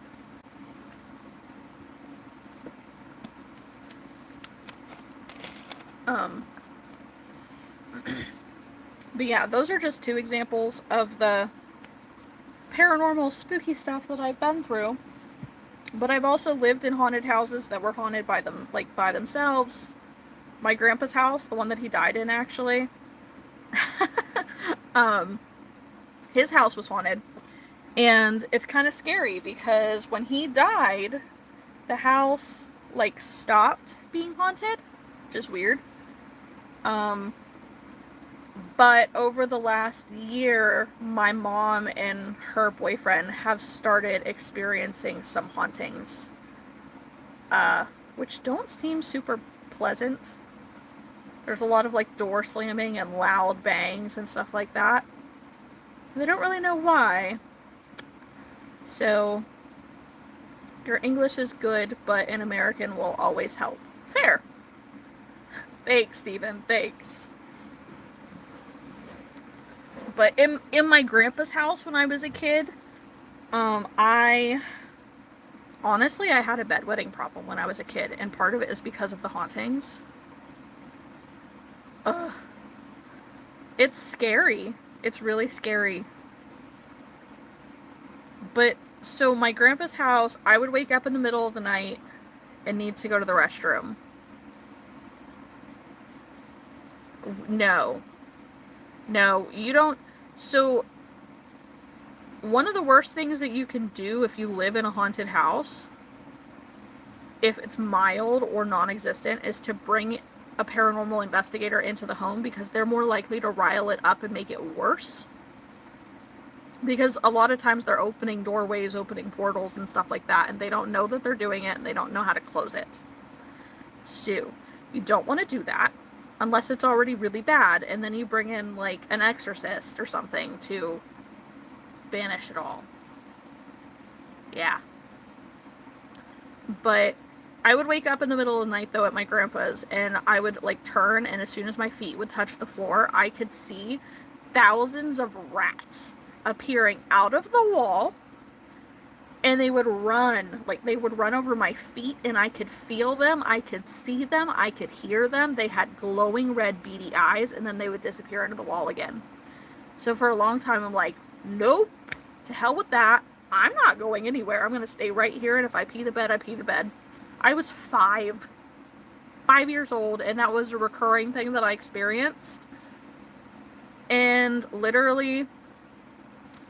But yeah, those are just two examples of the paranormal spooky stuff that I've been through. But I've also lived in haunted houses that were haunted by themselves. My grandpa's house, the one that he died in, actually. His house was haunted. And it's kind of scary because when he died, the house, stopped being haunted. Just weird. But over the last year, my mom and her boyfriend have started experiencing some hauntings, which don't seem super pleasant. There's a lot of like door slamming and loud bangs and stuff like that. They don't really know why. So your English is good, but an American will always help. Fair. Thanks, Stephen. Thanks. But in my grandpa's house when I was a kid, I honestly I had a bedwetting problem when I was a kid, and part of it is because of the hauntings. Ugh. It's scary. It's really scary. But so my grandpa's house, I would wake up in the middle of the night and need to go to the restroom. No. No, you don't. So one of the worst things that you can do if you live in a haunted house, if it's mild or non-existent, is to bring a paranormal investigator into the home, because they're more likely to rile it up and make it worse. Because a lot of times they're opening doorways, opening portals and stuff like that, and they don't know that they're doing it, and they don't know how to close it. So, you don't want to do that unless it's already really bad, and then you bring in like an exorcist or something to banish it all. Yeah. But I would wake up in the middle of the night though at my grandpa's, and I would like turn, and as soon as my feet would touch the floor, I could see thousands of rats appearing out of the wall, and they would run, like they would run over my feet, and I could feel them, I could see them, I could hear them. They had glowing red beady eyes, and then they would disappear into the wall again. So for a long time I'm like, nope, to hell with that. I'm not going anywhere. I'm going to stay right here, and if I pee the bed, I pee the bed. I was 5 years old, and that was a recurring thing that I experienced. And literally,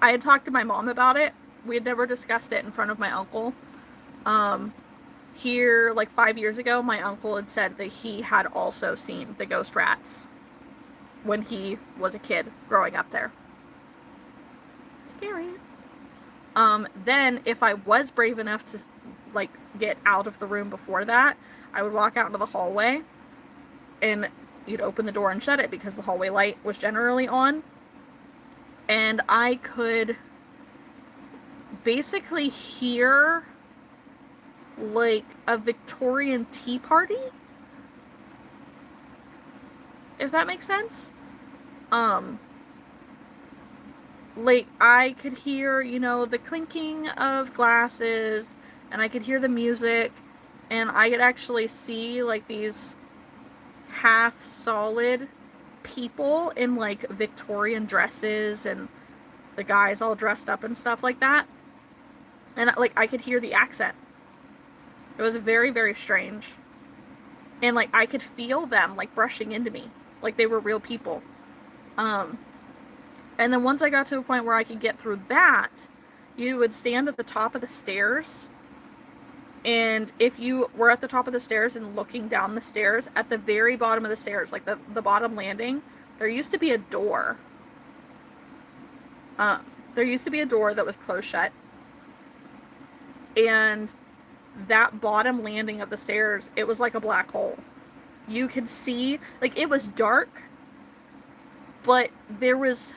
I had talked to my mom about it. We had never discussed it in front of my uncle. Here, like 5 years ago, my uncle had said that he had also seen the ghost rats when he was a kid growing up there. Scary. Then if I was brave enough to like get out of the room before that, I would walk out into the hallway, and you'd open the door and shut it because the hallway light was generally on, and I could basically hear like a Victorian tea party, if that makes sense. Like I could hear, you know, the clinking of glasses, and I could hear the music, and I could actually see like these half solid people in like Victorian dresses, and the guys all dressed up and stuff like that. And like I could hear the accent. It was very, very strange. And like I could feel them like brushing into me, like they were real people. And then once I got to a point where I could get through that, you would stand at the top of the stairs, and if you were at the top of the stairs and looking down the stairs, at the very bottom of the stairs, like the bottom landing, there used to be a door. There used to be a door that was closed shut. And that bottom landing of the stairs, it was like a black hole. You could see, like it was dark, but there was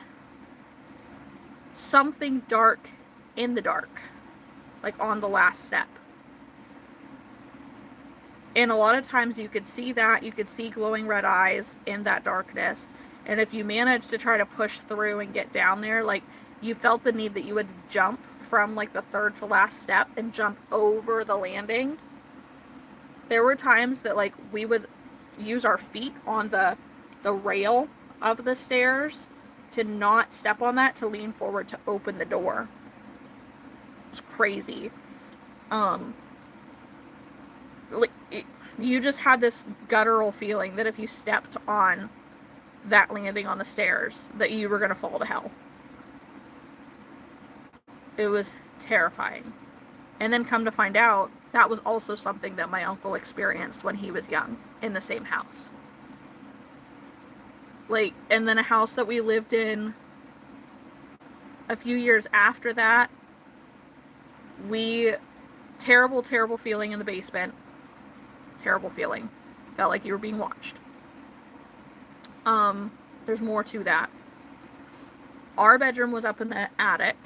something dark in the dark, like on the last step. And a lot of times you could see that, you could see glowing red eyes in that darkness. And if you managed to try to push through and get down there, like you felt the need that you would jump from like the third to last step and jump over the landing. There were times that like we would use our feet on the rail of the stairs to not step on that, to lean forward to open the door. It's crazy. You just had this guttural feeling that if you stepped on that landing on the stairs, that you were going to fall to hell. It was terrifying. And then come to find out, that was also something that my uncle experienced when he was young in the same house. Like, and then a house that we lived in a few years after that, terrible, terrible feeling in the basement. Terrible feeling. Felt like you were being watched. There's more to that. Our bedroom was up in the attic.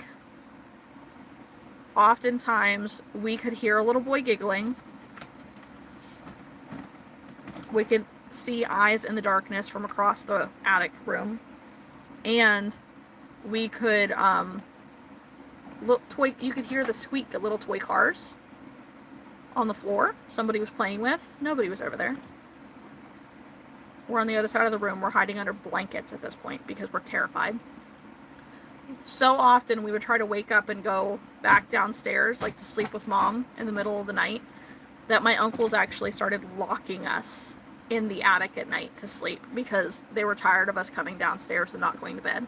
Oftentimes, we could hear a little boy giggling. We could see eyes in the darkness from across the attic room. And we could, you could hear the squeak of little toy cars on the floor somebody was playing with. Nobody was over there. We're on the other side of the room. We're hiding under blankets at this point because we're terrified. So often we would try to wake up and go back downstairs, like to sleep with Mom in the middle of the night, that my uncles actually started locking us in the attic at night to sleep because they were tired of us coming downstairs and not going to bed.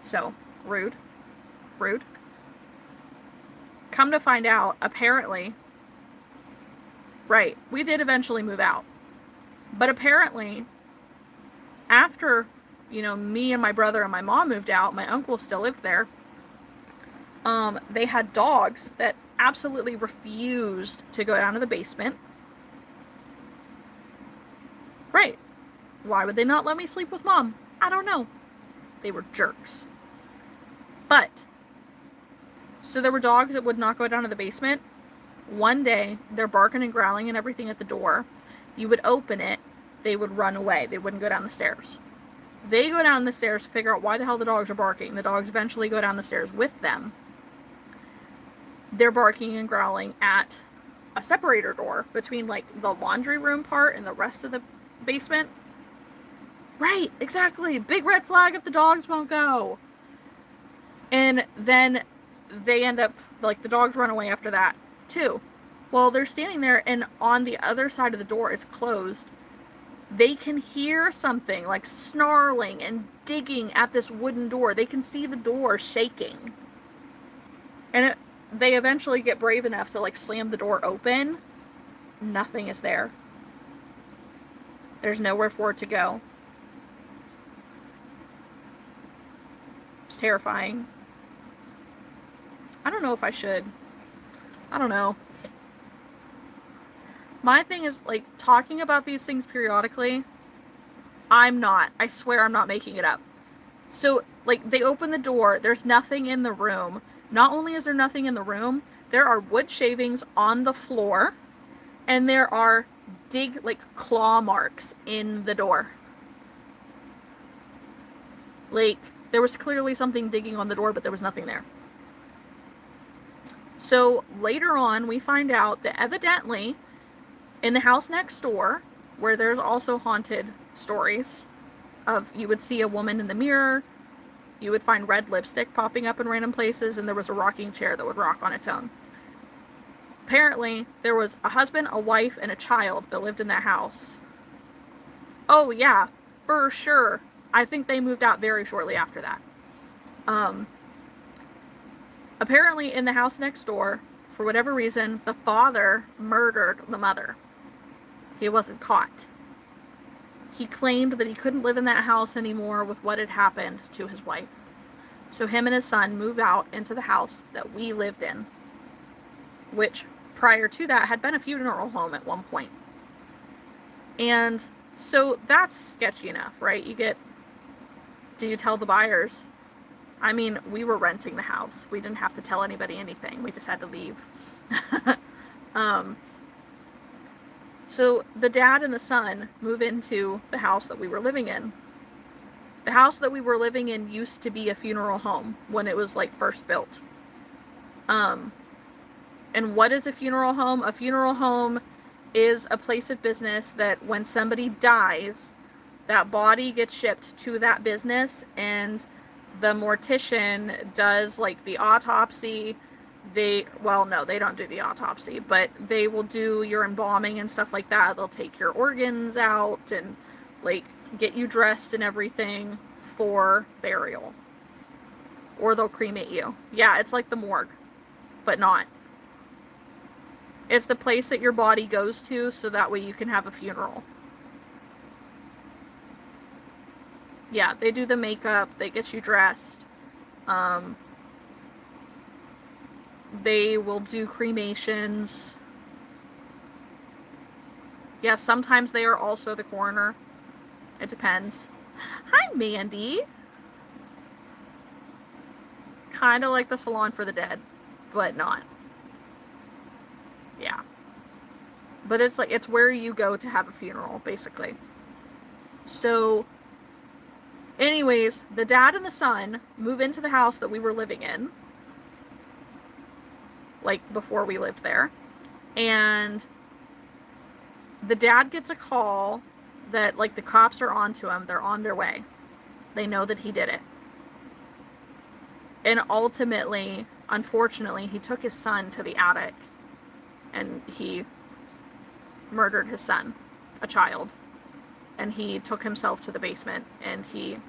So, rude. Rude. Come to find out, apparently, right, we did eventually move out. But apparently, after, me and my brother and my mom moved out, my uncle still lived there. They had dogs that absolutely refused to go down to the basement. Right. Why would they not let me sleep with Mom? I don't know. They were jerks. But, so there were dogs that would not go down to the basement. One day, they're barking and growling and everything at the door. You would open it, they would run away. They wouldn't go down the stairs. They go down the stairs to figure out why the hell the dogs are barking. The dogs eventually go down the stairs with them. They're barking and growling at a separator door between, like, the laundry room part and the rest of the basement. Right, exactly. Big red flag if the dogs won't go. And then they end up, like, the dogs run away after that, too. Well, they're standing there, and on the other side of the door, it's closed. They can hear something, like, snarling and digging at this wooden door. They can see the door shaking. And they eventually get brave enough to, like, slam the door open. Nothing is there. There's nowhere for it to go. It's terrifying. I don't know if I should. I don't know. My thing is, like, talking about these things periodically, I'm not. I swear I'm not making it up. So, like, they open the door, there's nothing in the room. Not only is there nothing in the room, there are wood shavings on the floor, and there are claw marks in the door. Like, there was clearly something digging on the door, but there was nothing there. So, later on, we find out that evidently, in the house next door, where there's also haunted stories of, you would see a woman in the mirror, you would find red lipstick popping up in random places, and there was a rocking chair that would rock on its own. Apparently, there was a husband, a wife, and a child that lived in that house. Oh, yeah, for sure. I think they moved out very shortly after that. Apparently, in the house next door, for whatever reason, the father murdered the mother. He wasn't caught. He claimed that he couldn't live in that house anymore with what had happened to his wife. So him and his son moved out into the house that we lived in, which prior to that had been a funeral home at one point. And so that's sketchy enough, right? Do you tell the buyers? I mean, we were renting the house. We didn't have to tell anybody anything. We just had to leave. So the dad and the son move into the house that we were living in. The house that we were living in used to be a funeral home when it was, like, first built. And what is a funeral home? A funeral home is a place of business that when somebody dies, that body gets shipped to that business, and the mortician does, like, the autopsy. They don't do the autopsy, but they will do your embalming and stuff like that. They'll take your organs out and, like, get you dressed and everything for burial. Or they'll cremate you. Yeah, it's like the morgue, but not. It's the place that your body goes to so that way you can have a funeral. Yeah, they do the makeup, they get you dressed. They will do cremations. Yes, sometimes they are also the coroner. It depends. Hi, Mandy. Kind of like the salon for the dead, but not. Yeah. But it's like, it's where you go to have a funeral, basically. So, anyways, the dad and the son move into the house that we were living in, like before we lived there. And the dad gets a call that, like, the cops are onto him. They're on their way. They know that he did it. And ultimately, unfortunately, he took his son to the attic and he murdered his son, a child. And he took himself to the basement and he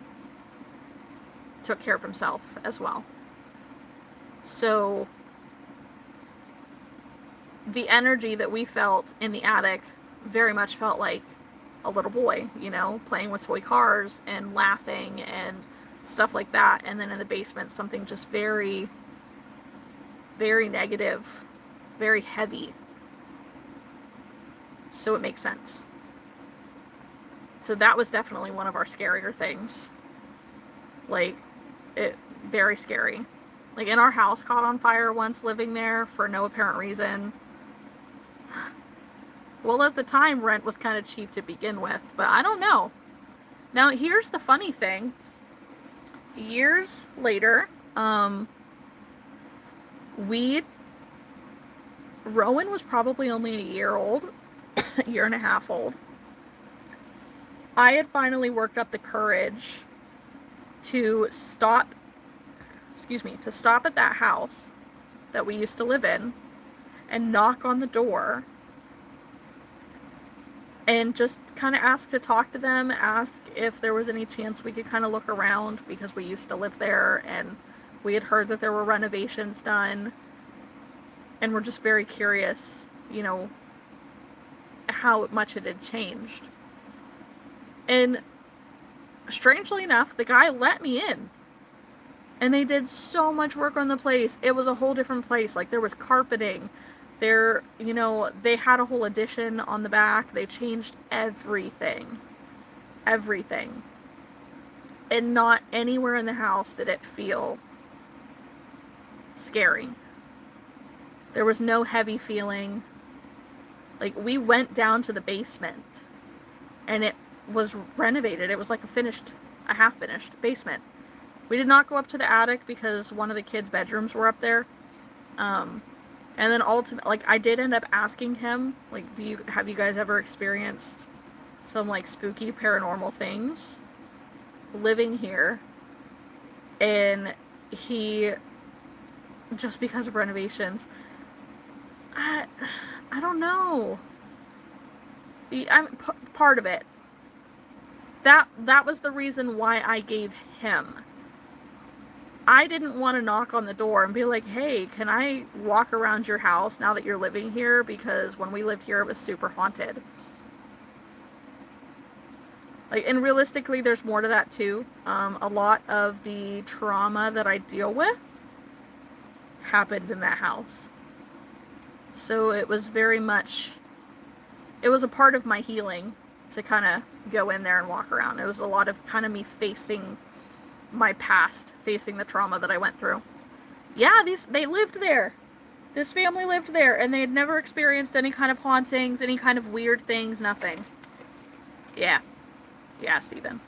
took care of himself as well. So the energy that we felt in the attic very much felt like a little boy, you know, playing with toy cars and laughing and stuff like that. And then in the basement, something just very, very negative, very heavy. So it makes sense. So that was definitely one of our scarier things. Like, it, very scary. Like, and our house caught on fire once living there for no apparent reason. Well, at the time, rent was kind of cheap to begin with, but I don't know. Now, here's the funny thing. Years later, Rowan was probably only a year old, a year and a half old. I had finally worked up the courage to stop at that house that we used to live in and knock on the door and just kind of ask to talk to them, ask if there was any chance we could kind of look around, because we used to live there and we had heard that there were renovations done and we're just very curious, you know, how much it had changed. And strangely enough, the guy let me in. And they did so much work on the place. It was a whole different place. Like, there was carpeting. There, you know, they had a whole addition on the back. They changed everything. Everything. And not anywhere in the house did it feel scary. There was no heavy feeling. Like, we went down to the basement and it was renovated. It was like a half-finished basement. We did not go up to the attic because one of the kids' bedrooms were up there. And then ultimately, like, I did end up asking him, like, have you guys ever experienced some, like, spooky paranormal things living here? And he, just because of renovations, I don't know. I'm part of it. That was the reason why I gave him. I didn't want to knock on the door and be like, hey, can I walk around your house now that you're living here? Because when we lived here, it was super haunted. Like, and realistically, there's more to that too. A lot of the trauma that I deal with happened in that house. So it was very much, it was a part of my healing to kind of go in there and walk around. It was a lot of kind of me facing my past, facing the trauma that I went through. Yeah, they lived there. This family lived there, and they had never experienced any kind of hauntings, any kind of weird things, nothing. Yeah. Yeah, Stephen.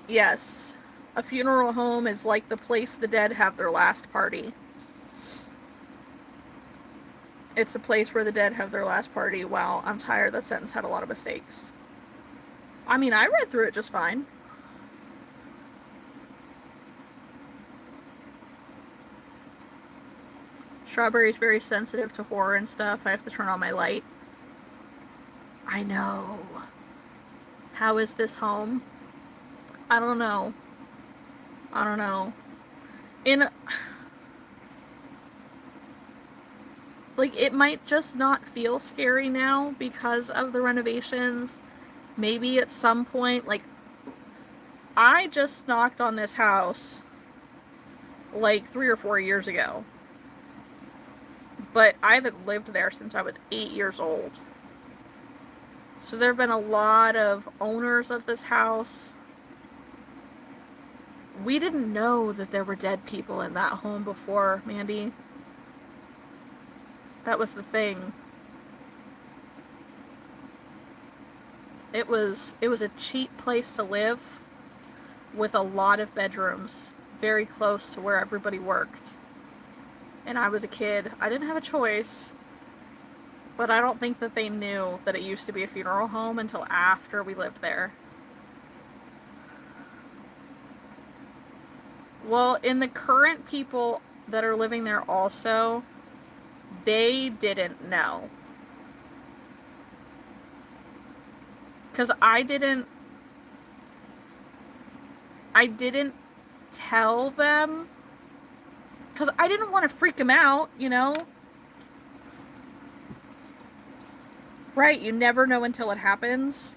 Yes. A funeral home is like the place the dead have their last party. It's the place where the dead have their last party. Wow, I'm tired. That sentence had a lot of mistakes. I mean, I read through it just fine. Strawberry's very sensitive to horror and stuff. I have to turn on my light. I know. How is this home? I don't know. I don't know. Like, it might just not feel scary now because of the renovations. Maybe at some point, like, I just knocked on this house like 3 or 4 years ago. But I haven't lived there since I was 8 years old. So there have been a lot of owners of this house. We didn't know that there were dead people in that home before, Mandy. That was the thing. It was a cheap place to live with a lot of bedrooms, very close to where everybody worked. And I was a kid. I didn't have a choice. But I don't think that they knew that it used to be a funeral home until after we lived there. Well, in the current people that are living there also, they didn't know. Because I didn't tell them. Because I didn't want to freak them out, you know? Right, you never know until it happens.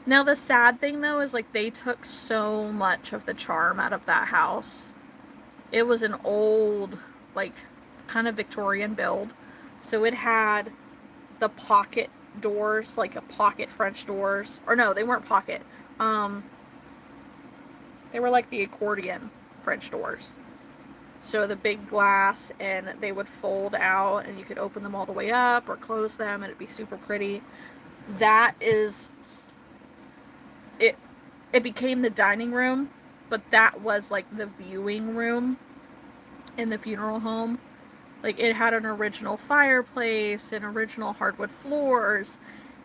Now, the sad thing, though, is, like, they took so much of the charm out of that house. It was an old, like, kind of Victorian build. So it had the pocket doors, like a pocket French doors. Or no, they weren't pocket. They were like the accordion French doors. So the big glass, and they would fold out, and you could open them all the way up or close them, and it'd be super pretty. That is... It became the dining room, but that was like the viewing room in the funeral home. Like, it had an original fireplace and original hardwood floors,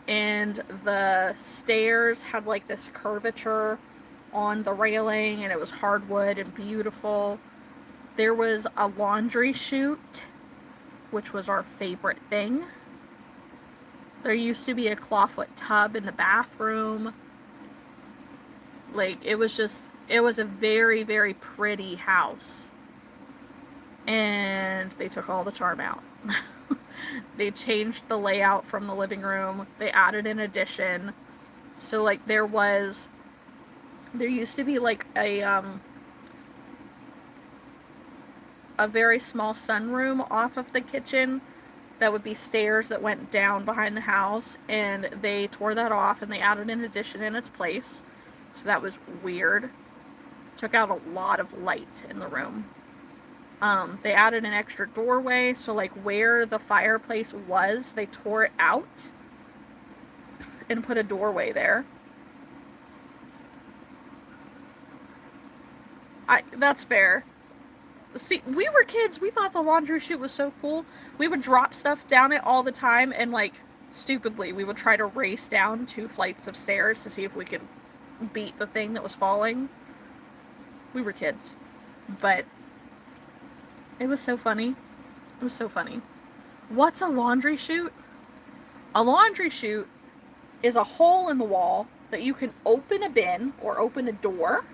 and the stairs had like this curvature on the railing, and it was hardwood and beautiful. There was a laundry chute, which was our favorite thing. There used to be a clawfoot tub in the bathroom. Like, it was a very, very pretty house. And they took all the charm out. They changed the layout from the living room. They added an addition. So, like, there used to be, like, a very small sunroom off of the kitchen that would be stairs that went down behind the house, and they tore that off and they added an addition in its place. So that was weird. Took out a lot of light in the room. They added an extra doorway, so like where the fireplace was, they tore it out and put a doorway there. That's fair. See, we were kids. We thought the laundry chute was so cool. We would drop stuff down it all the time, and like, stupidly, we would try to race down 2 flights of stairs to see if we could beat the thing that was falling. We were kids. But it was so funny. It was so funny. What's a laundry chute? A laundry chute is a hole in the wall that you can open a bin or open a door,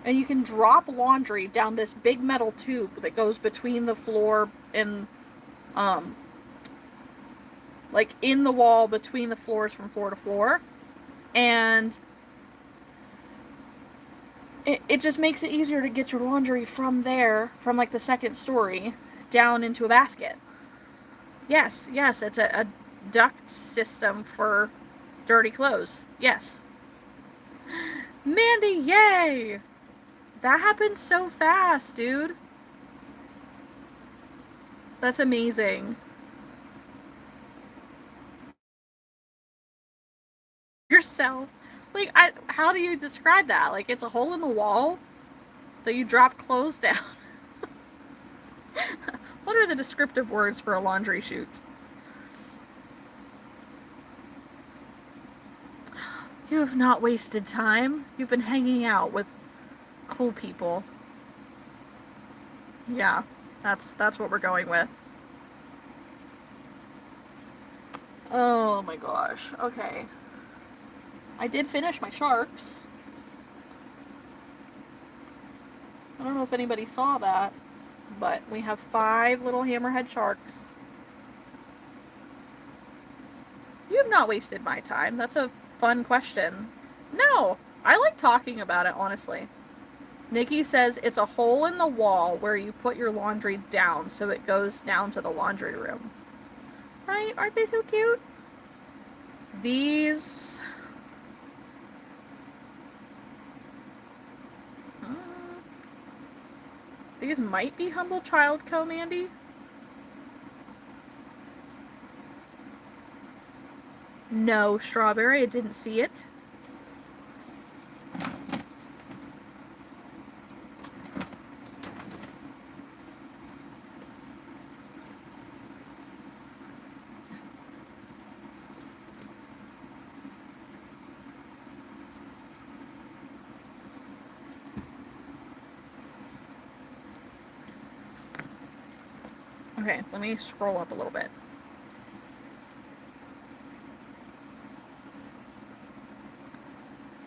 and you can drop laundry down this big metal tube that goes between the floor and, like, in the wall between the floors from floor to floor. And it just makes it easier to get your laundry from there, from, like, the second story, down into a basket. Yes, it's a duct system for dirty clothes. Yes. Mandy, yay! That happened so fast, dude. That's amazing. Yourself. Like, how do you describe that? Like, it's a hole in the wall that you drop clothes down. What are the descriptive words for a laundry chute? You have not wasted time. You've been hanging out with cool people. Yeah, that's what we're going with. Oh my gosh. Okay. I did finish my sharks. I don't know if anybody saw that, but we have 5 little hammerhead sharks. You have not wasted my time. That's a fun question. No, I like talking about it, honestly. Nikki says it's a hole in the wall where you put your laundry down so it goes down to the laundry room. Right? Aren't they so cute? These... These might be Humble Child Co, Mandy. No, Strawberry, I didn't see it. Okay, let me scroll up a little bit.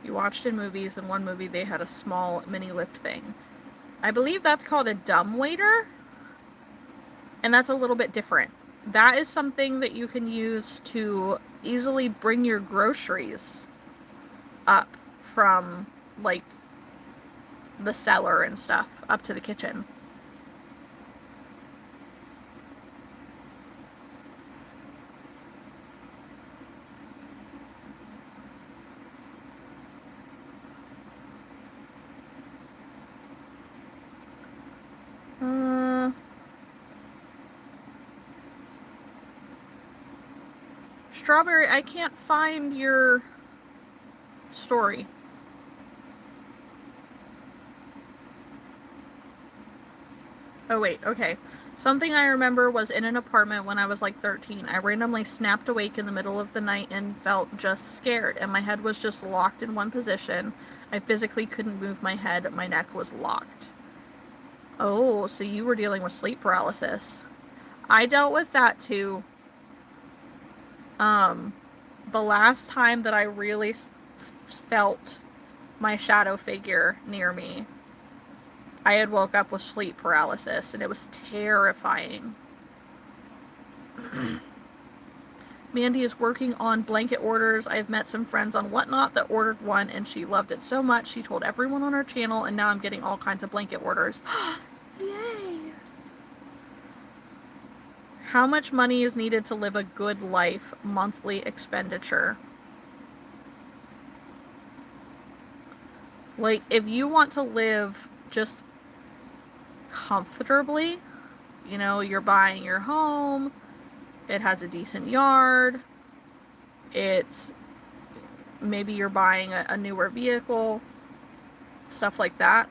You watched in movies, in one movie they had a small mini lift thing. I believe that's called a dumbwaiter, and that's a little bit different. That is something that you can use to easily bring your groceries up from, like, the cellar and stuff up to the kitchen. Strawberry, I can't find your story. Oh wait, okay. Something I remember was in an apartment when I was like 13. I randomly snapped awake in the middle of the night and felt just scared, and my head was just locked in one position. I physically couldn't move my head. My neck was locked. Oh, so you were dealing with sleep paralysis. I dealt with that too. The last time that I really felt my shadow figure near me, I had woke up with sleep paralysis, and it was terrifying. Mandy is working on blanket orders. I've met some friends on Whatnot that ordered one, and she loved it so much she told everyone on our channel, and now I'm getting all kinds of blanket orders. Yay! How much money is needed to live a good life? Monthly expenditure. Like, if you want to live just comfortably, you know, you're buying your home, it has a decent yard, maybe you're buying a newer vehicle, stuff like that.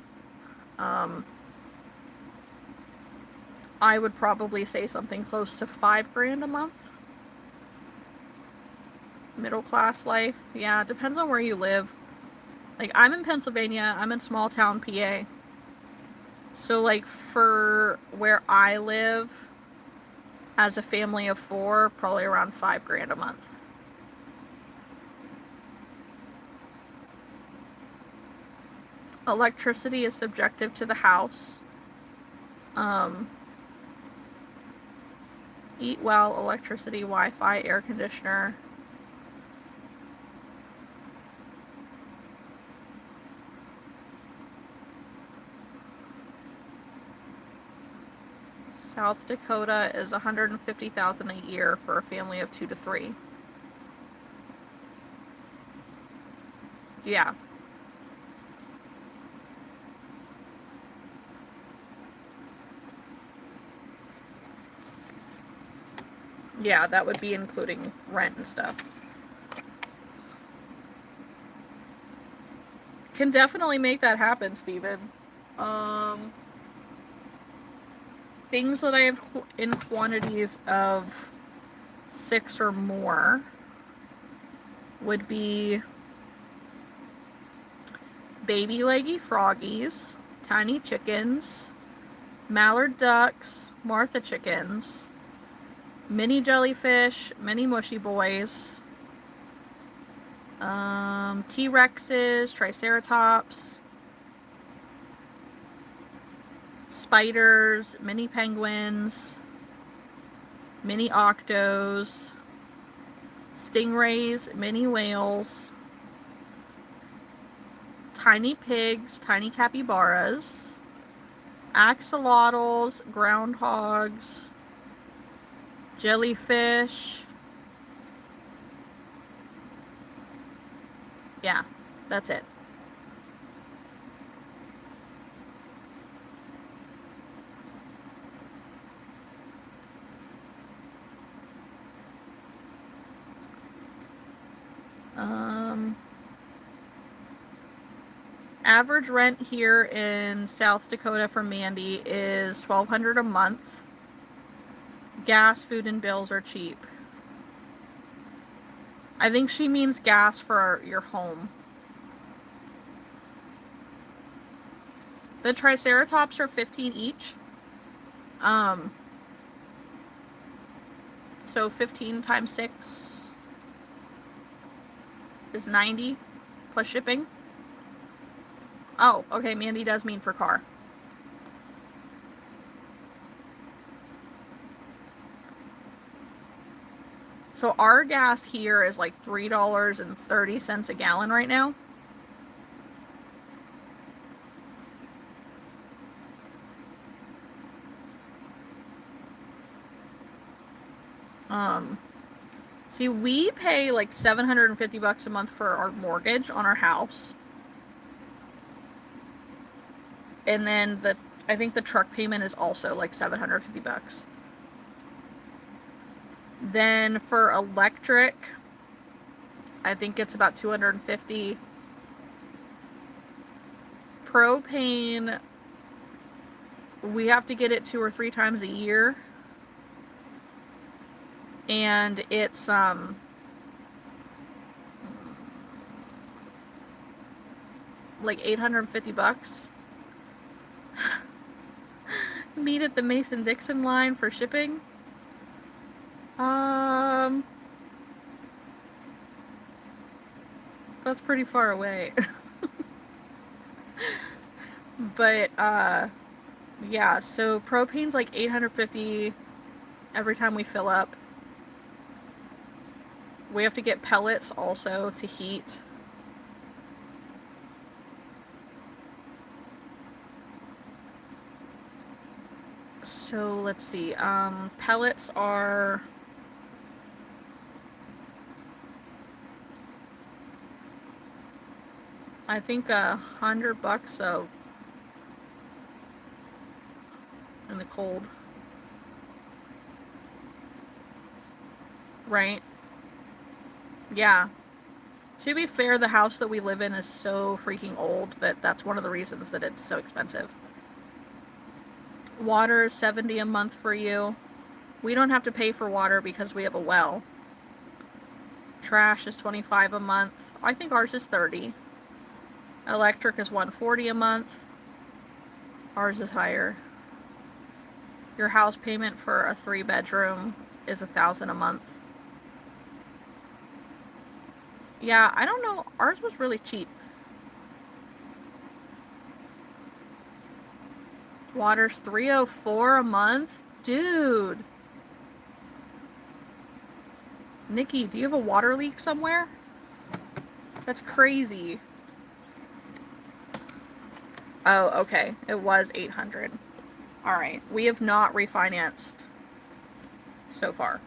I would probably say something close to $5,000 a month. Middle class life. Yeah, it depends on where you live. Like, I'm in Pennsylvania. I'm in small town PA. So, like, for where I live, as a family of 4, probably around $5,000 a month. Electricity is subjective to the house. Eat well, electricity, Wi-Fi, air conditioner. South Dakota is $150,000 a year for a family of 2 to 3. Yeah. Yeah, that would be including rent and stuff. Can definitely make that happen, Steven. Things that I have in quantities of 6 or more would be baby leggy froggies, tiny chickens, mallard ducks, Martha chickens, mini jellyfish, mini mushy boys, T-Rexes, Triceratops, spiders, mini penguins, mini octos, stingrays, mini whales, tiny pigs, tiny capybaras, axolotls, groundhogs, jellyfish. Yeah, that's it. Average rent here in South Dakota for Mandy is $1,200 a month. Gas, food, and bills are cheap. I think she means gas for your home. The Triceratops are $15 each. So 15 times 6 is $90 plus shipping. Oh, okay, Mandy does mean for car. So our gas here is like $3.30 a gallon right now. See, we pay like $750 a month for our mortgage on our house. And then I think the truck payment is also like $750. Then for electric, I think it's about $250. Propane, we have to get it 2 or 3 times a year. And it's like $850. Meet at the Mason-Dixon line for shipping. That's pretty far away. But yeah, so propane's like $850 every time we fill up. We have to get pellets also to heat. So let's see. Pellets are I think $100 so in the cold. Right? Yeah. To be fair, the house that we live in is so freaking old that that's one of the reasons that it's so expensive. Water is $70 a month for you. We don't have to pay for water because we have a well. Trash is $25 a month. I think ours is $30. Electric is $140 a month. Ours is higher. Your house payment for a 3-bedroom is $1,000 a month. Yeah, I don't know. Ours was really cheap. Water's $304 a month? Dude. Nikki, do you have a water leak somewhere? That's crazy. Oh, okay. It was $800. Alright. We have not refinanced so far.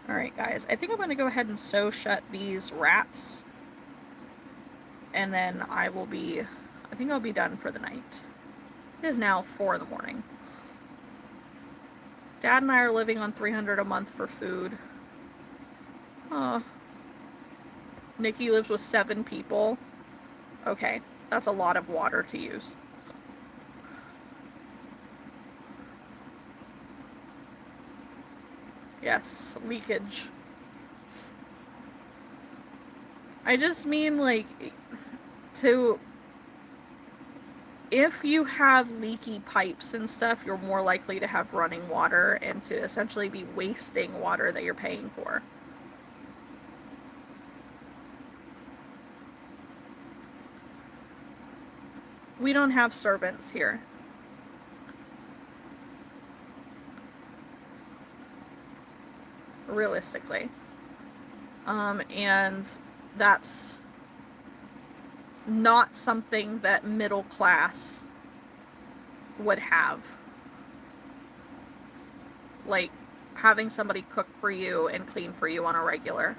Alright, guys. I think I'm going to go ahead and sew shut these rats. And then I think I'll be done for the night. It is now 4 in the morning. Dad and I are living on $300 a month for food. Nikki lives with 7 people. Okay, that's a lot of water to use. Yes, leakage. I just mean, like, if you have leaky pipes and stuff, you're more likely to have running water and to essentially be wasting water that you're paying for. We don't have servants here. Realistically. And that's not something that middle class would have. Like, having somebody cook for you and clean for you on a regular.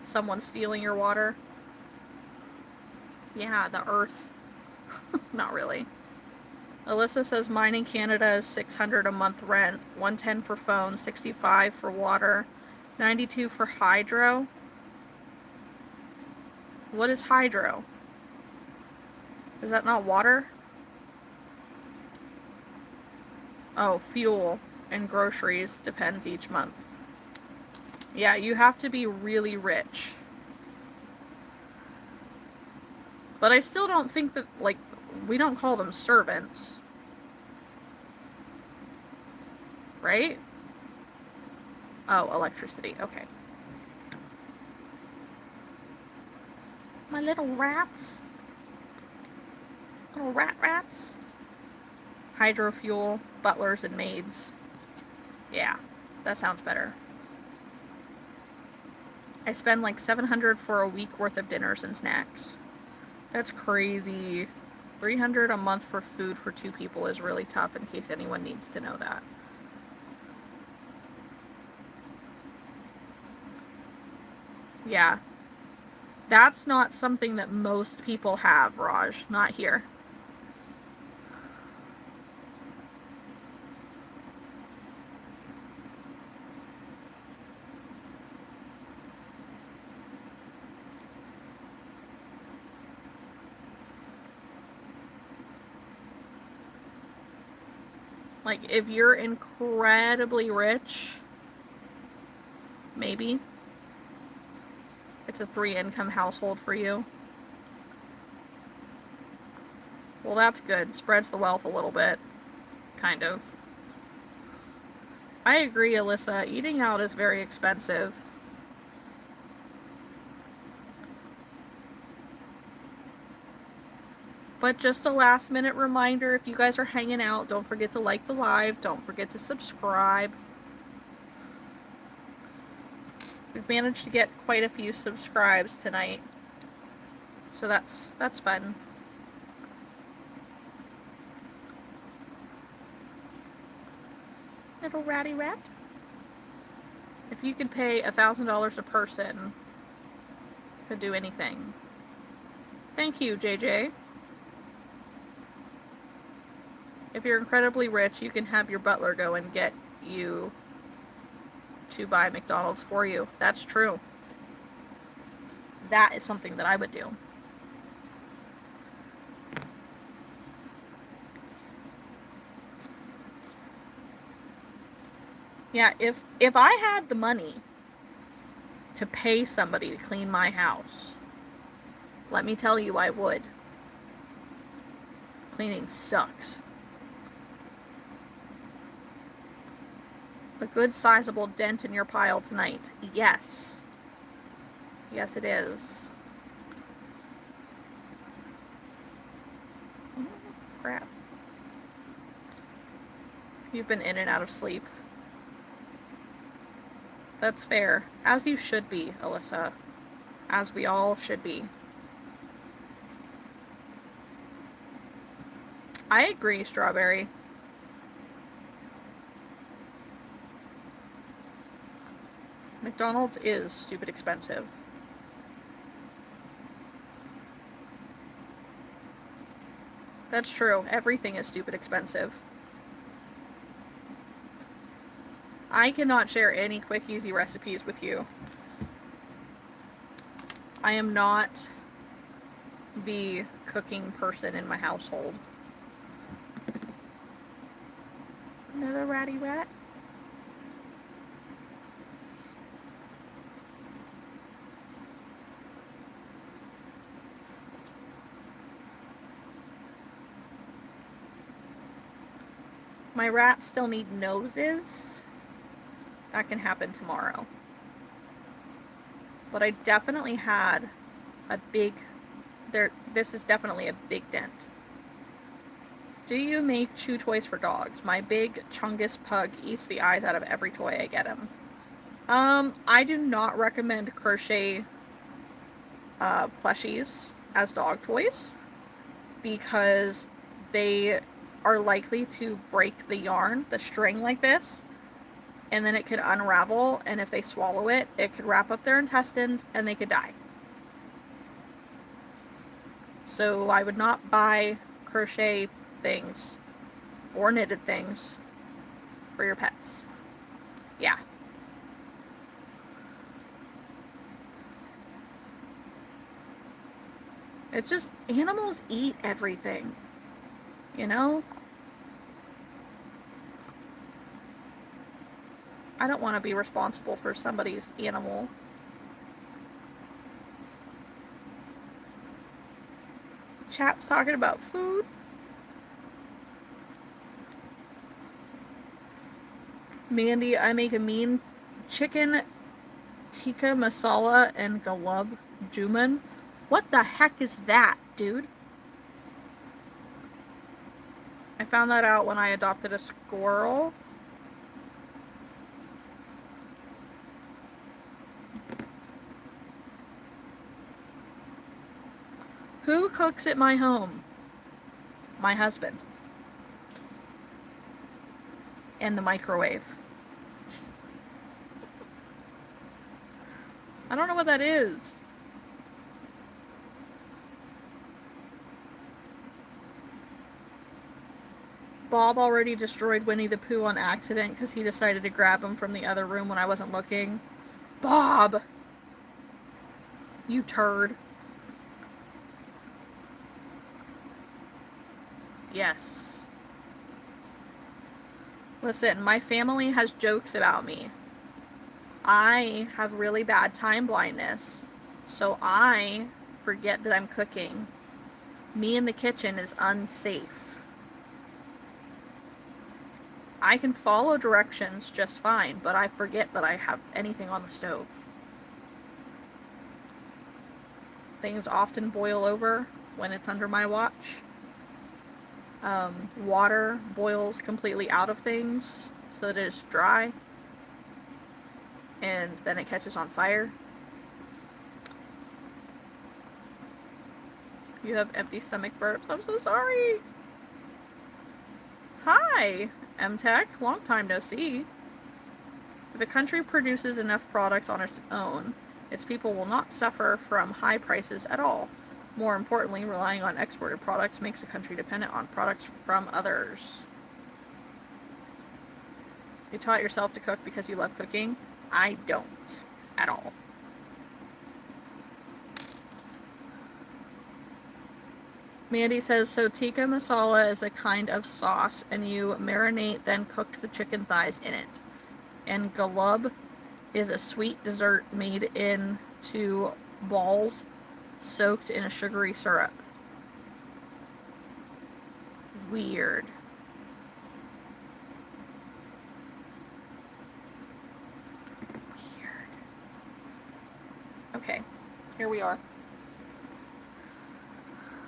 Someone stealing your water. Yeah, the earth. Not really. Alyssa says mine in Canada is $600 a month rent, $110 for phone, $65 for water, $92 for hydro. What is hydro? Is that not water? Oh, fuel and groceries depends each month. Yeah, you have to be really rich. But I still don't think that, like, we don't call them servants. Right? Oh, electricity. Okay. My little rats. Little rats. Hydro fuel, butlers, and maids. Yeah, that sounds better. I spend like $700 for a week worth of dinners and snacks. That's crazy. $300 a month for food for 2 people is really tough, in case anyone needs to know that. Yeah. That's not something that most people have, Raj. Not here. Like, if you're incredibly rich, maybe. It's a 3-income household for you. Well, that's good. Spreads the wealth a little bit. Kind of. I agree, Alyssa. Eating out is very expensive. But just a last minute reminder, if you guys are hanging out, don't forget to like the live. Don't forget to subscribe. We've managed to get quite a few subscribes tonight. So that's fun. Little ratty rat. If you could pay $1,000 a person, could do anything. Thank you, JJ. If you're incredibly rich, you can have your butler go and get you to buy McDonald's for you. That's true. That is something that I would do. Yeah, if I had the money to pay somebody to clean my house, let me tell you, I would. Cleaning sucks. A good sizable dent in your pile tonight. Yes. Yes, it is. Oh, crap. You've been in and out of sleep. That's fair. As you should be, Alyssa. As we all should be. I agree, Strawberry. McDonald's is stupid expensive. That's true. Everything is stupid expensive. I cannot share any quick, easy recipes with you. I am not the cooking person in my household. Another ratty rat? My rats still need noses. That can happen tomorrow. But I definitely had a big... This is definitely a big dent. Do you make chew toys for dogs? My big Chungus pug eats the eyes out of every toy I get him. I do not recommend crochet plushies as dog toys because they are likely to break the yarn, the string like this, and then it could unravel, and if they swallow it, it could wrap up their intestines and they could die. So I would not buy crochet things or knitted things for your pets. Yeah. It's just, animals eat everything, you know? I don't want to be responsible for somebody's animal. Chat's talking about food. Mandy, I make a mean chicken tikka masala and gulab jamun. What the heck is that, dude? I found that out when I adopted a squirrel. Who cooks at my home? My husband. And the microwave. I don't know what that is. Bob already destroyed Winnie the Pooh on accident because he decided to grab him from the other room when I wasn't looking. Bob! You turd. Yes. Listen, my family has jokes about me. I have really bad time blindness, so I forget that I'm cooking. Me in the kitchen is unsafe. I can follow directions just fine, but I forget that I have anything on the stove. Things often boil over when it's under my watch. Water boils completely out of things so that it's dry, and then it catches on fire. You have empty stomach burps. I'm so sorry. Hi, MTech. Long time no see. If a country produces enough products on its own, its people will not suffer from high prices at all. More importantly, relying on exported products makes a country dependent on products from others. You taught yourself to cook because you love cooking? I don't. At all. Mandy says, so tikka masala is a kind of sauce, and you marinate, then cook the chicken thighs in it. And gulab is a sweet dessert made into balls soaked in a sugary syrup. Weird. Weird. Okay, here we are.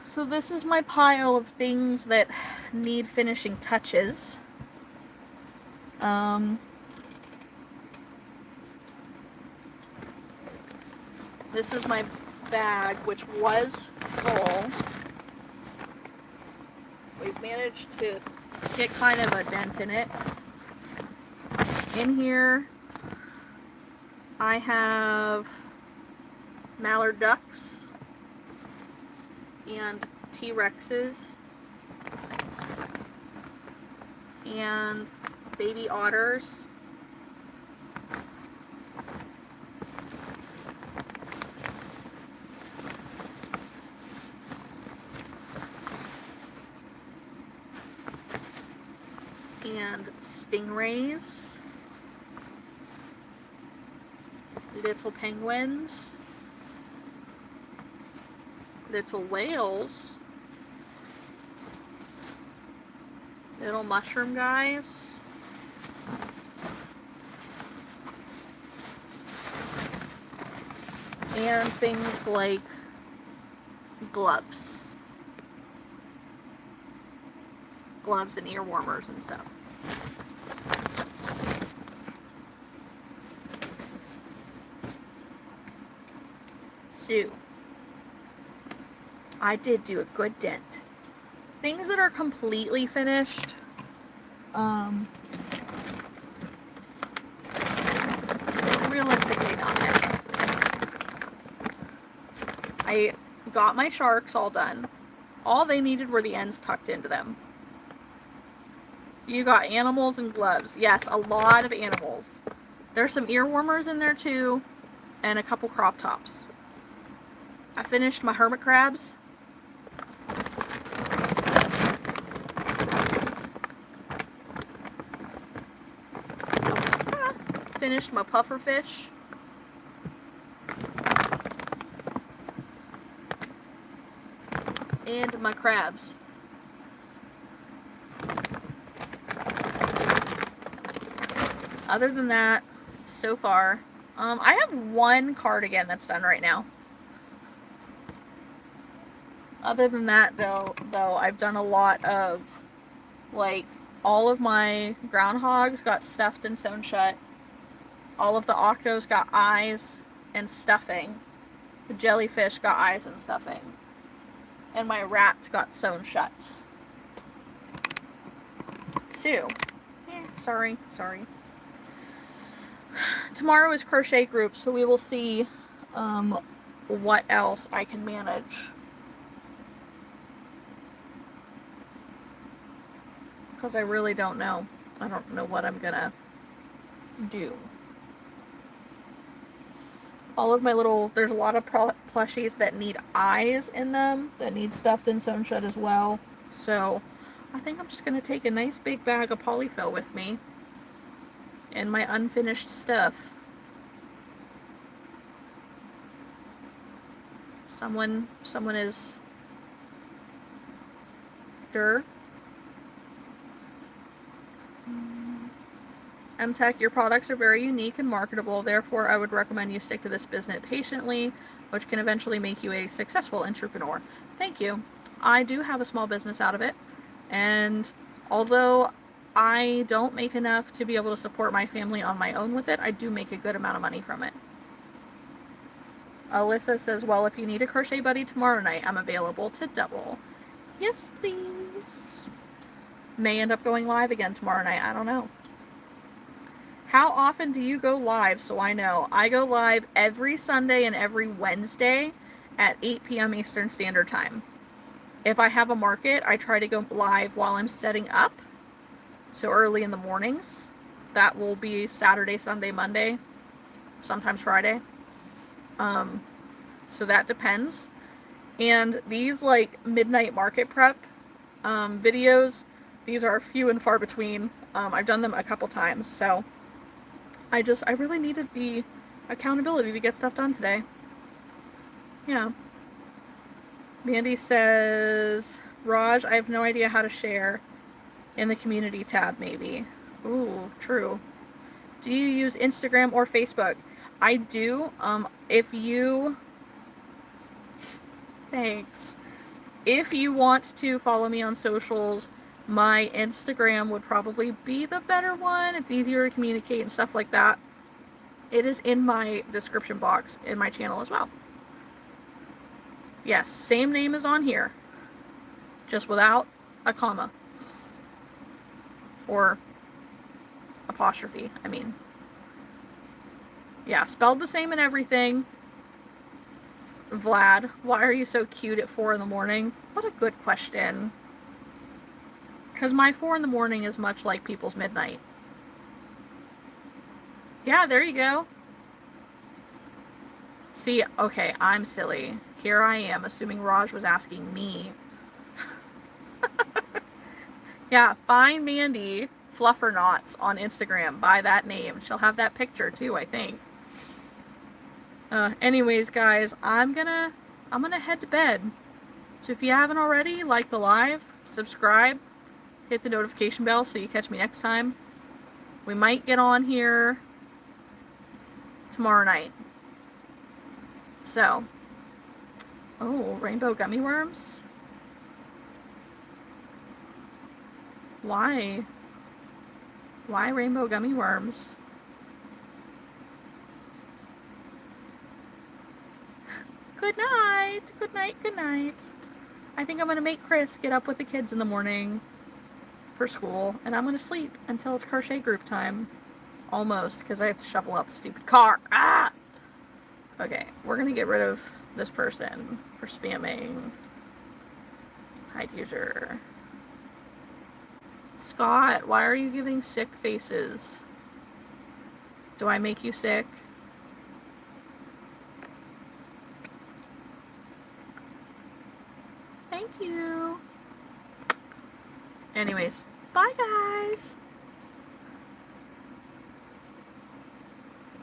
So this is my pile of things that need finishing touches. This is my bag, which was full. We've managed to get kind of a dent in it. In here, I have mallard ducks and T-Rexes and baby otters. And stingrays, little penguins, little whales, little mushroom guys, and things like gloves and ear warmers and stuff. So, I did do a good dent. Things that are completely finished, realistically not it. I got my sharks all done. All they needed were the ends tucked into them. You got animals and gloves. Yes, a lot of animals. There's some ear warmers in there too, and a couple crop tops. I finished my hermit crabs. Finished my puffer fish. And my crabs. Other than that, so far, I have one cardigan that's done right now. Other than that, though, I've done a lot of, like, all of my groundhogs got stuffed and sewn shut. All of the octos got eyes and stuffing. The jellyfish got eyes and stuffing. And my rats got sewn shut. So, sorry. Tomorrow is crochet group, so we will see what else I can manage. Because I really don't know. I don't know what I'm gonna do. All of my little, there's a lot of plushies that need eyes in them, that need stuffed and sewn shut as well. So I think I'm just going to take a nice big bag of polyfill with me and my unfinished stuff. Someone is MTech, your products are very unique and marketable. Therefore, I would recommend you stick to this business patiently, which can eventually make you a successful entrepreneur. Thank you. I do have a small business out of it, and although I don't make enough to be able to support my family on my own with it, I do make a good amount of money from it. Alyssa says, well, if you need a crochet buddy tomorrow night, I'm available to double. Yes, please. May end up going live again tomorrow night. I don't know. How often do you go live so I know? I go live every Sunday and every Wednesday at 8 p.m. Eastern Standard Time. If I have a market, I try to go live while I'm setting up. So early in the mornings. That will be Saturday, Sunday, Monday, sometimes Friday. So that depends. And these like midnight market prep videos, these are few and far between. I've done them a couple times, so I really needed the accountability to get stuff done today. Yeah. Mandy says, Raj, I have no idea how to share in the community tab, maybe. Ooh, true. Do you use Instagram or Facebook? I do. Thanks. If you want to follow me on socials, my Instagram would probably be the better one. It's easier to communicate and stuff like that. It is in my description box in my channel as well. Yes, same name as on here. Just without a comma. Or apostrophe, I mean. Yeah, spelled the same and everything. Vlad, why are you so cute at 4 in the morning? What a good question. Because my 4 in the morning is much like people's midnight. Yeah, there you go. See, okay, I'm silly. Here I am, assuming Raj was asking me. Yeah, find Mandy Fluffernauts on Instagram by that name. She'll have that picture too, I think. Anyways, guys, I'm gonna head to bed. So if you haven't already, like the live, subscribe, hit the notification bell so you catch me next time. We might get on here tomorrow night. So, oh, rainbow gummy worms? Why? Why rainbow gummy worms? Good night. Good night. Good night. I think I'm going to make Chris get up with the kids in the morning for school, and I'm going to sleep until it's crochet group time. Almost, because I have to shovel out the stupid car. Ah! Okay, we're going to get rid of this person for spamming. Hide user. Scott, why are you giving sick faces? Do I make you sick? Thank you. Anyways, bye guys.